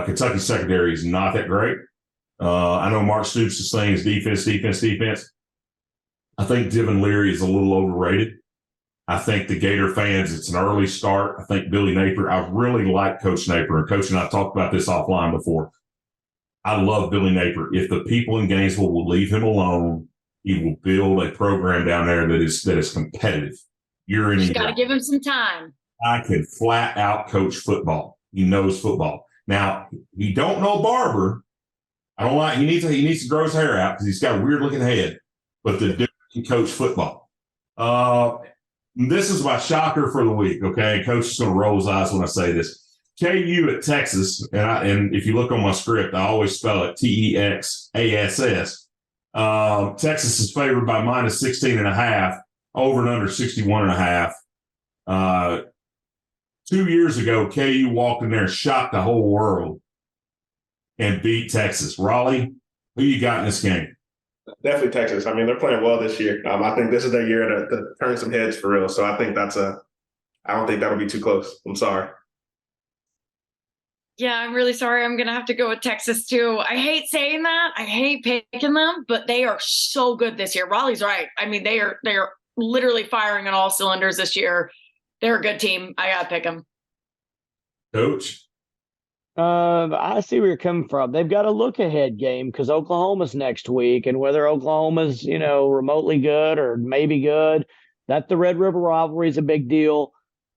Kentucky's secondary is not that great. I know Mark Stoops' thing is defense. I think Devin Leary is a little overrated. I think the Gator fans, it's an early start. I think Billy Napier, I really like Coach Napier. And Coach and I talked about this offline before. I love Billy Napier. If the people in Gainesville will leave him alone, he will build a program down there that is competitive. Just got to give him some time. I can flat out coach football. He knows football. Now, he don't know barber. I don't like. He needs to grow his hair out because he's got a weird looking head. But the dude can coach football. This is my shocker for the week. Okay, Coach is going to roll his eyes when I say this. KU at Texas, and if you look on my script, I always spell it TEXASS. Texas is favored by -16.5, over and under 61.5. 2 years ago, KU walked in there and shocked the whole world and beat Texas. Rawleigh, who you got in this game? Definitely Texas. I mean, they're playing well this year. I think this is their year to turn some heads for real. So I think I don't think that'll be too close. I'm sorry. Yeah, I'm really sorry. I'm going to have to go with Texas too. I hate saying that. I hate picking them, but they are so good this year. Raleigh's right. I mean, they are literally firing on all cylinders this year. They're a good team. I got to pick them. Coach? I see where you're coming from. They've got a look ahead game because Oklahoma's next week, and whether Oklahoma's, remotely good or maybe good, that the Red River rivalry is a big deal.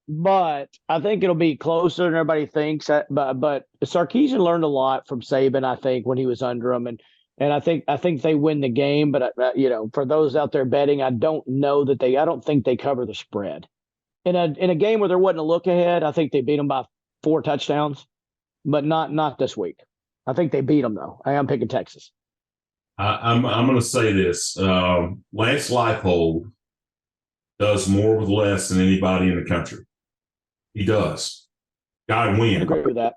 But I think it'll be closer than everybody thinks. But Sarkisian learned a lot from Saban, I think, when he was under him, and I think they win the game. But for those out there betting, I don't think they cover the spread. In a game where there wasn't a look ahead, I think they beat them by 4 touchdowns. But not this week. I think they beat them, though. I am picking Texas. I'm going to say this. Lance Leipold does more with less than anybody in the country. He does. Guy win. I agree with that.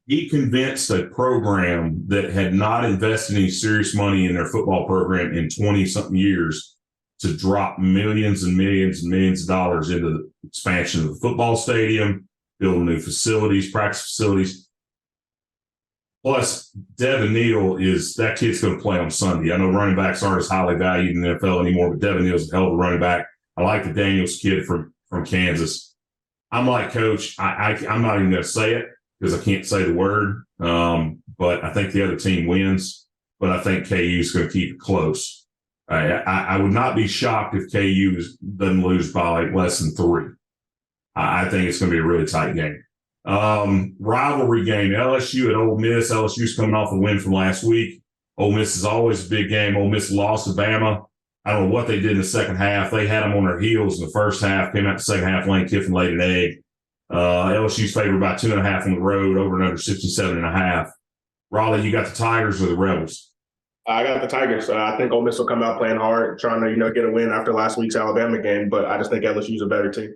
He convinced a program that had not invested any serious money in their football program in 20-something years to drop millions and millions and millions of dollars into the expansion of the football stadium, building new facilities, practice facilities. Plus, Devin Neal that kid's going to play on Sunday. I know running backs aren't as highly valued in the NFL anymore, but Devin Neal's a hell of a running back. I like the Daniels kid from Kansas. I'm like, Coach, I'm not even going to say it because I can't say the word, but I think the other team wins, but I think KU is going to keep it close. I would not be shocked if KU doesn't lose by less than 3. I think it's going to be a really tight game. Rivalry game, LSU at Ole Miss. LSU's coming off a win from last week. Ole Miss is always a big game. Ole Miss lost to Bama. I don't know what they did in the second half. They had them on their heels in the first half, came out the second half, Lane Kiffin laid an egg. LSU's favored by 2.5 on the road, over and under 67.5. Rawleigh, you got the Tigers or the Rebels? I got the Tigers. I think Ole Miss will come out playing hard, trying to get a win after last week's Alabama game, but I just think LSU's a better team.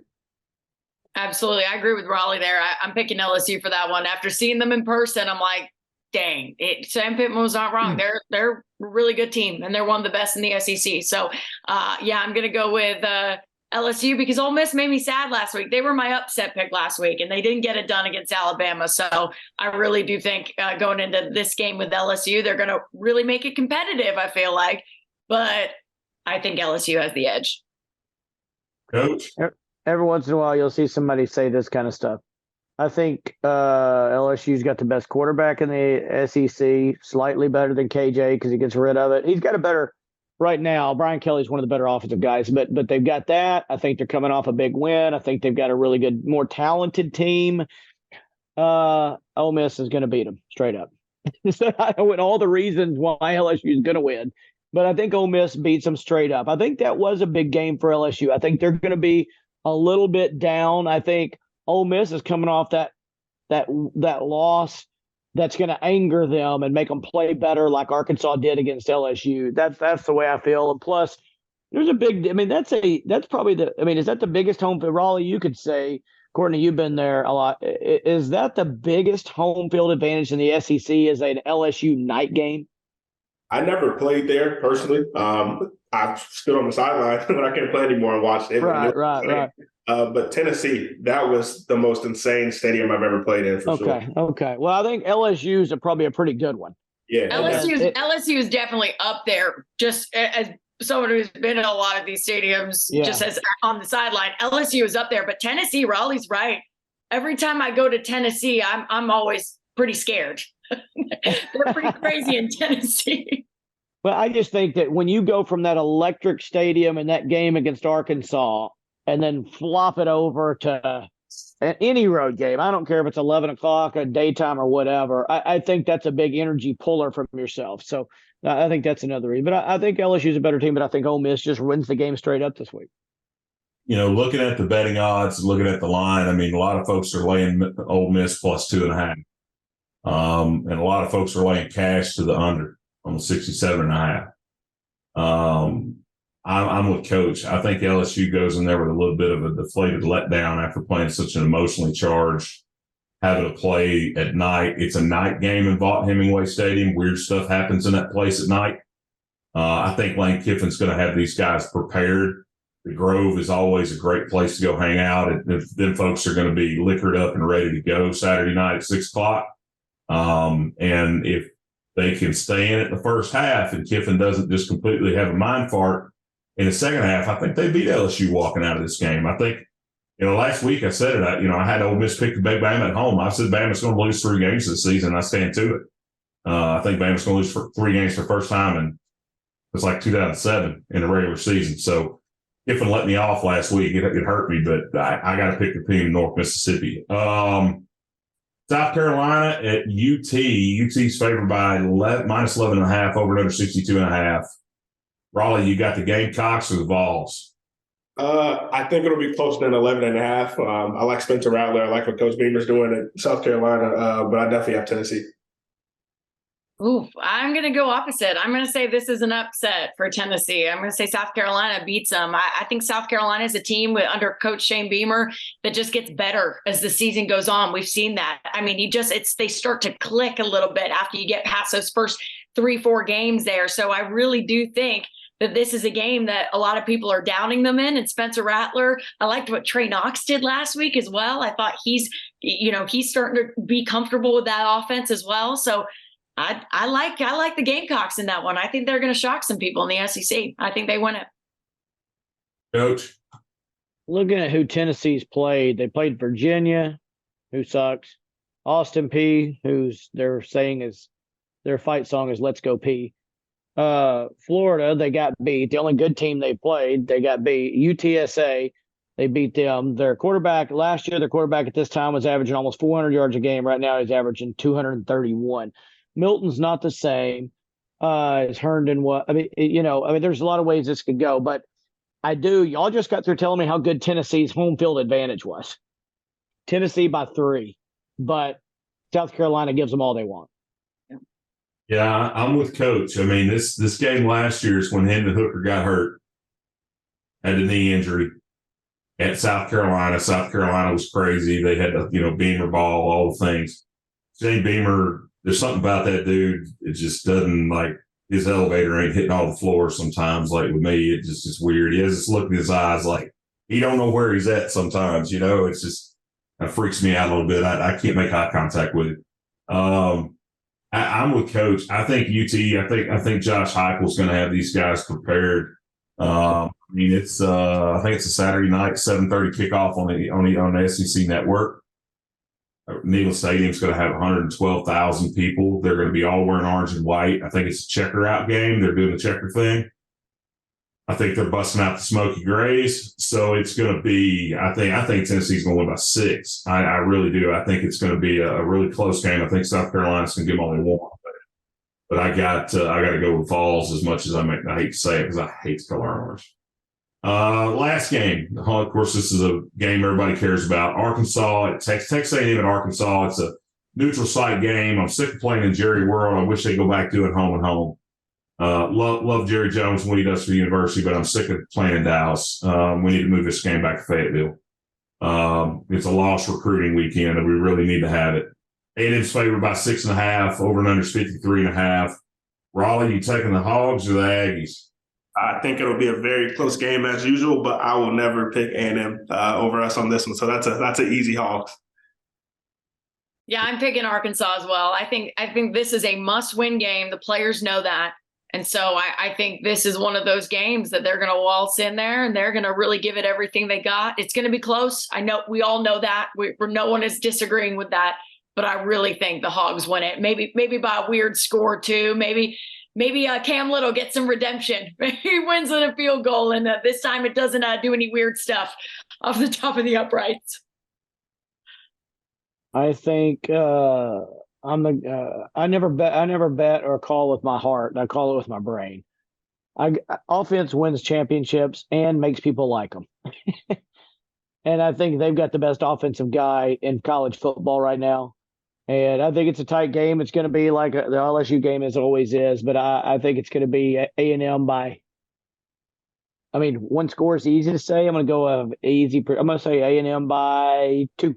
Absolutely. I agree with Rawleigh there. I'm picking LSU for that one. After seeing them in person, I'm like, dang, Sam Pittman was not wrong. They're a really good team, and they're one of the best in the SEC. So, I'm going to go with LSU because Ole Miss made me sad last week. They were my upset pick last week, and they didn't get it done against Alabama. So I really do think going into this game with LSU, they're going to really make it competitive, I feel like. But I think LSU has the edge. Coach? Every once in a while, you'll see somebody say this kind of stuff. I think LSU's got the best quarterback in the SEC, slightly better than KJ because he gets rid of it. He's got a better right now. Brian Kelley's one of the better offensive guys, but they've got that. I think they're coming off a big win. I think they've got a really good, more talented team. Ole Miss is going to beat them straight up. So I know all the reasons why LSU is going to win, but I think Ole Miss beats them straight up. I think that was a big game for LSU. I think they're going to be a little bit down. I think Ole Miss is coming off that loss that's going to anger them and make them play better like Arkansas did against LSU. That's the way I feel. And plus, there's a big – that's probably is that the biggest home field? Rawleigh, you could say, Courtney, you've been there a lot. Is that the biggest home field advantage in the SEC is an LSU night game? I never played there personally. I stood on the sideline when I can't play anymore and watched it. Right. But Tennessee, that was the most insane stadium I've ever played in for sure. Okay. Well, I think LSU is probably a pretty good one. Yeah. LSU is definitely up there, just as someone who's been in a lot of these stadiums, just as on the sideline. LSU is up there, but Tennessee, Raleigh's right. Every time I go to Tennessee, I'm always pretty scared. They're pretty crazy in Tennessee. Well, I just think that when you go from that electric stadium in that game against Arkansas and then flop it over to any road game, I don't care if it's 11 o'clock, a daytime or whatever, I think that's a big energy puller from yourself. So I think that's another reason. But I think LSU is a better team, but I think Ole Miss just wins the game straight up this week. Looking at the betting odds, looking at the line, a lot of folks are laying Ole Miss plus 2.5. And a lot of folks are laying cash to the under on 67.5. I'm with Coach. I think LSU goes in there with a little bit of a deflated letdown after playing such an emotionally charged, having to play at night. It's a night game in Vaught Hemingway Stadium. Weird stuff happens in that place at night. I think Lane Kiffin's going to have these guys prepared. The Grove is always a great place to go hang out. And then folks are going to be liquored up and ready to go Saturday night at 6 o'clock. And if they can stay in it in the first half and Kiffin doesn't just completely have a mind fart in the second half, I think they beat LSU walking out of this game. I think, last week I said it, I had Ole Miss pick the Big Bama at home. I said Bama's going to lose 3 games this season, and I stand to it. I think Bama's going to lose for 3 games for the first time in it's like 2007 in the regular season. So Kiffin let me off last week. It hurt me, but I got to pick the team in North Mississippi. South Carolina at UT. UT's favored by minus 11.5, over under 62.5. Rawleigh, you got the Gamecocks or the Vols? I think it'll be closer than 11.5. I like Spencer Rattler. I like what Coach Beamer's doing at South Carolina, but I definitely have Tennessee. Ooh, I'm going to go opposite. I'm going to say this is an upset for Tennessee. I'm going to say South Carolina beats them. I think South Carolina is a team under Coach Shane Beamer that just gets better as the season goes on. We've seen that. I mean, they start to click a little bit after you get past those first 3-4 games there. So I really do think that this is a game that a lot of people are downing them in. And Spencer Rattler, I liked what Trey Knox did last week as well. I thought he's starting to be comfortable with that offense as well. So I like the Gamecocks in that one. I think they're going to shock some people in the SEC. I think they win it. Coach? Looking at who Tennessee's played, they played Virginia, who sucks. Austin P, who's they're saying is their fight song is "Let's Go P." Florida, they got beat. The only good team they played, they got beat. UTSA, they beat them. Their quarterback last year, at this time was averaging almost 400 yards a game. Right now, he's averaging 231. Milton's not the same as Herndon was. There's a lot of ways this could go, but y'all just got through telling me how good Tennessee's home field advantage was. Tennessee by 3, but South Carolina gives them all they want. Yeah, I'm with Coach. I mean, this game last year is when Hendon Hooker got hurt, had a knee injury at South Carolina. South Carolina was crazy. They had the, Beamer ball, all the things. Shane Beamer, there's something about that dude. It just doesn't, like, his elevator ain't hitting all the floors sometimes. Like with me, it's just weird. He has this look in his eyes like he don't know where he's at sometimes. It's just, it freaks me out a little bit. I can't make eye contact with it. I'm with Coach. I think UT. I think Josh Heupel's going to have these guys prepared. I think it's a Saturday night 7:30 kickoff on the SEC network. Neyland Stadium's going to have 112,000 people. They're going to be all wearing orange and white. I think it's a checker out game. They're doing the checker thing. I think they're busting out the Smoky Grays. So it's going to be, I think Tennessee's going to win by 6. I really do. I think it's going to be a really close game. I think South Carolina's going to give them all they want. But I got to go with Vols as much as I hate to say it because I hate the color orange. Last game. Of course, this is a game everybody cares about. Arkansas at Texas A&M at Arkansas. It's a neutral site game. I'm sick of playing in Jerry World. I wish they'd go back to it home and home. Love Jerry Jones and what he does for the university, but I'm sick of playing in Dallas. We need to move this game back to Fayetteville. It's a lost recruiting weekend, and we really need to have it. A&M's favored by 6.5. Over and under 53.5. Rawleigh, you taking the Hogs or the Aggies? I think it'll be a very close game as usual, but I will never pick A&M over us on this one. So that's an easy Hogs. Yeah, I'm picking Arkansas as well. I think this is a must-win game. The players know that. And so I think this is one of those games that they're going to waltz in there and they're going to really give it everything they got. It's going to be close. I know we all know that. No one is disagreeing with that. But I really think the Hogs win it. Maybe by a weird score too. Maybe Cam Little gets some redemption. He wins on a field goal, and this time it doesn't do any weird stuff off the top of the uprights. I think I never bet or call with my heart. I call it with my brain. Offense wins championships and makes people like them. And I think they've got the best offensive guy in college football right now. And I think it's a tight game. It's going to be like the LSU game as it always is, but I think it's going to be A&M by. I mean, one score is easy to say. I'm going to go easy. I'm going to say A&M by 2.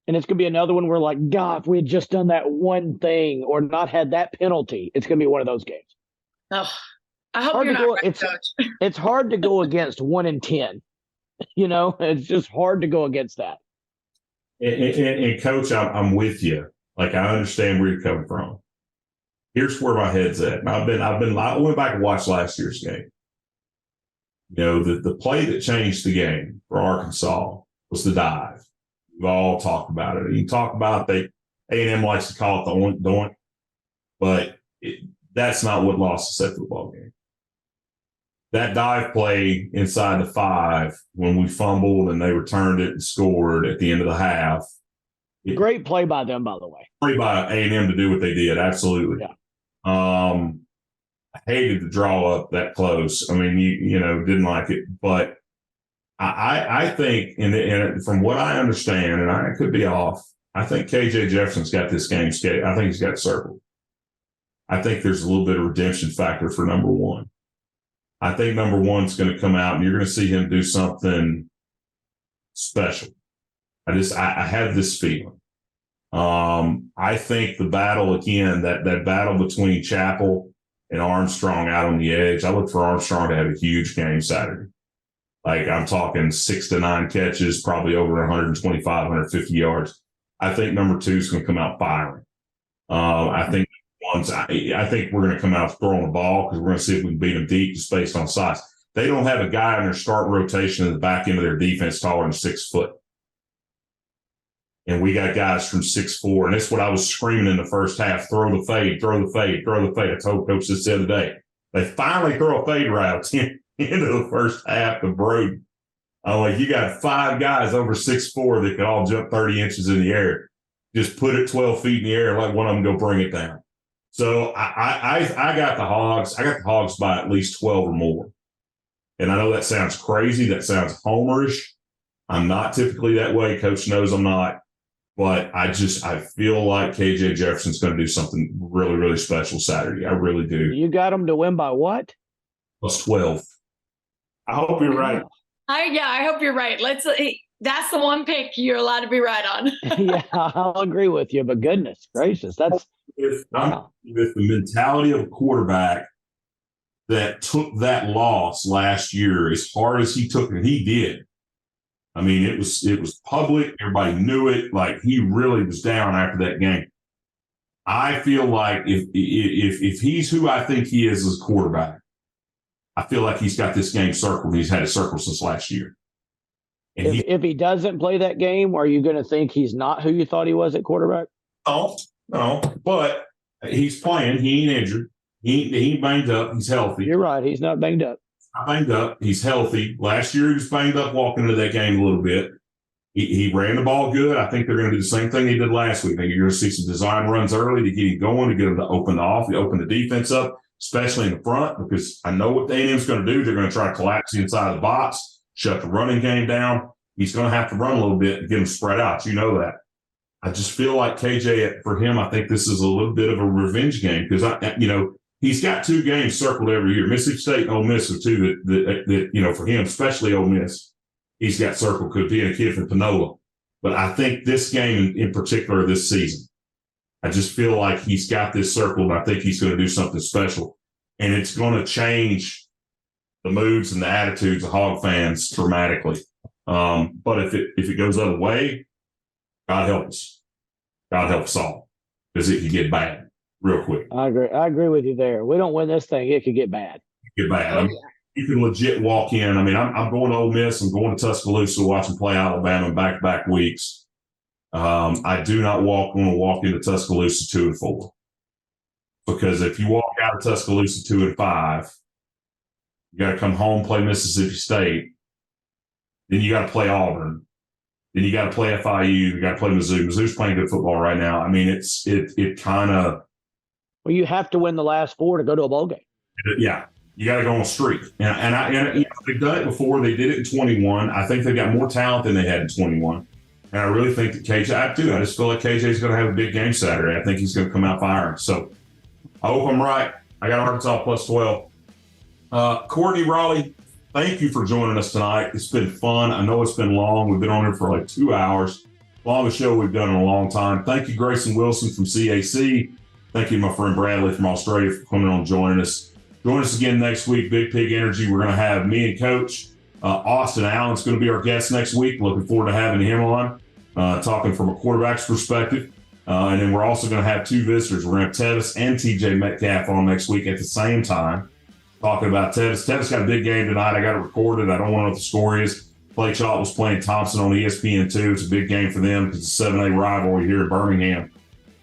And it's going to be another one where, like, God, if we had just done that one thing or not had that penalty, it's going to be one of those games. Oh, I hope Hard you're to not go- right, Coach. It's hard to go against 1 in 10. It's just hard to go against that. And Coach, I'm with you. Like, I understand where you're coming from. Here's where my head's at. And I went back and watched last year's game. The play that changed the game for Arkansas was the dive. We've all talked about it. You talk about A&M likes to call it the oink doink, but that's not what lost us that football game. That dive play inside the 5 when we fumbled and they returned it and scored at the end of the half. Great play by them, by the way. Play by A&M to do what they did. Absolutely. Yeah. I hated to draw up that close. I mean, didn't like it, but I think, and from what I understand, and I could be off, I think KJ Jefferson's got this game scheduled. I think he's got it circled. I think there's a little bit of redemption factor for number 1. I think number 1's going to come out and you're going to see him do something special. I have this feeling. I think the battle again, that battle between Chappell and Armstrong out on the edge, I look for Armstrong to have a huge game Saturday. Like, I'm talking 6 to 9 catches, probably over 125, 150 yards. I think number 2 is going to come out firing. I think I think we're going to come out throwing the ball because we're going to see if we can beat them deep just based on size. They don't have a guy in their start rotation in the back end of their defense taller than 6 foot. And we got guys from 6'4", and that's what I was screaming in the first half. Throw the fade, throw the fade, throw the fade. I told Coach this the other day. They finally throw a fade route into the first half of Broden. I'm like, you got 5 guys over 6'4" that can all jump 30 inches in the air. Just put it 12 feet in the air and let one of them go bring it down. So I got the Hogs. I got the Hogs by at least 12 or more. And I know that sounds crazy. That sounds homerish. I'm not typically that way. Coach knows I'm not. But I feel like KJ Jefferson's going to do something really, really special Saturday. I really do. You got them to win by what? Plus 12. I hope you're right. I hope you're right. That's the one pick you're allowed to be right on. Yeah, I'll agree with you. But goodness gracious, that's with the mentality of a quarterback that took that loss last year as hard as he took it. He did. I mean, it was public. Everybody knew it. Like, he really was down after that game. I feel like if he's who I think he is as a quarterback, I feel like he's got this game circled. He's had it circled since last year. And if he doesn't play that game, are you going to think he's not who you thought he was at quarterback? No, but he's playing. He ain't injured. He ain't banged up. He's healthy. You're right. He's not banged up. Not banged up. He's healthy. Last year he was banged up walking into that game a little bit. He ran the ball good. I think they're going to do the same thing he did last week. I think you're going to see some design runs early to get him going, to get him to open the defense up, especially in the front, because I know what the A&M's going to do. They're going to try to collapse the inside of the box, shut the running game down. He's going to have to run a little bit and get him spread out. You know that. I just feel like KJ, for him, I think this is a little bit of a revenge game because, he's got 2 games circled every year. Mississippi State and Ole Miss are 2 that for him, especially Ole Miss, he's got circled. Could be a kid from Panola. But I think this game in particular this season, I just feel like he's got this circled, and I think he's going to do something special. And it's going to change the moods and the attitudes of Hog fans dramatically. But if it goes the other way, God help us. God help us all, because it could get bad real quick. I agree with you there. We don't win this thing, it could get bad. Get bad. I mean, you can legit walk in. I mean, I'm going to Ole Miss. I'm going to Tuscaloosa, watch them play Alabama back-to-back weeks. I do not want to walk into Tuscaloosa 2-4, because if you walk out of Tuscaloosa 2-5, you got to come home, play Mississippi State. Then you got to play Auburn. Then you got to play FIU. You got to play Mizzou. Mizzou's playing good football right now. I mean, it kind of. Well, you have to win the last 4 to go to a bowl game. Yeah, you got to go on a streak. And they've done it before. They did it in 21. I think they've got more talent than they had in 21. And I really think that KJ, I do. I just feel like KJ is going to have a big game Saturday. I think he's going to come out firing. So I hope I'm right. I got Arkansas plus 12. Courtney, Rawleigh, thank you for joining us tonight. It's been fun. I know it's been long. We've been on here for like 2 hours. Longest show we've done in a long time. Thank you, Grayson Wilson from CAC. Thank you, my friend Bradley from Australia, for coming on and joining us. Join us again next week, Big Pig Energy. We're going to have me and Coach Austin Allen's going to be our guest next week. Looking forward to having him on, talking from a quarterback's perspective. And then we're also going to have two visitors. We're going to have Tevis and TJ Metcalf on next week at the same time, talking about Tevis. Tevis got a big game tonight. I got it recorded. I don't know what the score is. Clay Chalk was playing Thompson on ESPN2. It's a big game for them because it's a 7A rivalry here in Birmingham.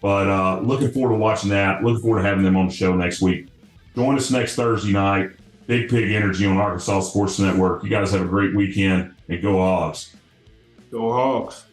But looking forward to watching that. Looking forward to having them on the show next week. Join us next Thursday night. Big Pig Energy on Arkansas Sports Network. You guys have a great weekend, and go Hogs. Go Hogs.